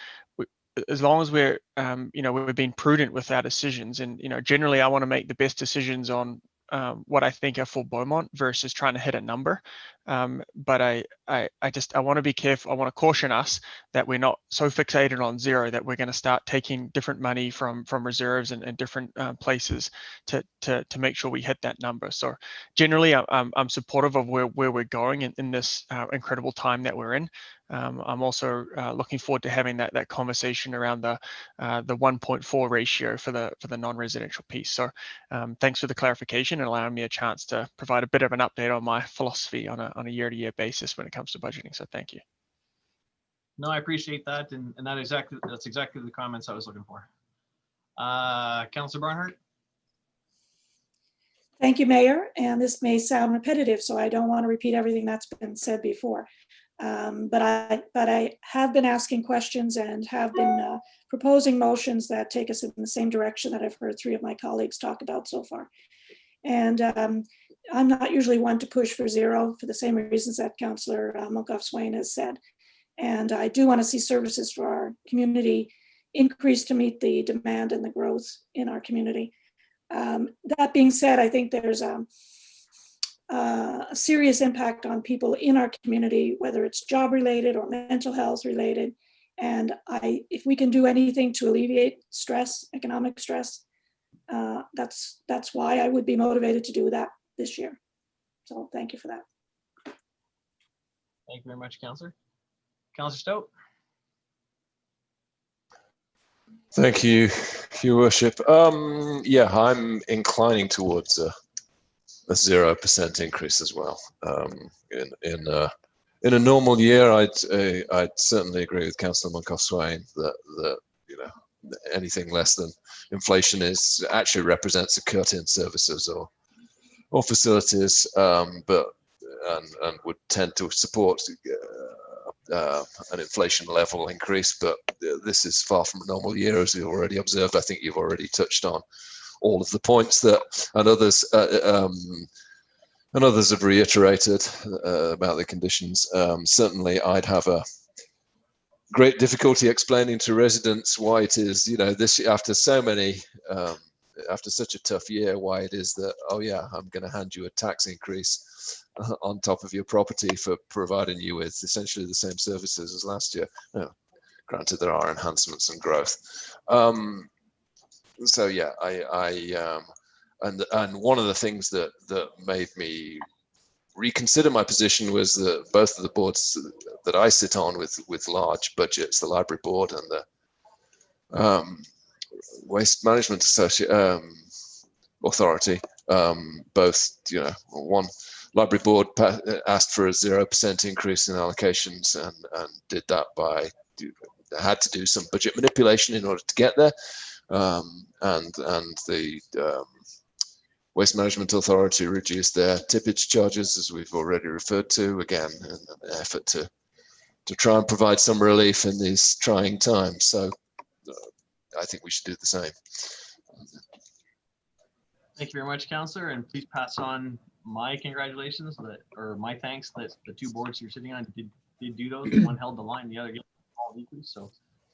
as long as we're, we're being prudent with our decisions, and, generally I want to make the best decisions on what I think are for Beaumont versus trying to hit a number. But I want to be careful. I want to caution us that we're not so fixated on zero that we're going to start taking different money from reserves and different places to make sure we hit that number. So generally, I'm supportive of where we're going in this incredible time that we're in. I'm also looking forward to having that conversation around the 1.4 ratio for the non-residential piece. So thanks for the clarification and allowing me a chance to provide a bit of an update on my philosophy on a year-to-year basis when it comes to budgeting. So thank you. No, I appreciate that, and that's exactly the comments I was looking for. Councillor Barnhart. Thank you, Mayor. And this may sound repetitive, so I don't want to repeat everything that's been said before. But I have been asking questions and have been proposing motions that take us in the same direction that I've heard three of my colleagues talk about so far. And I'm not usually one to push for zero for the same reasons that Councillor Monkoff-Swain has said. And I do want to see services for our community increase to meet the demand and the growth in our community. That being said, I think there's a serious impact on people in our community, whether it's job related or mental health related. And if we can do anything to alleviate stress, economic stress, that's why I would be motivated to do that this year. So thank you for that. Thank you very much, Councillor. Councillor Stout. Thank you, Your Worship. Yeah, I'm inclining towards a 0% increase as well. In a normal year, I'd certainly agree with Councillor Monkoff-Swain that anything less than inflation actually represents a cut in services or facilities, but would tend to support an inflation level increase. But this is far from a normal year, as we already observed. I think you've already touched on all of the points that and others have reiterated about the conditions. Certainly, I'd have a great difficulty explaining to residents why it is, this after such a tough year, why it is that, oh yeah, I'm going to hand you a tax increase on top of your property for providing you with essentially the same services as last year. Granted, there are enhancements and growth. So yeah, and one of the things that made me reconsider my position was that both of the boards that I sit on with large budgets, the Library Board and the Waste Management Authority, both, one Library Board asked for a 0% increase in allocations and did that had to do some budget manipulation in order to get there. And the Waste Management Authority reduced their tippage charges, as we've already referred to, again, in an effort to try and provide some relief in these trying times. So I think we should do the same. Thank you very much, Councillor, and please pass on my congratulations or my thanks that the two boards you're sitting on did do those. One held the line, the other gave all equally. So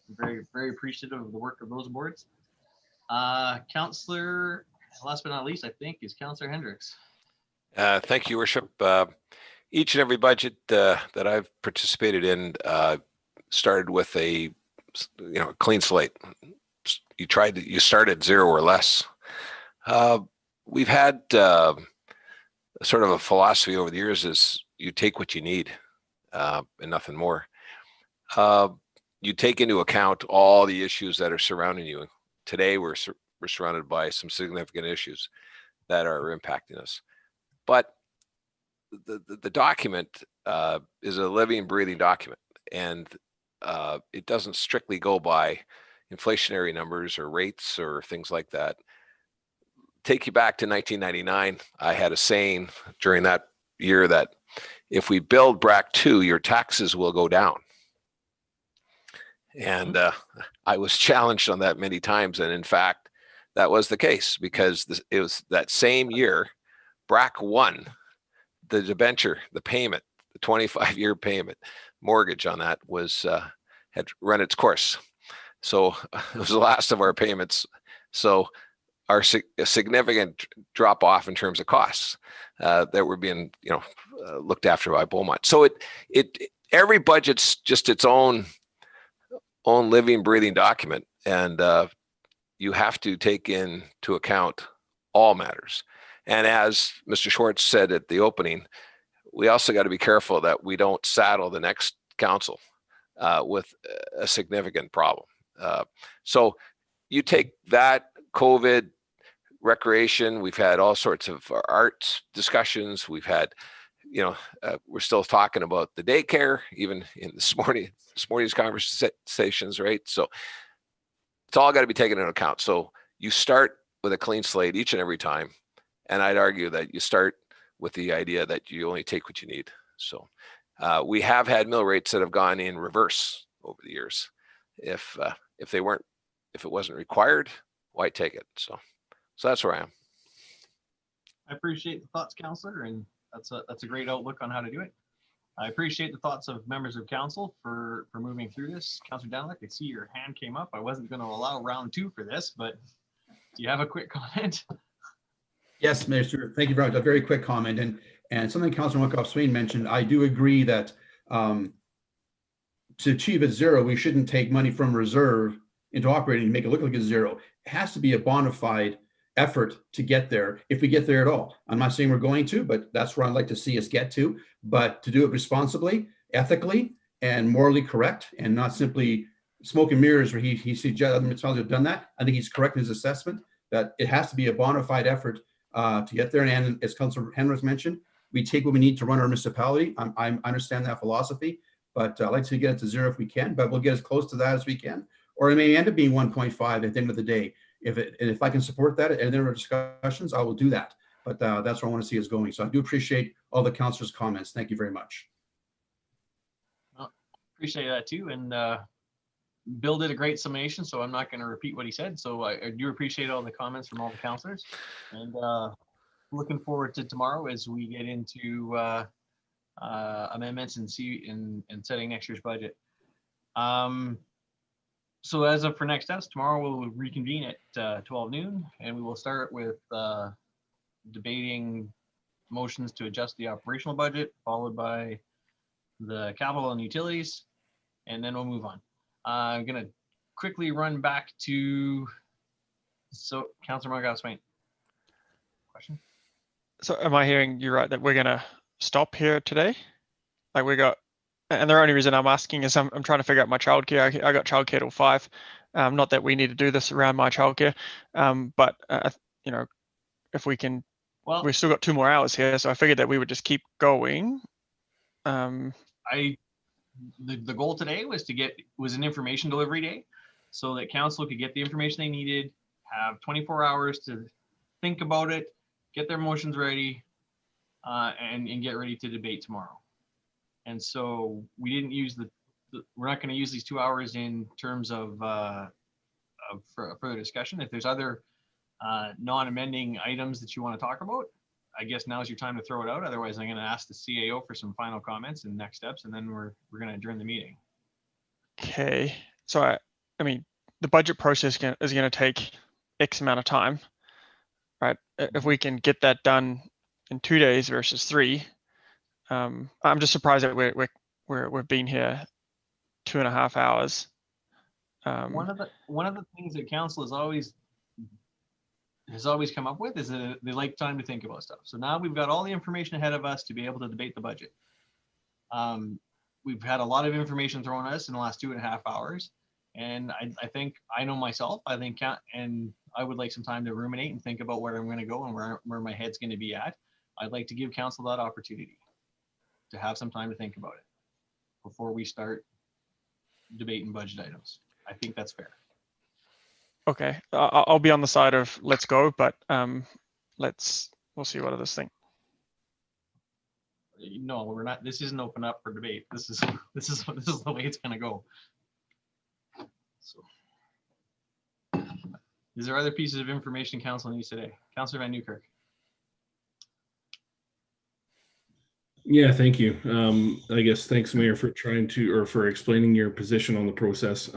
I'm very, very appreciative of the work of those boards. Councillor, last but not least, I think, is Councillor Hendricks. Thank you, Worship. Each and every budget that I've participated in started with a clean slate. You start at zero or less. We've had sort of a philosophy over the years is you take what you need and nothing more. You take into account all the issues that are surrounding you. Today, we're surrounded by some significant issues that are impacting us. But the document is a living, breathing document, and it doesn't strictly go by inflationary numbers or rates or things like that. Take you back to 1999. I had a saying during that year that if we build BRAC 2, your taxes will go down. And I was challenged on that many times. And in fact, that was the case, because it was that same year, BRAC 1, the debenture, the payment, the 25-year payment mortgage on that had run its course. So it was the last of our payments. So are a significant drop off in terms of costs that were being, looked after by Beaumont. So every budget's just its own living, breathing document, and you have to take into account all matters. And as Mr. Schwartz said at the opening, we also got to be careful that we don't saddle the next council with a significant problem. So you take that, COVID, recreation, we've had all sorts of arts discussions. We've had, we're still talking about the daycare, even in this morning's conversations, right? So it's all got to be taken into account. So you start with a clean slate each and every time. And I'd argue that you start with the idea that you only take what you need. So we have had mill rates that have gone in reverse over the years. If it wasn't required, why take it? So that's where I am. I appreciate the thoughts, Councillor, and that's a great outlook on how to do it. I appreciate the thoughts of members of council for moving through this. Councillor Daniluk, I see your hand came up. I wasn't going to allow round 2 for this, but do you have a quick comment? Yes, Mayor Stewart, thank you very much. A very quick comment, and something Councillor Muckhoff-Swain mentioned. I do agree that to achieve a zero, we shouldn't take money from reserve into operating and make it look like a zero. It has to be a bona fide effort to get there, if we get there at all. I'm not saying we're going to, but that's where I'd like to see us get to. But to do it responsibly, ethically, and morally correct, and not simply smoke and mirrors where he suggests other municipalities have done that. I think he's correct in his assessment that it has to be a bona fide effort to get there. And as Councillor Henrys mentioned, we take what we need to run our municipality. I understand that philosophy, but I'd like to get it to zero if we can, but we'll get as close to that as we can. Or it may end up being 1.5 at the end of the day. If I can support that and there are discussions, I will do that. But that's where I want to see us going. So I do appreciate all the councillors' comments. Thank you very much. Well, appreciate that too. And Bill did a great summation, so I'm not going to repeat what he said. So I do appreciate all the comments from all the councillors, and looking forward to tomorrow as we get into amendments and setting next year's budget. So as of for next steps, tomorrow we'll reconvene at 12 noon, and we will start with debating motions to adjust the operational budget, followed by the capital and utilities, and then we'll move on. I'm going to quickly run back to Councillor Muckhoff-Swain. Question? So am I hearing you right that we're going to stop here today? Like and the only reason I'm asking is I'm trying to figure out my childcare. I got childcare till 5. Not that we need to do this around my childcare, but if we can, well, we've still got 2 more hours here, so I figured that we would just keep going. The goal today was an information delivery day, so that council could get the information they needed, have 24 hours to think about it, get their motions ready, and get ready to debate tomorrow. And so we didn't use we're not going to use these 2 hours in terms of further discussion. If there's other non-amending items that you want to talk about, I guess now's your time to throw it out. Otherwise, I'm going to ask the CAO for some final comments and next steps, and then we're going to adjourn the meeting. Okay. So I mean, the budget process is going to take X amount of time, right? If we can get that done in 2 days versus 3, I'm just surprised that we've been here 2.5 hours. One of the things that council has always come up with is that they like time to think about stuff. So now we've got all the information ahead of us to be able to debate the budget. We've had a lot of information thrown at us in the last 2.5 hours, and I think I know myself. And I would like some time to ruminate and think about where I'm going to go and where my head's going to be at. I'd like to give council that opportunity to have some time to think about it before we start debating budget items. I think that's fair. Okay, I'll be on the side of let's go, but we'll see what others think. No, we're not. This isn't open up for debate. This is the way it's going to go. So, is there other pieces of information council needs today? Councillor Van Newkirk. Yeah, thank you. I guess thanks, Mayor, for for explaining your position on the process.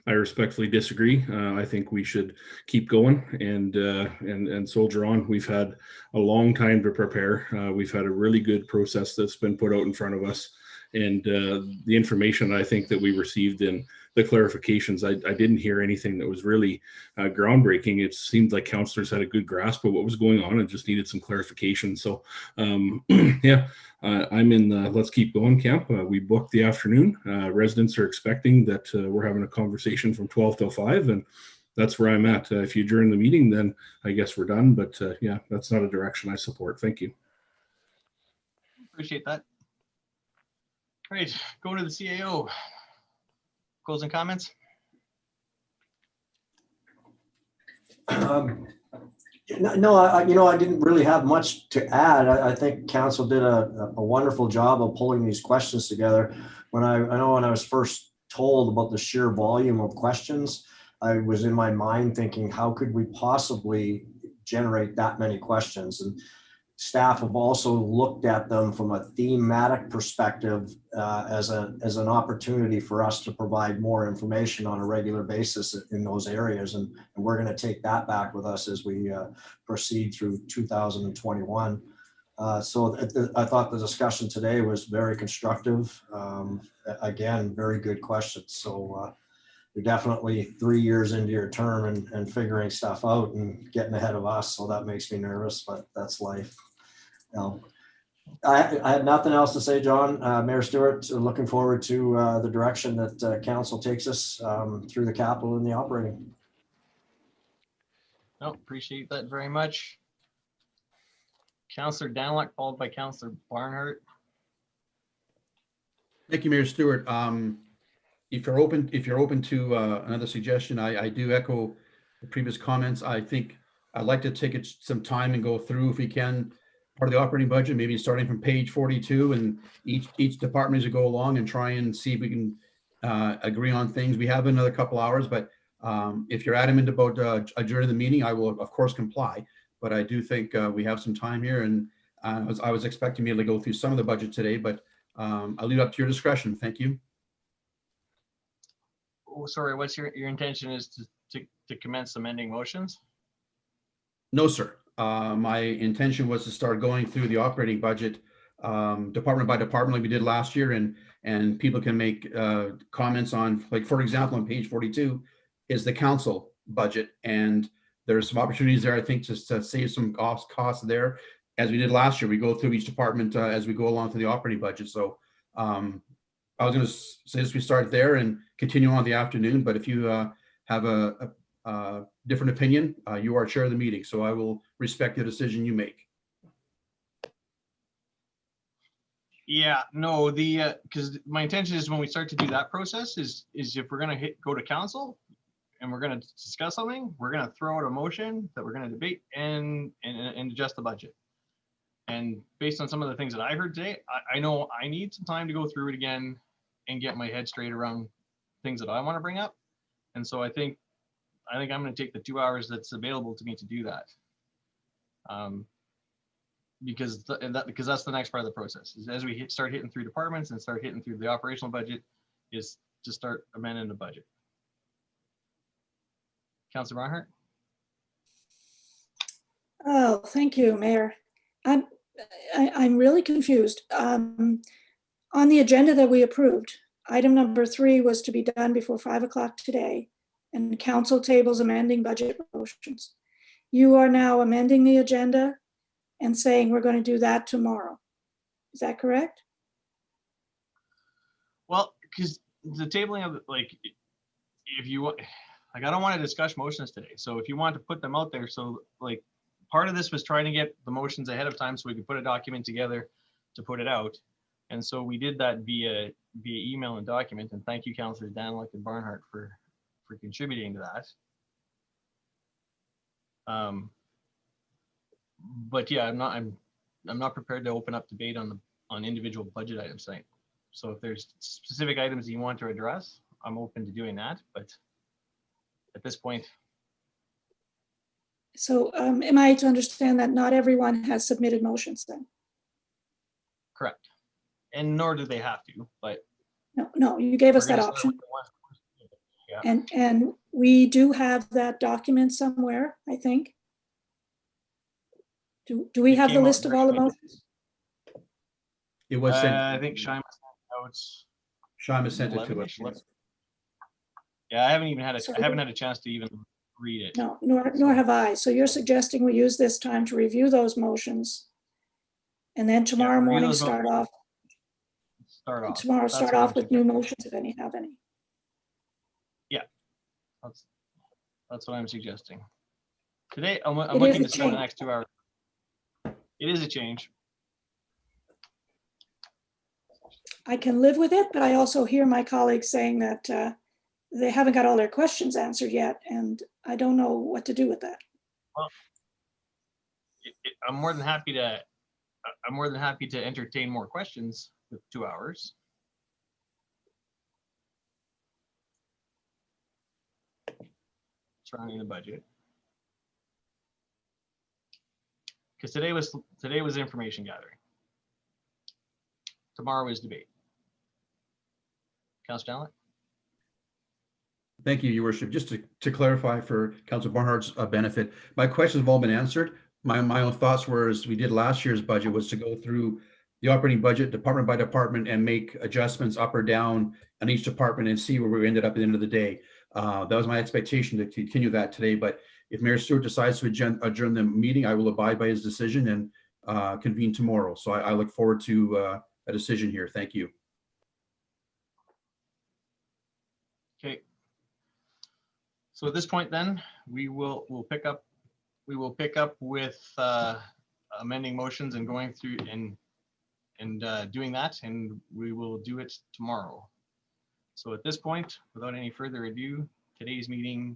I respectfully disagree. I think we should keep going and soldier on. We've had a long time to prepare. We've had a really good process that's been put out in front of us. And the information I think that we received in the clarifications, I didn't hear anything that was really groundbreaking. It seemed like councillors had a good grasp of what was going on and just needed some clarification. So yeah, I'm in the let's keep going camp. We booked the afternoon. Residents are expecting that we're having a conversation from 12 till 5, and that's where I'm at. If you adjourn the meeting, then I guess we're done. But yeah, that's not a direction I support. Thank you. Appreciate that. All right, go to the CAO. Closing comments? No, I didn't really have much to add. I think council did a wonderful job of pulling these questions together. I know when I was first told about the sheer volume of questions, I was in my mind thinking, how could we possibly generate that many questions? And staff have also looked at them from a thematic perspective as an opportunity for us to provide more information on a regular basis in those areas. And we're going to take that back with us as we proceed through 2021. So I thought the discussion today was very constructive. Again, very good questions. So you're definitely 3 years into your term and figuring stuff out and getting ahead of us. So that makes me nervous, but that's life. I have nothing else to say, John. Mayor Stewart, looking forward to the direction that council takes us through the capital and the operating. No, appreciate that very much. Councillor Danlock, followed by Councillor Barnhart. Thank you, Mayor Stewart. If you're open to another suggestion, I do echo the previous comments. I think I'd like to take some time and go through, if we can, part of the operating budget, maybe starting from page 42, and each department as we go along and try and see if we can agree on things. We have another couple hours, but if you're adamant about adjourning the meeting, I will of course comply. But I do think we have some time here, and I was expecting me to go through some of the budget today, but I'll leave it up to your discretion. Thank you. Oh, sorry, what's your intention is to commence amending motions? No, sir. My intention was to start going through the operating budget department by department like we did last year, and people can make comments on, like, for example, on page 42 is the council budget, and there's some opportunities there, I think, to save some costs there. As we did last year, we go through each department as we go along through the operating budget. So I was going to suggest we start there and continue on the afternoon, but if you have a different opinion, you are chair of the meeting, so I will respect the decision you make. Yeah, no, because my intention is when we start to do that process is if we're going to go to council and we're going to discuss something, we're going to throw out a motion that we're going to debate and adjust the budget. And based on some of the things that I heard today, I know I need some time to go through it again and get my head straight around things that I want to bring up. And so I think I'm going to take the 2 hours that's available to me to do that. Because that's the next part of the process. Is as we start hitting through departments and start hitting through the operational budget, is to start amending the budget. Councillor Barnhart. Oh, thank you, Mayor. I'm really confused. On the agenda that we approved, item number 3 was to be done before 5 o'clock today, and council tables amending budget motions. You are now amending the agenda and saying we're going to do that tomorrow. Is that correct? Well, because the tabling of, like, if you want, like, I don't want to discuss motions today. So if you want to put them out there, so like part of this was trying to get the motions ahead of time so we could put a document together to put it out. And so we did that via email and document. And thank you, Councillors Danlock and Barnhart, for contributing to that. But yeah, I'm not prepared to open up debate on individual budget items tonight. So if there's specific items you want to address, I'm open to doing that. But at this point. So am I to understand that not everyone has submitted motions then? Correct. And nor do they have to, but. No, you gave us that option. Yeah. And we do have that document somewhere, I think. Do we It have the came out list of all the directly- motions? It was sent, I think Shima sent notes. Shima sent it to 11-ish, us. Yeah, I haven't even had So I haven't had a chance to even read it. No, nor have I. So you're suggesting we use this time to review those motions? And then tomorrow review morning, those start off Tomorrow, with new motions, if any have any. That's what I'm suggesting. Today, I'm It is looking a to spend the change. next 2 hours. It is a change. I can live with it, but I also hear my colleagues saying that they haven't got all their questions answered yet, and I don't know what to do with that. Well, I'm more than happy to entertain more questions with 2 hours. Surrounding the budget. Because today was information gathering. Tomorrow is debate. Councilor Danlick? Thank you, Your Worship. Just to clarify for Councilor Barnhart's benefit, my questions have all been answered. My own thoughts were, as we did last year's budget, was to go through the operating budget department by department and make adjustments up or down on each department and see where we ended up at the end of the day. That was my expectation to continue that today. But if Mayor Stewart decides to adjourn the meeting, I will abide by his decision and convene tomorrow. So I look forward to a decision here. Thank you. Okay. So at this point, then we'll pick up with amending motions and going through and doing that, and we will do it tomorrow. So at this point, without any further ado, today's meeting